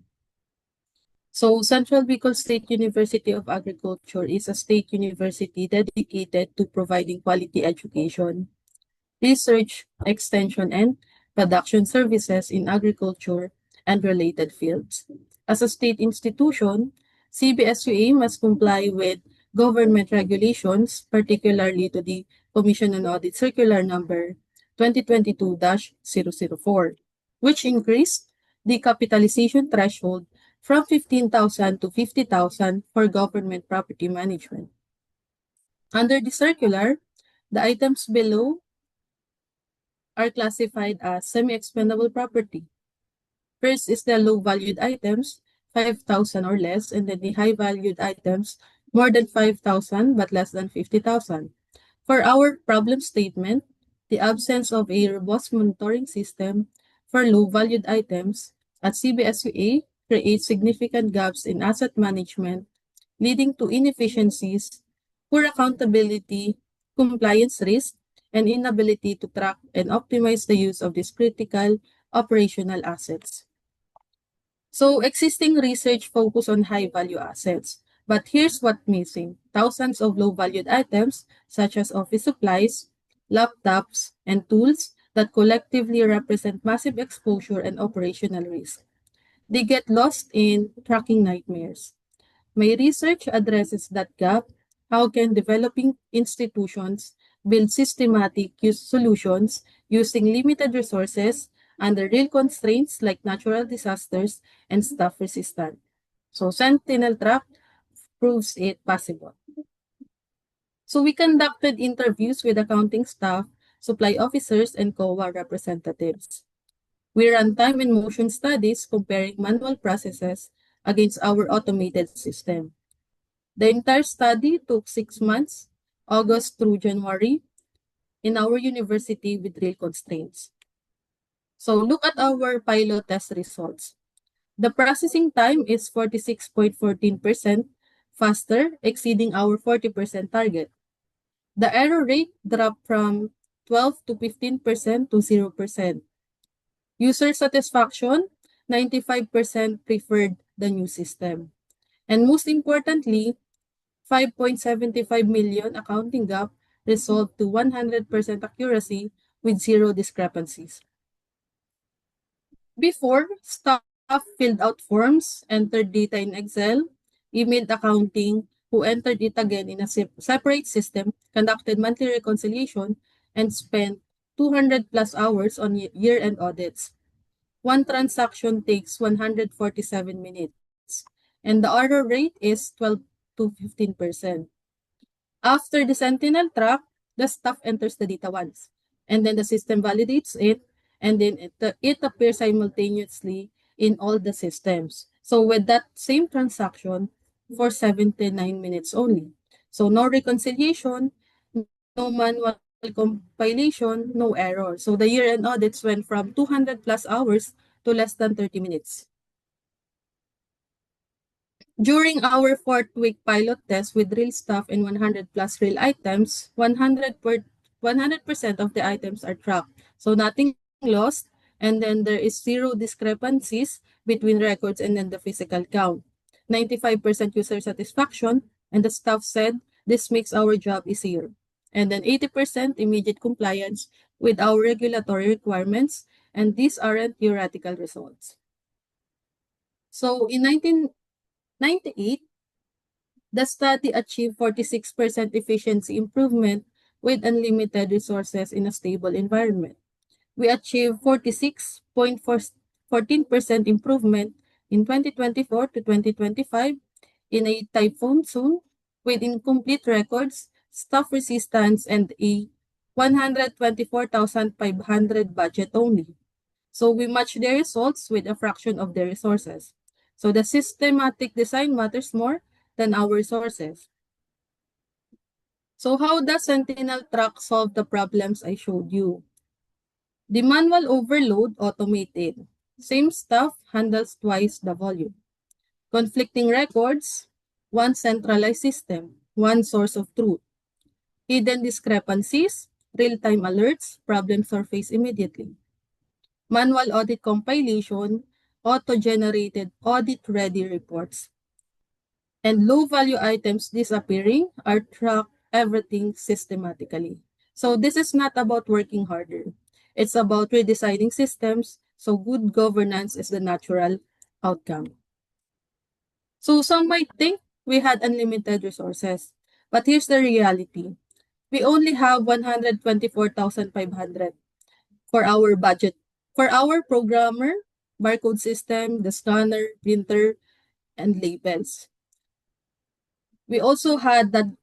So, Central Bicol State University of Agriculture is a state university dedicated to providing quality education, research, extension, and production services in agriculture and related fields. As a state institution, CBSUA must comply with government regulations, particularly to the Commission on Audit Circular Number 2022-004, which increased the capitalization threshold from 15,000 to 50,000 for government property management. Under the circular, the items below are classified as semi-expendable property. First is the low-valued items, 5,000 or less, and then the high-valued items, more than 5,000 but less than 50,000. For our problem statement, the absence of a robust monitoring system for low-valued items at CBSUA creates significant gaps in asset management, leading to inefficiencies, poor accountability, compliance risk, and inability to track and optimize the use of these critical operational assets. So existing research focus on high-value assets, but here's what's missing. Thousands of low-valued items, such as office supplies, laptops, and tools that collectively represent massive exposure and operational risk. They get lost in tracking nightmares. My research addresses that gap. How can developing institutions build systematic solutions using limited resources under real constraints like natural disasters and staff resistance? So Sentinel Track proves it possible. So we conducted interviews with accounting staff, supply officers, and COA representatives. We ran time and motion studies comparing manual processes against our automated system. The entire study took 6 months, August through January, in our university with real constraints. So look at our pilot test results. The processing time is 46.14% faster, exceeding our 40% target. The error rate dropped from 12 to 15% to 0%. User satisfaction, 95% preferred the new system. And most importantly, 5.75 million accounting gap resolved to 100% accuracy with zero discrepancies. Before, staff filled out forms, entered data in Excel, emailed accounting, who entered it again in a separate system, conducted monthly reconciliation, and spent 200 plus hours on year-end audits. One transaction takes 147 minutes, and the error rate is 12 to 15%. After the Sentinel track, the staff enters the data once, and then the system validates it, and then it appears simultaneously in all the systems. So with that same transaction for 79 minutes only. So no reconciliation, no manual compilation, no error. So the year-end audits went from 200 plus hours to less than 30 minutes. During our 4th-week pilot test with real staff and 100 plus real items, 100% of the items are tracked. So nothing lost, and then there is zero discrepancies between records and then the physical count. 95% user satisfaction, and the staff said this makes our job easier. And then 80% immediate compliance with our regulatory requirements, and these aren't theoretical results. So in 1998, the study achieved 46% efficiency improvement with unlimited resources in a stable environment. We achieved 46.14% improvement in 2024 to 2025 in a typhoon zone with incomplete records, staff resistance, and a 124,500 budget only. So we match the results with a fraction of the resources. So the systematic design matters more than our resources. So how does Sentinel Track solve the problems I showed you? The manual overload automated. Same stuff handles twice the volume. Conflicting records, one centralized system, one source of truth. Hidden discrepancies, real-time alerts, problems surface immediately. Manual audit compilation, auto-generated audit-ready reports. And low-value items disappearing are tracked everything systematically. So this is not about working harder. It's about redesigning systems so good governance is the natural outcome. So some might think we had unlimited resources, but here's the reality. We only have 124,500 for our budget. For our programmer, barcode system, the scanner, printer, and labels. We also had the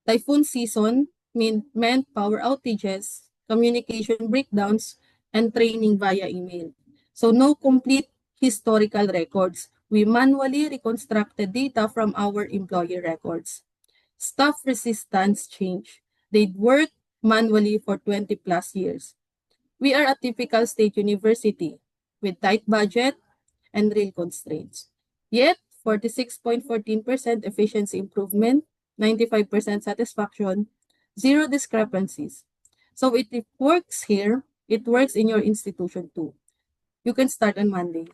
typhoon season meant power outages, communication breakdowns, and training via email. So no complete historical records. We manually reconstructed data from our employee records. Staff resistance change. They'd worked manually for 20 plus years. We are a typical state university with tight budget and real constraints. Yet, 46.14% efficiency improvement, 95% satisfaction, zero discrepancies. So if it works here, it works in your institution too. You can start on Monday.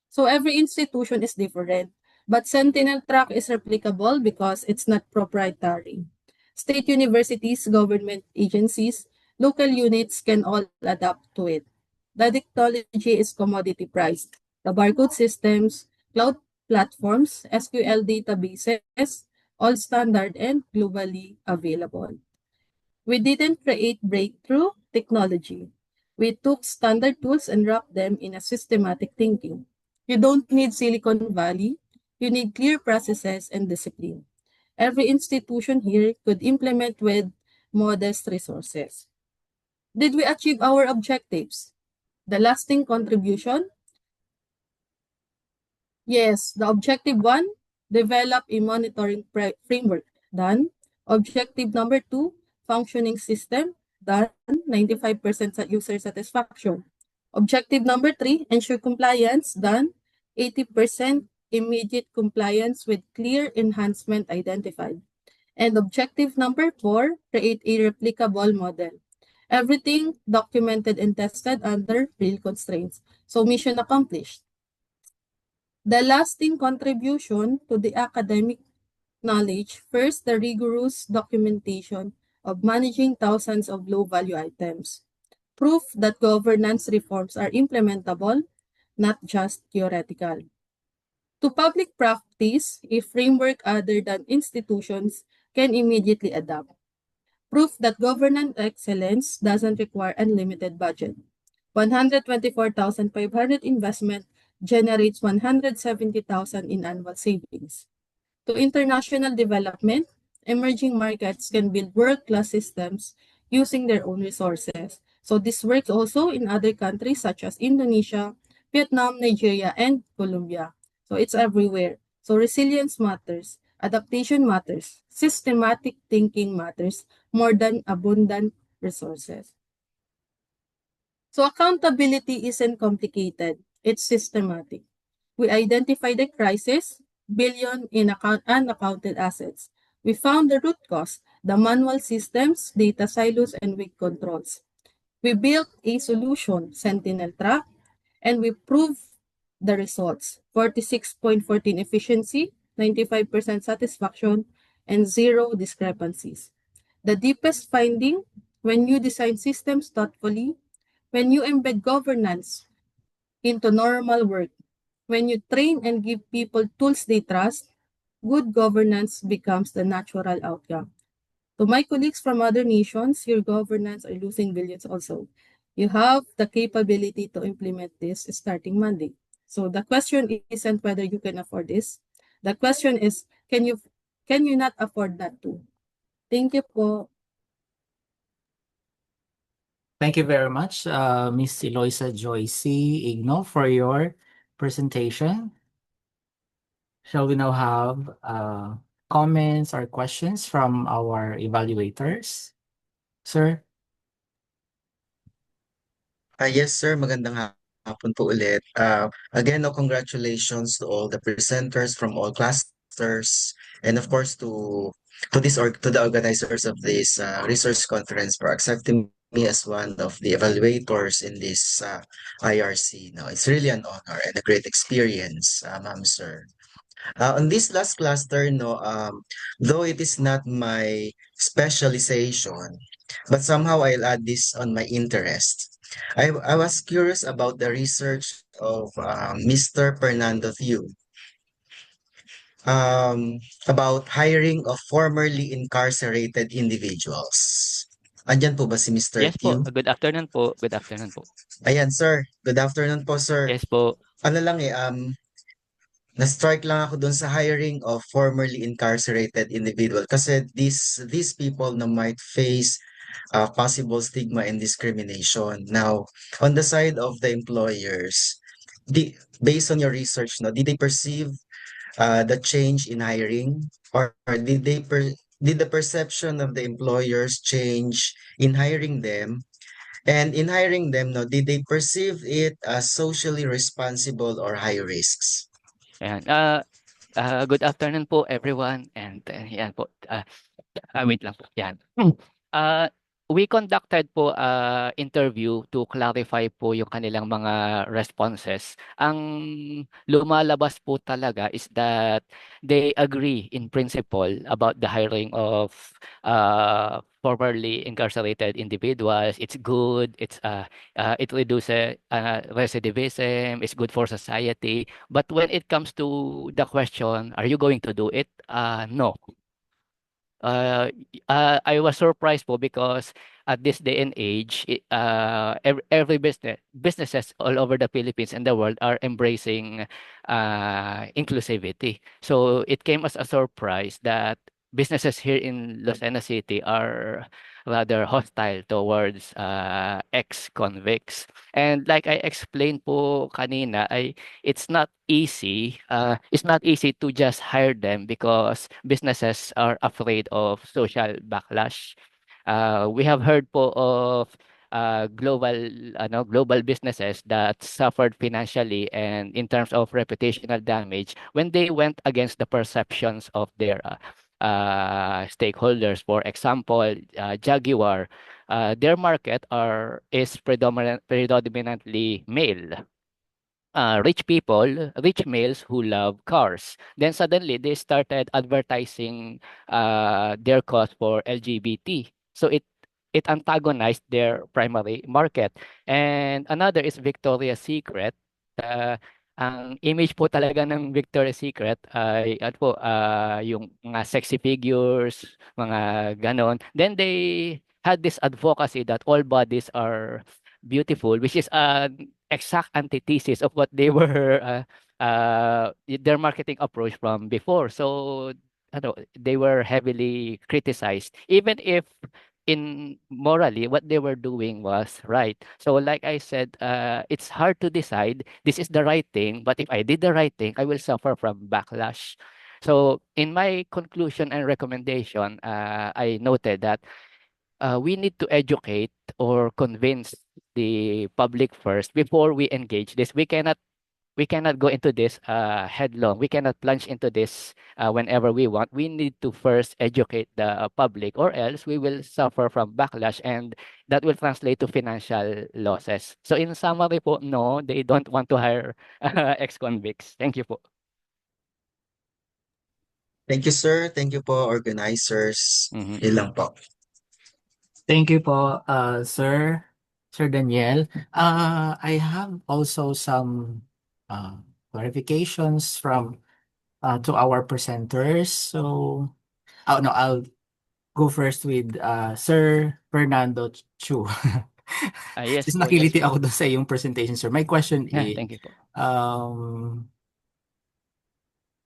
So every institution is different, but Sentinel Track is replicable because it's not proprietary. State universities, government agencies, local units can all adapt to it. The technology is commodity priced. the barcode systems, cloud platforms, SQL databases, all standard and globally available. We didn't create breakthrough technology. We took standard tools and wrapped them in a systematic thinking. You don't need Silicon Valley. You need clear processes and discipline. Every institution here could implement with modest resources. Did we achieve our objectives? The lasting contribution? Yes, the objective one, develop a monitoring framework. Done. Objective number two, functioning system. Done. 95% user satisfaction. Objective number three, ensure compliance. Done. 80% immediate compliance with clear enhancement identified. And objective number four, create a replicable model. Everything documented and tested under real constraints. So mission accomplished. The lasting contribution to the academic knowledge, first, the rigorous documentation of managing thousands of low-value items. Proof that governance reforms are implementable, not just theoretical. To public practice, a framework other than institutions can immediately adopt. Proof that governance excellence doesn't require unlimited budget. 124,500 investment generates 170,000 in annual savings. To international development, emerging markets can build world-class systems using their own resources. So this works also in other countries such as Indonesia, Vietnam, Nigeria, and Colombia. So it's everywhere. So resilience matters, adaptation matters, systematic thinking matters more than abundant resources. So accountability isn't complicated, it's systematic. We identified the crisis, billion in unaccounted assets. We found the root cause, the manual systems, data silos, and weak controls. We built a solution, Sentinel Track, and we proved the results. 46.14 efficiency, 95% satisfaction, and zero discrepancies. The deepest finding, when you design systems thoughtfully, when you embed governance into normal work, when you train and give people tools they trust, good governance becomes the natural outcome. To my colleagues from other nations, your governance are losing billions also. You have the capability to implement this starting Monday. So the question isn't whether you can afford this. The question is, can you not afford that too? Thank you po. Thank you very much, Ms. Eloisa Joyce Igno, for your presentation. Shall we now have comments or questions from our evaluators? Sir? Yes, sir. Magandang hapon po ulit. Again, no, congratulations to all the presenters from all clusters, and of course to this or to the organizers of this research conference for accepting me as one of the evaluators in this IRC. No, it's really an honor and a great experience, ma'am, sir. On this last cluster, no, though it is not my specialization, but somehow I'll add this on my interest. I was curious about the research of Mr. Fernando Thieu about hiring of formerly incarcerated individuals. Andyan po ba si Mr. Yes po, Thieu? good afternoon po. Good afternoon po. Ayan, sir. Good afternoon po, sir. Yes po. Ano lang na-strike lang ako dun sa hiring of formerly incarcerated individual kasi these people na might face possible stigma and discrimination. Now, on the side of the employers, based on your research, no, did they perceive the change in hiring, or did the perception of the employers change in hiring them? And in hiring them, no, did they perceive it as socially responsible or high risks? Ayan. Good afternoon po everyone and yan po. Wait lang po. Yan. Uh, we conducted po interview to clarify po yung kanilang mga responses. Ang lumalabas po talaga is that they agree in principle about the hiring of formerly incarcerated individuals. It's good. It reduces recidivism. It's good for society. But when it comes to the question, are you going to do it? No. I was surprised po because at this day and age, every businesses all over the Philippines and the world are embracing inclusivity. So it came as a surprise that businesses here in Los Angeles City are rather hostile towards ex-convicts. And like I explained po kanina, it's not easy to just hire them because businesses are afraid of social backlash. We have heard po of global businesses that suffered financially and in terms of reputational damage when they went against the perceptions of their stakeholders. For example, Jaguar, their market is predominantly male, rich males who love cars. Then suddenly they started advertising their cause for LGBT. So it antagonized their primary market. And another is Victoria's Secret. Uh, ang image po talaga ng Victoria's Secret ay ano po, yung mga sexy figures, mga ganon. Then they had this advocacy that all bodies are beautiful, which is exact antithesis of what they were their marketing approach from before. So they were heavily criticized, even if in morally what they were doing was right. So like I said, it's hard to decide this is the right thing, but if I did the right thing, I will suffer from backlash. So in my conclusion and recommendation, I noted that we need to educate or convince the public first before we engage this. We cannot go into this headlong. We cannot plunge into this whenever we want. We need to first educate the public, or else we will suffer from backlash, and that will translate to financial losses. So in summary po, no, they don't want to hire ex-convicts. Thank you po. Thank you, sir. Thank you po, organizers. Mhm. Yun lang po. Thank you po, Sir Daniel. I have also some uh, clarifications from to our presenters. So, oh no, I'll go first with Sir Fernando Chu. Yes Since po, yes nakiliti po. ako doon sa iyong presentation, sir. My question Yeah, is, thank you po. um,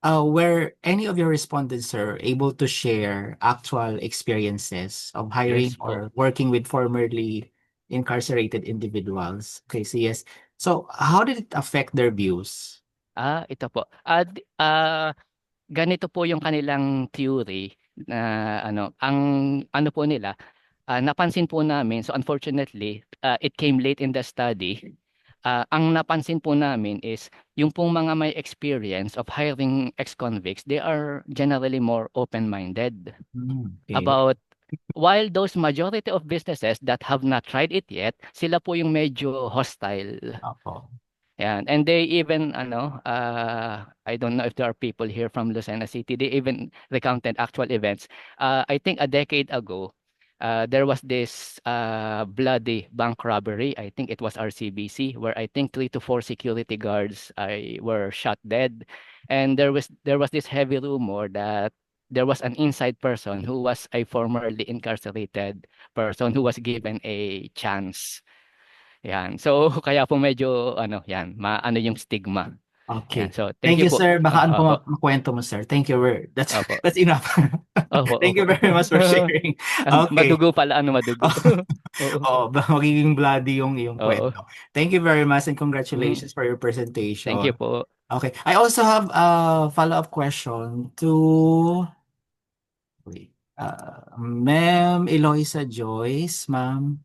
were any of your respondents, sir, able to share actual experiences of hiring Yes po. or working with formerly incarcerated individuals? Okay, so yes. So how did it affect their views? Ito po. Ganito po yung kanilang theory na ang ano po nila, napansin po namin, so unfortunately, it came late in the study. Ang napansin po namin is yung pong mga may experience of hiring ex-convicts, they are generally more open-minded Okay. about, while those majority of businesses that have not tried it yet, sila po yung medyo hostile. Opo. Yan. And they even, I don't know if there are people here from Lucena City, they even recounted actual events. I think a decade ago, there was this bloody bank robbery. I think it was RCBC, where I think 3 to 4 security guards were shot dead. And there was this heavy rumor that there was an inside person who was a formerly incarcerated person who was given a chance. Yan. So, kaya po medyo yan, maano yung stigma. Yan. Okay. So, thank Thank you you, po. sir. Baka ano pa Opo. makwento mo, sir. Thank you. That's Opo. that's enough. Opo, Thank opo. you very much for sharing. Okay. Madugo pala, madugo. Oo. Oo, magiging bloody yung iyong Oo. kwento. Thank you very much and Mhm. congratulations for your Thank you presentation. po. Okay. I also have a follow-up question to wait, Ma'am Eloisa Joyce, ma'am.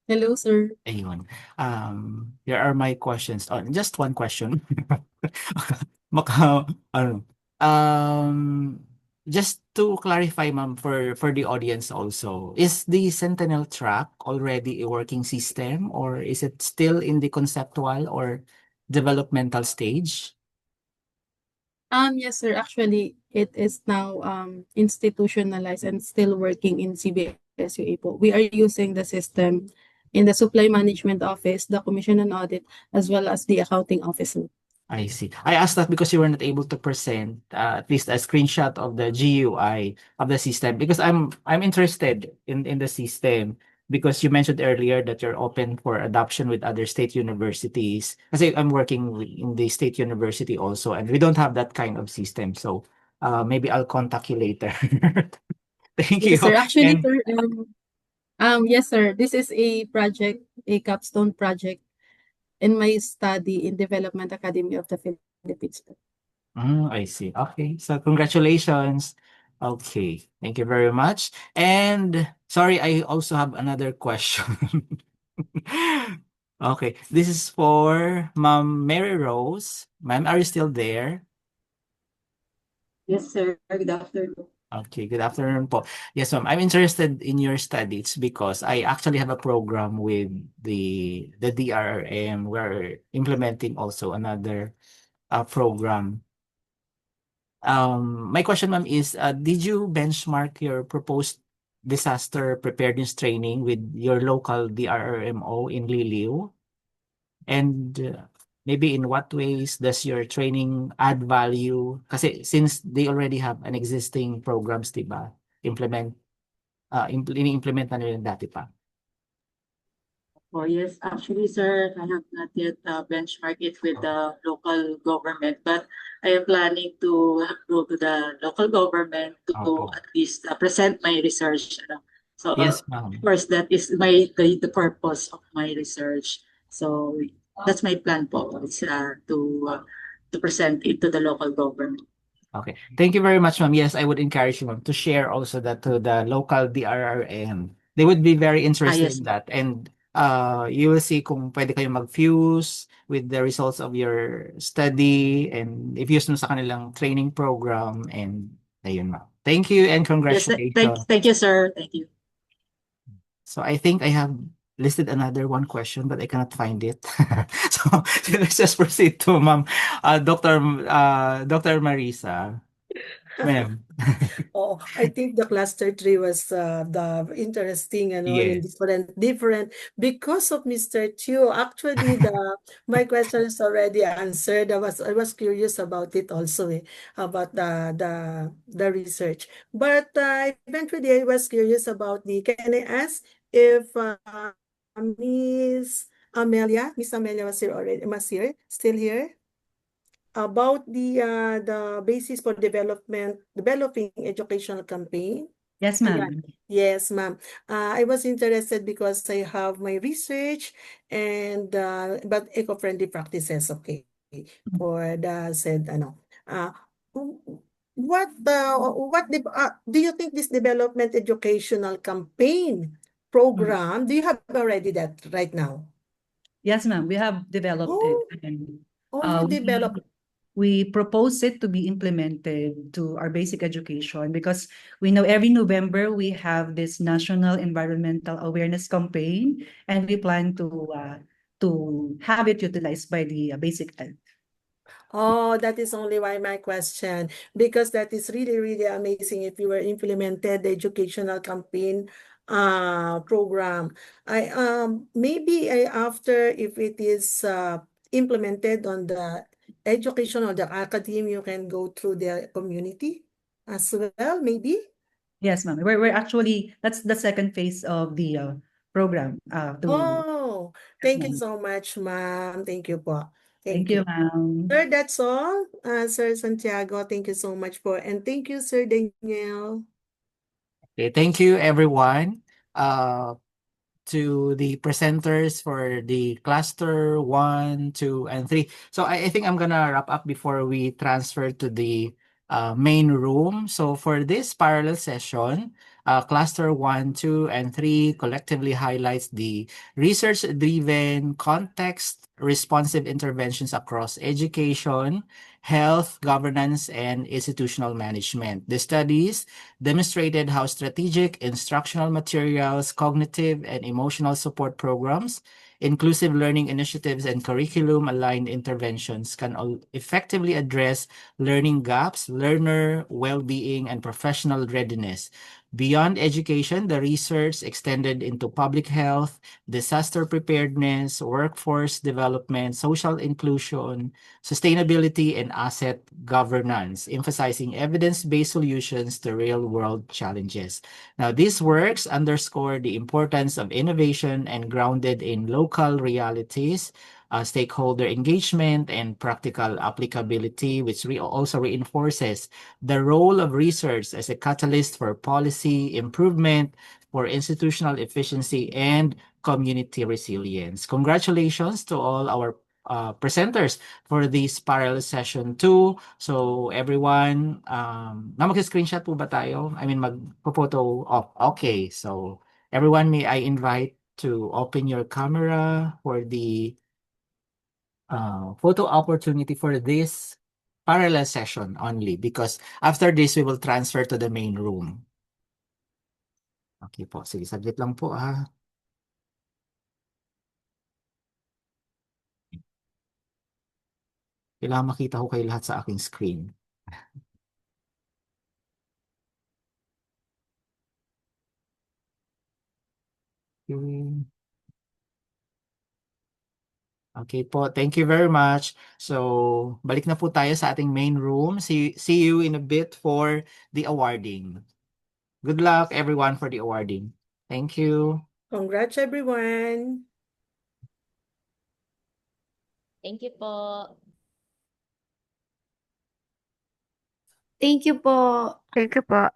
Hello, sir. Ayun. Here are my questions. Oh, just one question. Maka, ano, um, just to clarify, ma'am, for the audience also, is the Sentinel track already a working system, or is it still in the conceptual or developmental stage? Yes, sir. Actually, it is now institutionalized and still working in CBSU Apo. We are using the system in the supply management office, the commission and audit, as well as the accounting office. I see. I asked that because you were not able to present at least a screenshot of the GUI of the system, because I'm interested in the system, because you mentioned earlier that you're open for adoption with other state universities. Kasi I'm working in the state university also, and we don't have that kind of system. So maybe I'll contact you later. Thank you. Yes, sir. Actually, And sir, yes, sir. This is a project, a capstone project in my study in Development Academy of the Philippines. I see. Okay. So congratulations. Okay. Thank you very much. And sorry, I also have another question. Okay. This is for Ma'am Mary Rose. Ma'am, are you still there? Yes, sir. Good afternoon. Okay, good afternoon po. Yes, ma'am. I'm interested in your studies because I actually have a program with the DRRM. We're implementing also another program. My question, ma'am, is did you benchmark your proposed disaster preparedness training with your local DRRMO in Liliu? And maybe in what ways does your training add value? Kasi since they already have an existing programs, di ba? Ini-implement na nila dati pa. Oh, yes, actually, sir, I have not yet benchmarked it with the local government, but I am planning to go to the local government to Opo. at least present my research. So, Yes, of ma'am. course, that is the purpose of my research. So, that's my plan po, is to present it to the local government. Okay. Thank you very much, ma'am. Yes, I would encourage you, ma'am, to share also that to the local DRRM. They would be very Ah, interested yes, in that. And you will see kung pwede kayo mag-fuse with the results of your study and i-fuse mo sa kanilang training program. And ayun, ma'am. Thank you and yes, congratulations. thank you, sir. Thank you. So I think I have listed another one question, but I cannot find it. So let's just proceed to Ma'am Dr. Marisa. Ma'am. Oh, I think the cluster tree was the interesting, in Yes. different because of Mr. Chu. Actually, the my question is already answered. I was curious about it also, about the research. But eventually, I was curious about the. Can I ask if Miss Amelia was here already? Was here? Still here? About the basis for developing educational campaign. Yes, Ayan. ma'am. Yes, ma'am. I was interested because I have my research and but eco-friendly practices, okay, for the said w- do you think this development educational campaign program, do you have already that right now? Yes, ma'am. We have developed it, Oh, and you developed. we propose it to be implemented to our basic education, because we know every November we have this National Environmental Awareness Campaign, and we plan to have it utilized by the basic ed. Oh, that is only why my question, because that is really, really amazing if you were implemented the educational campaign program. Maybe after, if it is implemented on the education or the academy, you can go through the community as well, maybe. Yes, ma'am. We're actually, that's the second phase of the program. Oh, Yes, thank you ma'am. so much, ma'am. Thank you po. Thank Thank you, you. ma'am. Sir, that's all. Sir Santiago, thank you so much and thank you, Sir Daniel. Okay, thank you everyone. To the presenters for the cluster 1, 2, and 3. So I think I'm gonna wrap up before we transfer to the main room. So for this parallel session, cluster 1, 2, and 3 collectively highlights the research-driven, context-responsive interventions across education health, governance, and institutional management. The studies demonstrated how strategic instructional materials, cognitive and emotional support programs, inclusive learning initiatives, and curriculum-aligned interventions can effectively address learning gaps, learner well-being, and professional readiness. Beyond education, the research extended into public health, disaster preparedness, workforce development, social inclusion, sustainability, and asset governance, emphasizing evidence-based solutions to real-world challenges. Now, these works underscore the importance of innovation and grounded in local realities, stakeholder engagement, and practical applicability, which also reinforces the role of research as a catalyst for policy improvement, for institutional efficiency, and community resilience. Congratulations to all our presenters for this parallel session 2. So everyone, mag-screenshot po ba tayo? I mean, mag-photo op. Okay, so everyone, may I invite to open your camera for the photo opportunity for this parallel session only, because after this, we will transfer to the main room. Okay po, sige, saglit lang po ha. Kailangan makita ko kayo lahat sa aking screen. Okay. Okay po, thank you very much. So, balik na po tayo sa ating main room. See you in a bit for the awarding. Good luck everyone for the awarding. Thank you. Congrats, everyone. Thank you po. Thank you po. Thank you po.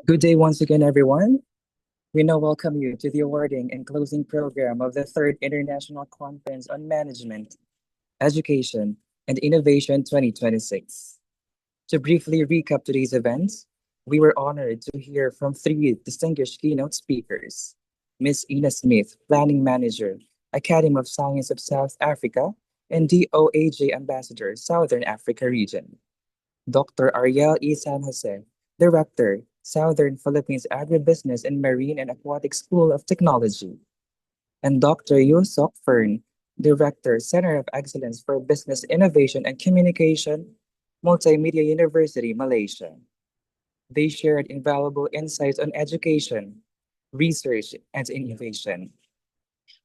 Good day once again, everyone. We now welcome you to the awarding and closing program of the third International Conference on Management, Education, and Innovation 2026. To briefly recap today's event, we were honored to hear from three distinguished keynote speakers. Ms. Ina Smith, Planning Manager, Academy of Science of South Africa, and DOAJ Ambassador, Southern Africa Region. Dr. Ariel E. San Jose, Director, Southern Philippines Agribusiness and Marine and Aquatic School of Technology, and Dr. Yusok Fern, Director, Center of Excellence for Business Innovation and Communication, Multimedia University, Malaysia. They shared invaluable insights on education, research, and innovation.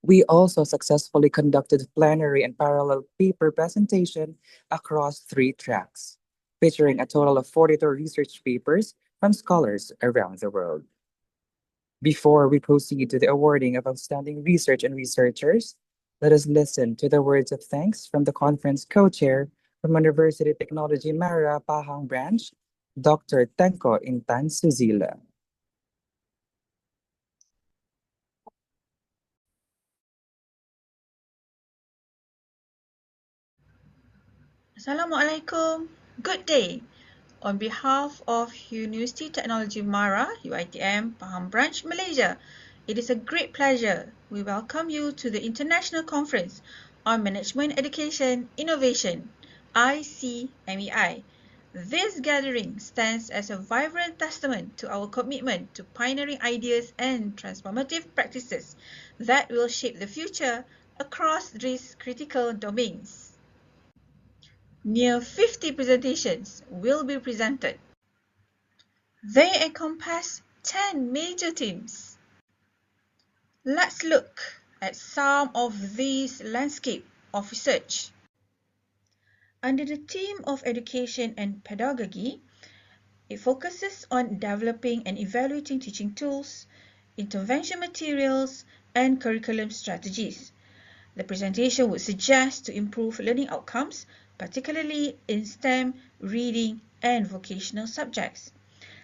We also successfully conducted plenary and parallel paper presentation across three tracks, featuring a total of 42 research papers from scholars around the world. Before we proceed to the awarding of outstanding research and researchers, let us listen to the words of thanks from the conference co-chair from University of Technology Mara Pahang Branch, Dr. Tenko Intan Suzila. Assalamualaikum. Good day. On behalf of University Technology Mara, UiTM, Pahang Branch, Malaysia, it is a great pleasure. We welcome you to the International Conference on Management Education Innovation, ICMEI. This gathering stands as a vibrant testament to our commitment to pioneering ideas and transformative practices that will shape the future across these critical domains. Near 50 presentations will be presented. They encompass 10 major themes. Let's look at some of these landscape of research. Under the theme of education and pedagogy, it focuses on developing and evaluating teaching tools, intervention materials, and curriculum strategies. The presentation would suggest to improve learning outcomes, particularly in STEM, reading, and vocational subjects.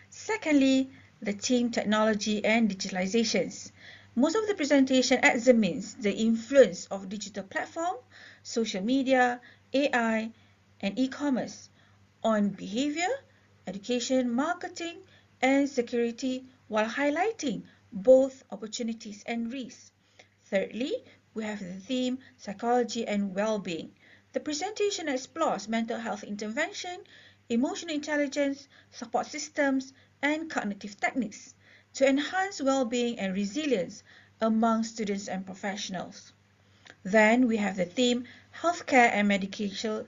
Secondly, the theme technology and digitalizations. Most of the presentation examines the influence of digital platform, social media, AI, and e-commerce on behavior, education, marketing, and security while highlighting both opportunities and risks. Thirdly, we have the theme psychology and well-being. The presentation explores mental health intervention, emotional intelligence, support systems, and cognitive techniques to enhance well-being and resilience among students and professionals. Then we have the theme healthcare and medical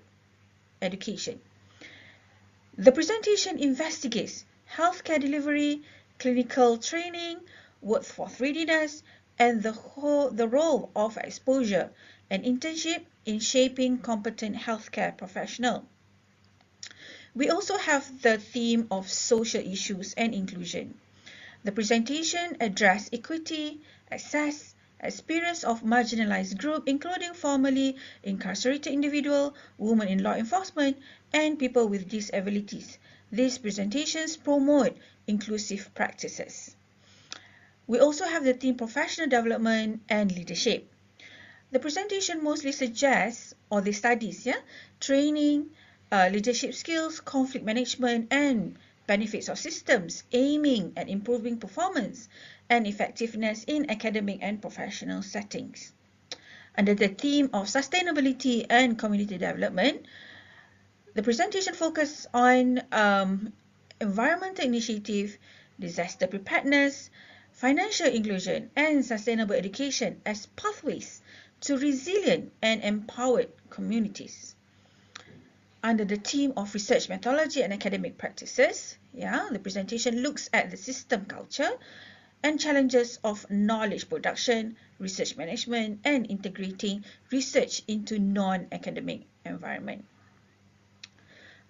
education. The presentation investigates healthcare delivery, clinical training, workforce readiness, and the role of exposure and internship in shaping competent healthcare professional. We also have the theme of social issues and inclusion. The presentation addressed equity, access, experience of marginalized group, including formerly incarcerated individual, women in law enforcement, and people with disabilities. These presentations promote inclusive practices. We also have the theme professional development and leadership. The presentation mostly suggests, or the studies, training, leadership skills, conflict management, and benefits of systems aiming at improving performance and effectiveness in academic and professional settings. Under the theme of sustainability and community development, the presentation focused on environmental initiative, disaster preparedness, financial inclusion, and sustainable education as pathways to resilient and empowered communities. Under the theme of research methodology and academic practices, the presentation looks at the system culture and challenges of knowledge production, research management, and integrating research into non-academic environment.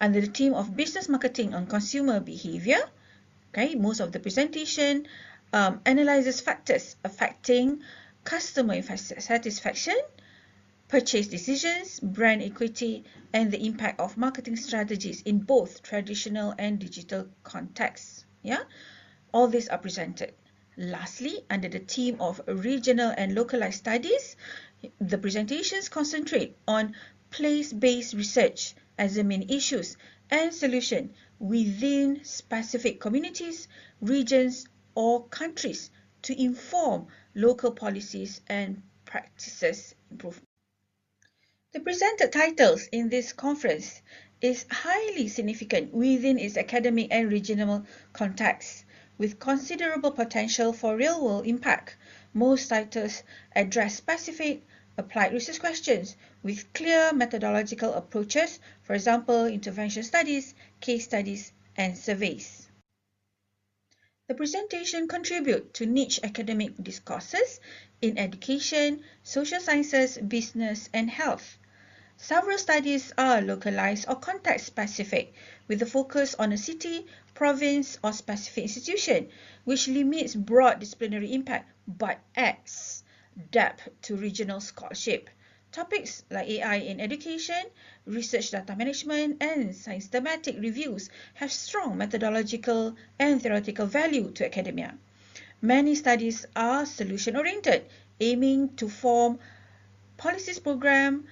Under the theme of business marketing on consumer behavior, most of the presentation analyzes factors affecting customer satisfaction, purchase decisions, brand equity, and the impact of marketing strategies in both traditional and digital contexts. All these are presented. Lastly, under the theme of regional and localized studies, the presentations concentrate on place-based research, examine issues and solutions within specific communities, regions, or countries to inform local policies and practices improvement. The presented titles in this conference is highly significant within its academic and regional context, with considerable potential for real-world impact. Most titles address specific applied research questions with clear methodological approaches, for example, intervention studies, case studies, and surveys. The presentation contribute to niche academic discourses in education, social sciences, business, and health. Several studies are localized or context-specific, with a focus on a city, province, or specific institution, which limits broad disciplinary impact but adds depth to regional scholarship. Topics like AI in education, research data management, and systematic reviews have strong methodological and theoretical value to academia. Many studies are solution-oriented, aiming to form policies program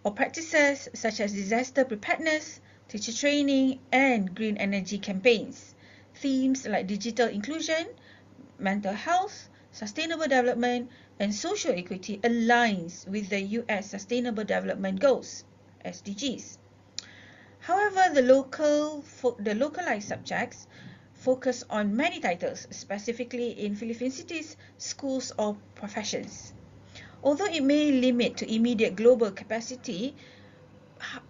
or practices such as disaster preparedness, teacher training, and green energy campaigns. Themes like digital inclusion, mental health, sustainable development, and social equity aligns with the US Sustainable Development Goals, SDGs. However, the localized subjects focus on many titles, specifically in Philippine cities, schools, or professions. Although it may limit to immediate global capacity,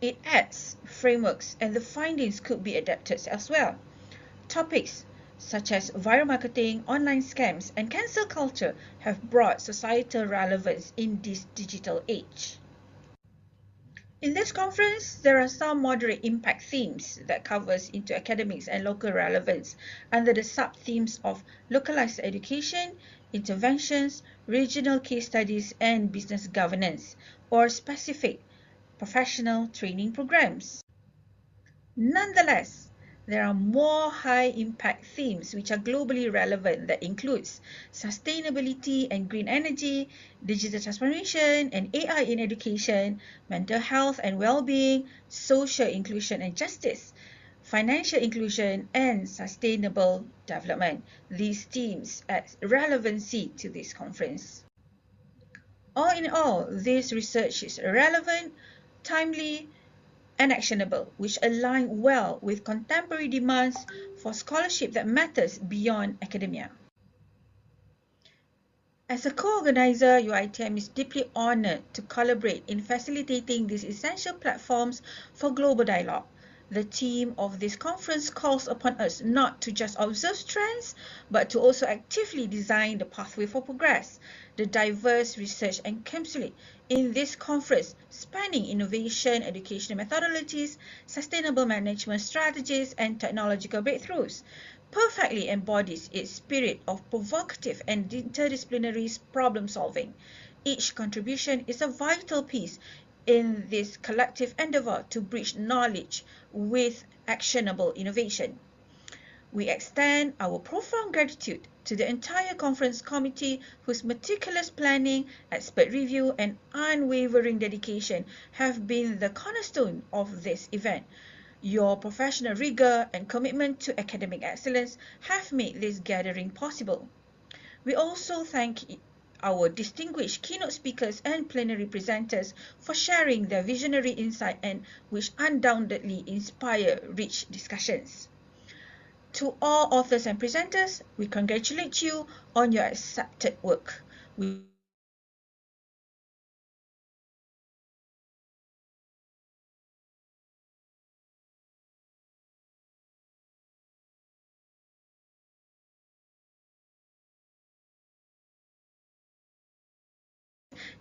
it adds frameworks and the findings could be adapted elsewhere. Topics such as viral marketing, online scams, and cancel culture have broad societal relevance in this digital age. In this conference, there are some moderate impact themes that covers into academics and local relevance under the sub-themes of localized education, interventions, regional case studies, and business governance, or specific professional training programs. Nonetheless, there are more high-impact themes which are globally relevant that includes sustainability and green energy, digital transformation and AI in education, mental health and well-being, social inclusion and justice, financial inclusion, and sustainable development. These themes add relevancy to this conference. All in all, this research is relevant, timely, and actionable, which align well with contemporary demands for scholarship that matters beyond academia. As a co-organizer, UiTM is deeply honored to collaborate in facilitating these essential platforms for global dialogue. The theme of this conference calls upon us not to just observe trends, but to also actively design the pathway for progress. The diverse research encapsulated in this conference, spanning innovation, educational methodologies, sustainable management strategies, and technological breakthroughs, perfectly embodies its spirit of provocative and interdisciplinary problem solving. Each contribution is a vital piece in this collective endeavor to bridge knowledge with actionable innovation. We extend our profound gratitude to the entire conference committee whose meticulous planning, expert review, and unwavering dedication have been the cornerstone of this event. Your professional rigor and commitment to academic excellence have made this gathering possible. We also thank our distinguished keynote speakers and plenary presenters for sharing their visionary insight and which undoubtedly inspire rich discussions. To all authors and presenters, we congratulate you on your accepted work. We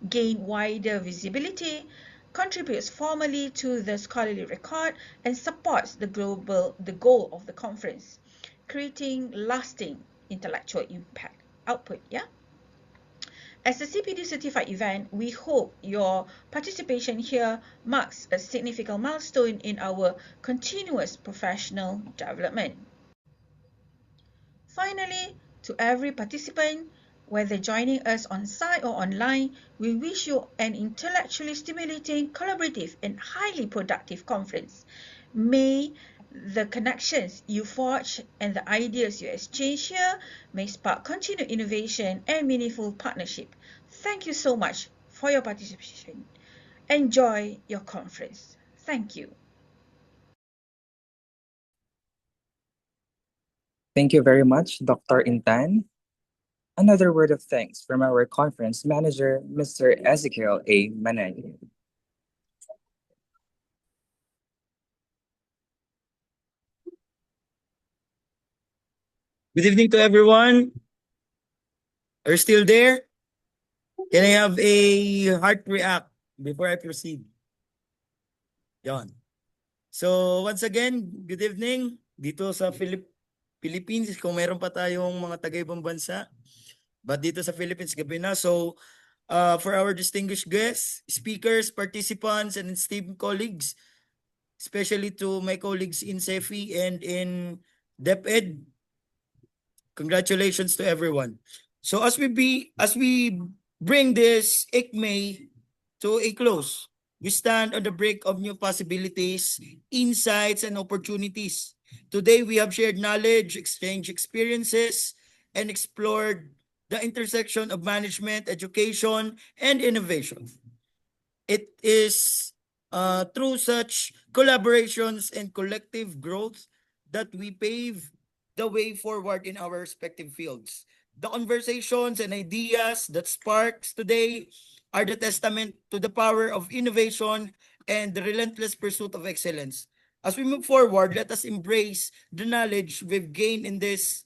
gain wider visibility, contributes formally to the scholarly record, and supports the goal of the conference, creating lasting intellectual impact output. Yeah. As a CPD certified event, we hope your participation here marks a significant milestone in our continuous professional development. Finally, to every participant, whether joining us on site or online, we wish you an intellectually stimulating, collaborative, and highly productive conference. May the connections you forge and the ideas you exchange here may spark continued innovation and meaningful partnership. Thank you so much for your participation. Enjoy your conference. Thank you. Thank you very much, Dr. Intan. Another word of thanks from our conference manager, Mr. Ezekiel A. Manay. Good evening to everyone. Are you still there? Can I have a heart react before I proceed? Yon. So once again, good evening dito sa Philippines kung meron pa tayong mga taga-ibang bansa. But dito sa Philippines gabi na. So for our distinguished guests, speakers, participants, and esteemed colleagues, especially to my colleagues in CEFI and in DepEd, congratulations to everyone. So as we bring this ICMEI to a close, we stand on the brink of new possibilities, insights, and opportunities. Today we have shared knowledge, exchanged experiences, and explored the intersection of management, education, and innovation. It is through such collaborations and collective growth that we pave the way forward in our respective fields. The conversations and ideas that sparks today are the testament to the power of innovation and the relentless pursuit of excellence. As we move forward, let us embrace the knowledge we've gained in this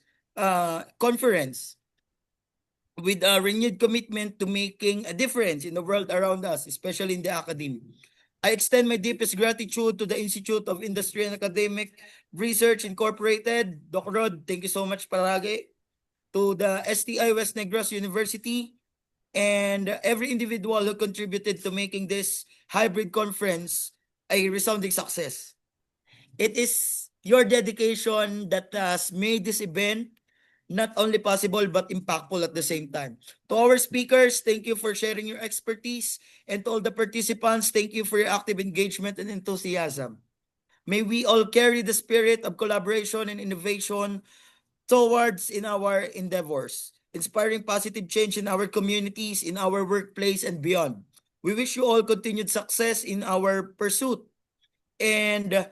conference with a renewed commitment to making a difference in the world around us, especially in the academy. I extend my deepest gratitude to the Institute of Industry and Academic Research Incorporated. Doc Rod, thank you so much palagi. To the STI West Negros University and every individual who contributed to making this hybrid conference a resounding success. It is your dedication that has made this event not only possible but impactful at the same time. To our speakers, thank you for sharing your expertise. And to all the participants, thank you for your active engagement and enthusiasm. May we all carry the spirit of collaboration and innovation towards in our endeavors, inspiring positive change in our communities, in our workplace, and beyond. We wish you all continued success in our pursuit and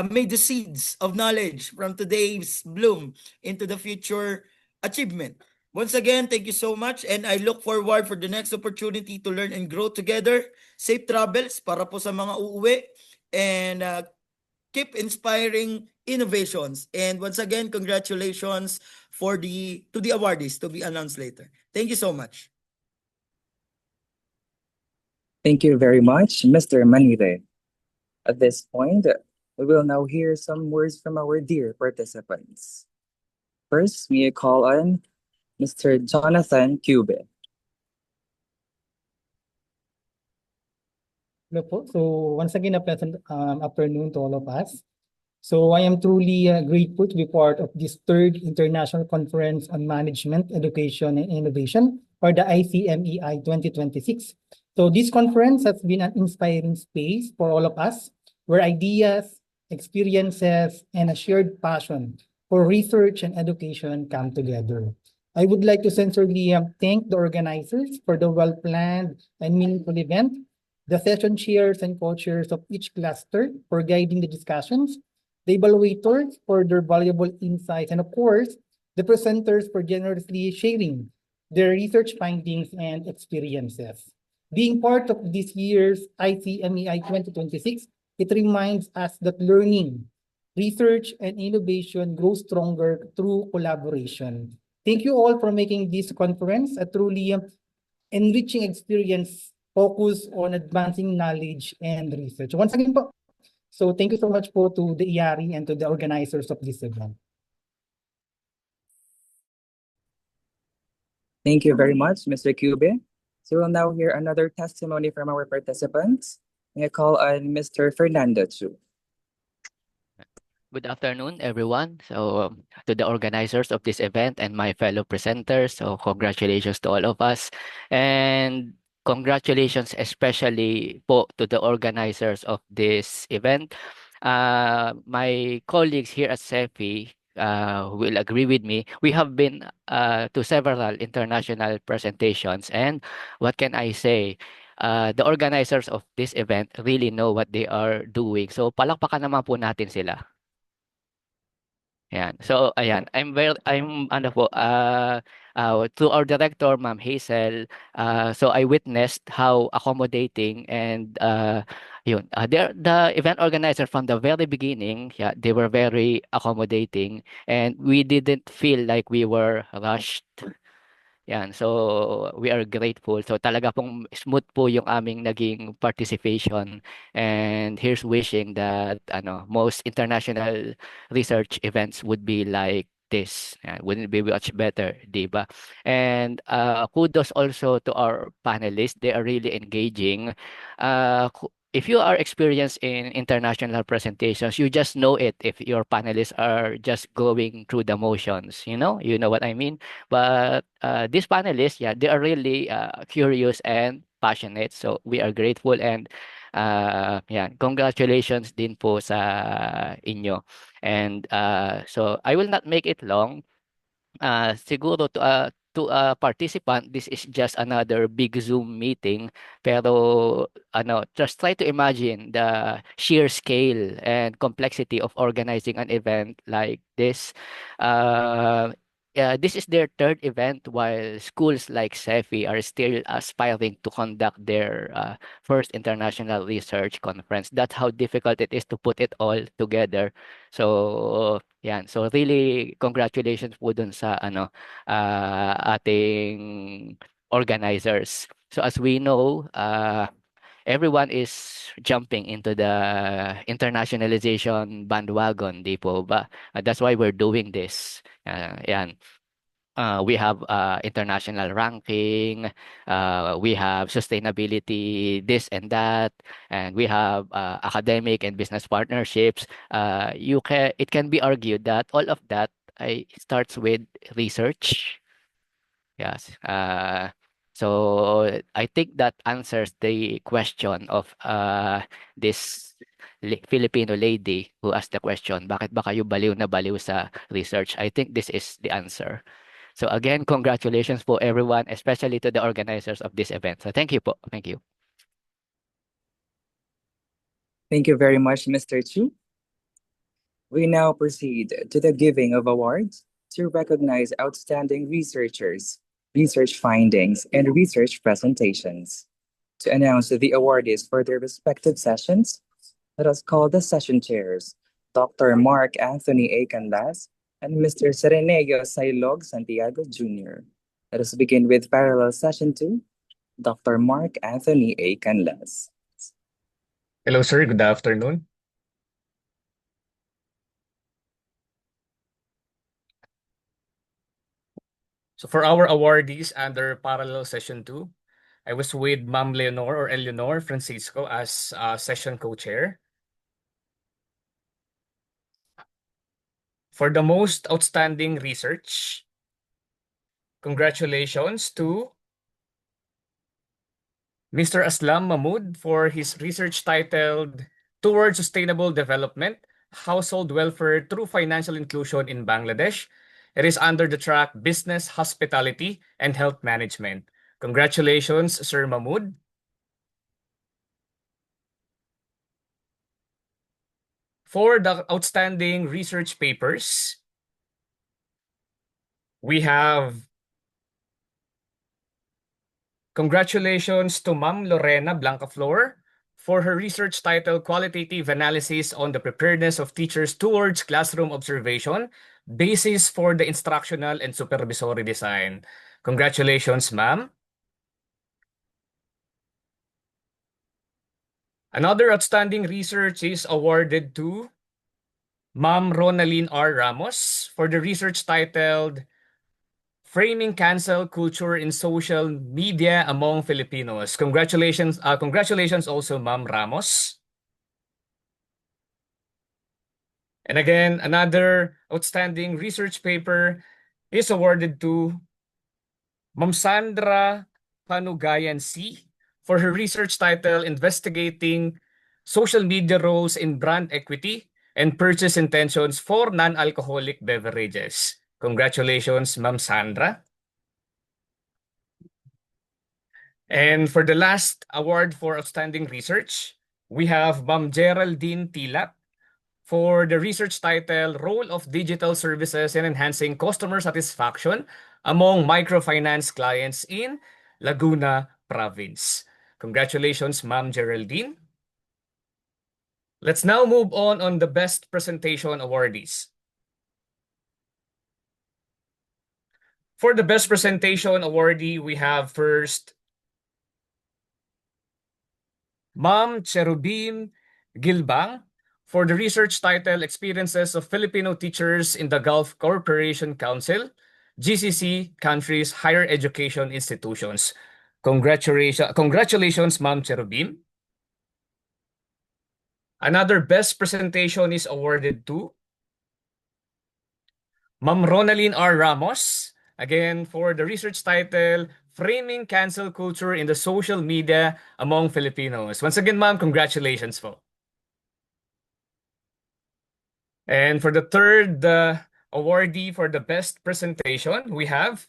may the seeds of knowledge from today's bloom into the future achievement. Once again, thank you so much and I look forward for the next opportunity to learn and grow together. Safe travels para po sa mga uuwi and keep inspiring innovations. And once again, congratulations for to the awardees to be announced later. Thank you so much. Thank you very much, Mr. Manire. At this point, we will now hear some words from our dear participants. First, may I call on Mr. Jonathan Cube. Hello po. So once again, a pleasant afternoon to all of us. So I am truly grateful to be part of this third International Conference on Management, Education, and Innovation, or the ICMEI 2026. So this conference has been an inspiring space for all of us, where ideas, experiences, and a shared passion for research and education come together. I would like to sincerely thank the organizers for the well-planned and meaningful event, the session chairs and co-chairs of each cluster for guiding the discussions, the evaluators for their valuable insights, and of course, the presenters for generously sharing their research findings and experiences. Being part of this year's ICMEI 2026, it reminds us that learning, research, and innovation grow stronger through collaboration. Thank you all for making this conference a truly enriching experience focused on advancing knowledge and research. Once again po, so thank you so much po to the IARI and to the organizers of this event. Thank you very much, Mr. Cube. So we'll now hear another testimony from our participants. May I call on Mr. Fernando Chu. Good afternoon, everyone. So, to the organizers of this event and my fellow presenters, so congratulations to all of us. And congratulations especially po to the organizers of this event. My colleagues here at CEFI will agree with me. We have been to several international presentations, and what can I say? The organizers of this event really know what they are doing. So, palakpakan naman po natin sila. Ayan. So, ayan, I'm ano po, to our director, Ma'am Hazel, so I witnessed how accommodating and yun, the event organizer from the very beginning, yeah, they were very accommodating and we didn't feel like we were rushed. Yan, so we are grateful. So talaga pong smooth po yung aming naging participation. And here's wishing that most international research events would be like this. Yan, wouldn't it be much better, di ba? And kudos also to our panelists. They are really engaging. If you are experienced in international presentations, you just know it if your panelists are just going through the motions, you know what I mean? But these panelists, yeah, they are really curious and passionate. So we are grateful and yeah, congratulations din po sa inyo. And so I will not make it long. Siguro to a participant, this is just another big Zoom meeting. Pero just try to imagine the sheer scale and complexity of organizing an event like this. This is their third event, while schools like CEFI are still aspiring to conduct their first international research conference. That's how difficult it is to put it all together. So, yan. So really congratulations po dun sa ating organizers. So as we know, everyone is jumping into the internationalization bandwagon, di po ba? That's why we're doing this. Yan. We have international ranking, we have sustainability, this and that, and we have academic and business partnerships. It can be argued that all of that starts with research. Yes. So I think that answers the question of this Filipino lady who asked the question, bakit ba kayo baliw na baliw sa research? I think this is the answer. So again, congratulations for everyone, especially to the organizers of this event. So thank you po. Thank you. Thank you very much, Mr. Chu. We now proceed to the giving of awards to recognize outstanding researchers, research findings, and research presentations. To announce the awardees for their respective sessions, let us call the session chairs, Dr. Mark Anthony A. Canlas and Mr. Sereneo Sailog Santiago Jr. Let us begin with parallel session 2, Dr. Mark Anthony A. Canlas. Hello, sir. Good afternoon. So for our awardees under parallel session 2, I was with Ma'am Leonor or Eleanor Francisco as session co-chair. For the most outstanding research, congratulations to Mr. Aslam Mahmood for his research titled Towards Sustainable Development, Household Welfare Through Financial Inclusion in Bangladesh. It is under the track Business, Hospitality, and Health Management. Congratulations, Sir Mahmood. For the outstanding research papers, we have congratulations to Ma'am Lorena Blancaflor for her research title Qualitative Analysis on the Preparedness of Teachers Towards Classroom Observation, Basis for the Instructional and Supervisory Design. Congratulations, ma'am. Another outstanding research is awarded to Ma'am Ronaline R. Ramos for the research titled Framing Cancel Culture in Social Media Among Filipinos. Congratulations also, Ma'am Ramos. And again, another outstanding research paper is awarded to Ma'am Sandra Panugayan C. for her research title investigating social media roles in brand equity and purchase intentions for non-alcoholic beverages. Congratulations, Ma'am Sandra. And for the last award for outstanding research, we have Ma'am Geraldine Tilak for the research title Role of Digital Services in Enhancing Customer Satisfaction Among Microfinance Clients in Laguna Province. Congratulations, Ma'am Geraldine. Let's now move on the Best Presentation awardees. For the Best Presentation awardee, we have first Ma'am Cherubim Gilbang for the research title Experiences of Filipino Teachers in the Gulf Cooperation Council, GCC Countries Higher Education Institutions. Congratulations, Ma'am Cherubim. Another best presentation is awarded to Ma'am Ronaline R. Ramos, again for the research title Framing Cancel Culture in the Social Media Among Filipinos. Once again, ma'am, congratulations po. And for the third awardee for the best presentation, we have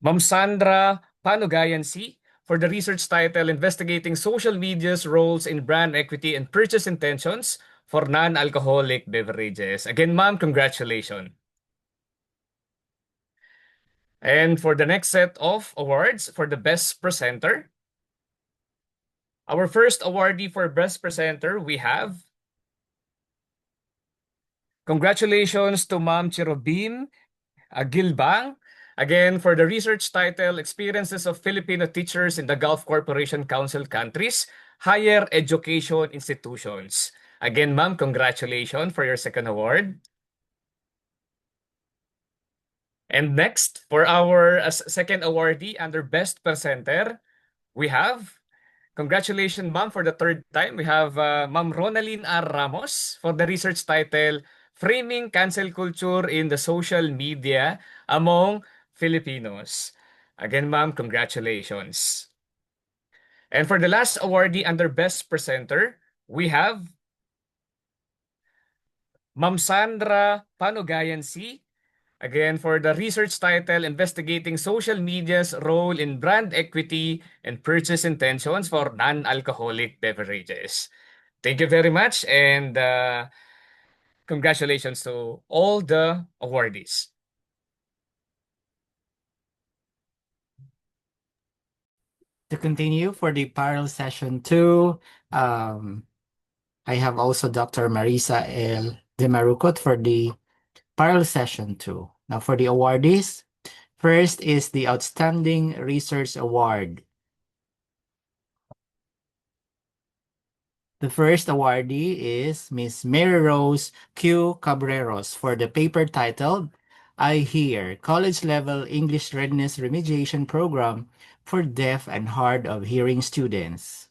Ma'am Sandra Panugayan C. for the research title Investigating Social Media's Roles in Brand Equity and Purchase Intentions for Non-Alcoholic Beverages. Again, ma'am, congratulations. And for the next set of awards for the best presenter, our first awardee for best presenter, we have congratulations to Ma'am Cherubim Gilbang, again for the research title Experiences of Filipino Teachers in the Gulf Cooperation Council Countries, Higher Education Institutions. Again, ma'am, congratulations for your second award. And next, for our second awardee under Best Presenter, we have, congratulations, ma'am, for the third time. We have Ma'am Ronaline R. Ramos for the research title Framing Cancel Culture in the Social Media Among Filipinos. Again, ma'am, congratulations. And for the last awardee under Best Presenter, we have Ma'am Sandra Panugayan C. Again, for the research title, Investigating Social Media's Role in Brand Equity and Purchase Intentions for Non-Alcoholic Beverages. Thank you very much, and congratulations to all the awardees. To continue for the parallel session 2, I have also Dr. Marisa L. De Marucot for the parallel session 2. Now for the awardees, first is the Outstanding Research Award. The first awardee is Miss Mary Rose Q. Cabreros for the paper titled I Hear College Level English Readiness Remediation Program for Deaf and Hard of Hearing Students.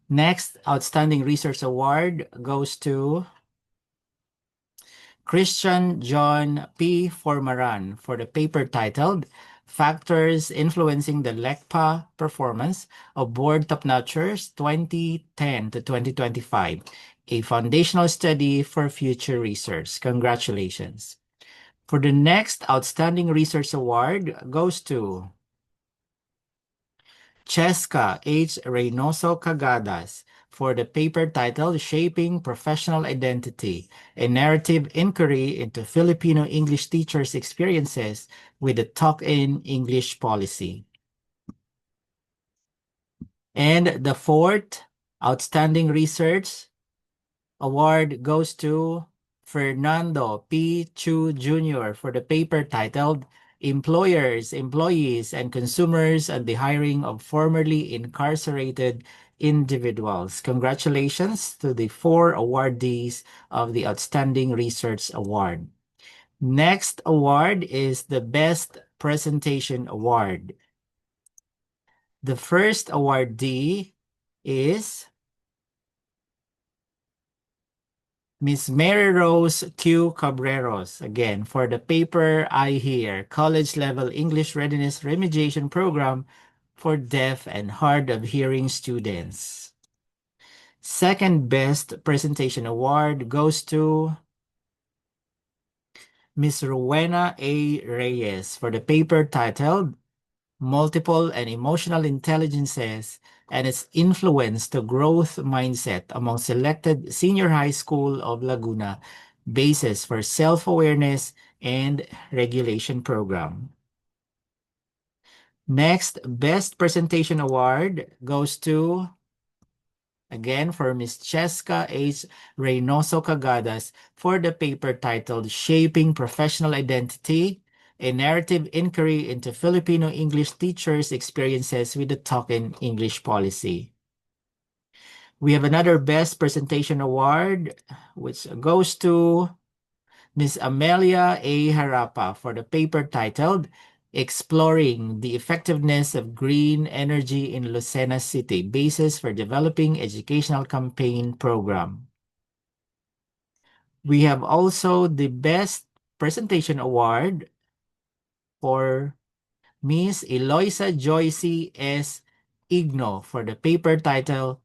Next, Outstanding Research Award goes to Christian John P. Formaran for the paper titled Factors Influencing the LECPA Performance of Board Top-Notchers 2010 to 2025, a foundational study for future research. Congratulations. For the next Outstanding Research Award goes to Cheska H. Reynoso Cagadas for the paper titled Shaping Professional Identity, a narrative inquiry into Filipino English teachers' experiences with the Talk-In English policy. And the fourth Outstanding Research Award goes to Fernando P. Chu Jr. for the paper titled Employers, Employees, and Consumers and the Hiring of Formerly Incarcerated Individuals. Congratulations to the 4 awardees of the Outstanding Research Award. Next award is the Best Presentation Award. The first awardee is Miss Mary Rose Q. Cabreros, again, for the paper I Hear, College Level English Readiness Remediation Program for Deaf and Hard of Hearing Students. Second Best Presentation Award goes to Miss Rowena A. Reyes for the paper titled Multiple and Emotional Intelligences and its Influence to Growth Mindset among Selected Senior High School of Laguna, Basis for Self-Awareness and Regulation Program. Next, Best Presentation Award goes to, again, for Ms. Cheska H. Reynoso Cagadas for the paper titled Shaping Professional Identity, a narrative inquiry into Filipino English teachers' experiences with the Talk-in English policy. We have another Best Presentation Award, which goes to Ms. Amelia A. Harapa for the paper titled Exploring the Effectiveness of Green Energy in Lucena City, Basis for Developing Educational Campaign Program. We have also the Best Presentation Award for Miss Eloisa Joyce S. Igno for the paper title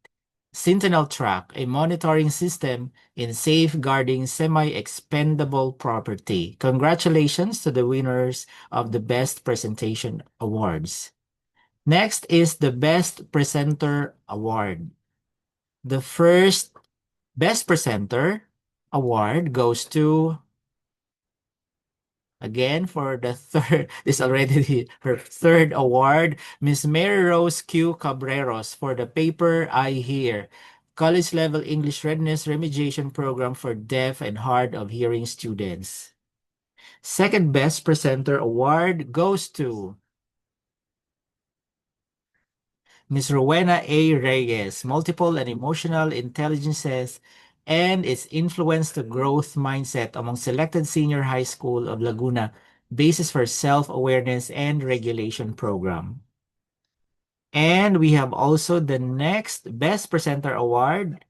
Sentinel Track, a monitoring system in safeguarding semi-expendable property. Congratulations to the winners of the Best Presentation Awards. Next is the Best Presenter Award. The first Best Presenter Award goes to, again, for the third, this already her third award, Miss Mary Rose Q. Cabreros for the paper I Hear, College Level English Readiness Remediation Program for Deaf and Hard of Hearing Students. Second Best Presenter Award goes to Ms. Rowena A. Reyes, Multiple and Emotional Intelligences and its Influence to Growth Mindset among Selected Senior High School of Laguna, Basis for Self-Awareness and Regulation Program. And we have also the next Best Presenter Award,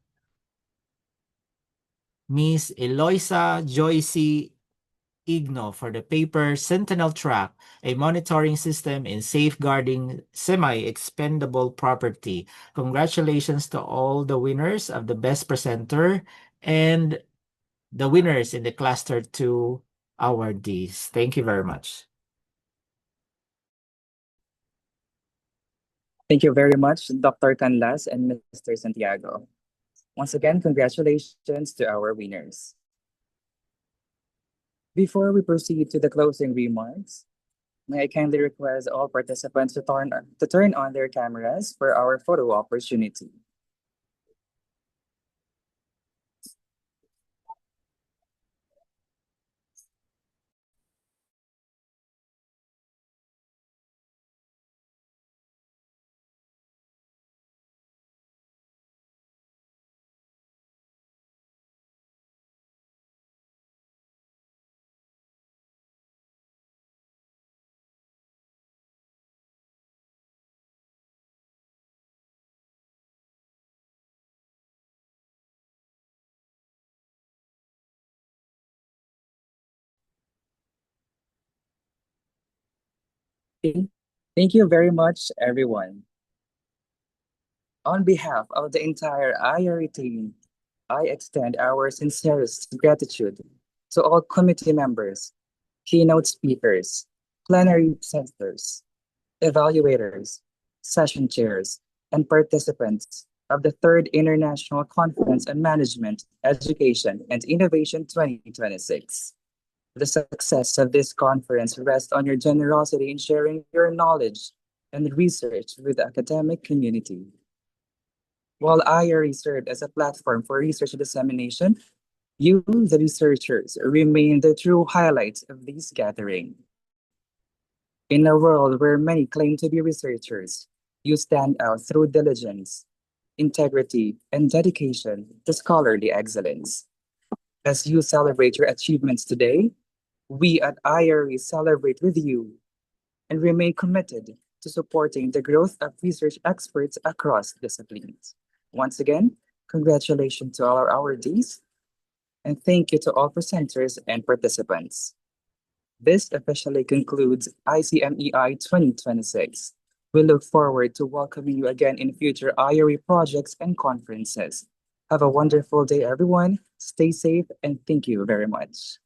Miss Eloisa Joyce Igno for the paper Sentinel Track, a monitoring system in safeguarding semi-expendable property. Congratulations to all the winners of the Best Presenter and the winners in the Cluster 2 awardees. Thank you very much. Thank you very much, Dr. Canlas and Mr. Santiago. Once again, congratulations to our winners. Before we proceed to the closing remarks, may I kindly request all participants to turn on their cameras for our photo opportunity. Thank you very much, everyone. On behalf of the entire IRE team, I extend our sincerest gratitude to all committee members, keynote speakers, plenary presenters, evaluators, session chairs, and participants of the Third International Conference on Management, Education, and Innovation 2026. The success of this conference rests on your generosity in sharing your knowledge and research with the academic community. While IRE served as a platform for research dissemination, you, the researchers, remain the true highlights of this gathering. In a world where many claim to be researchers, you stand out through diligence, integrity, and dedication to scholarly excellence. As you celebrate your achievements today, we at IRE celebrate with you and remain committed to supporting the growth of research experts across disciplines. Once again, congratulations to all our awardees. And thank you to all presenters and participants. This officially concludes ICMEI 2026. We look forward to welcoming you again in future IRE projects and conferences. Have a wonderful day, everyone. Stay safe, and thank you very much.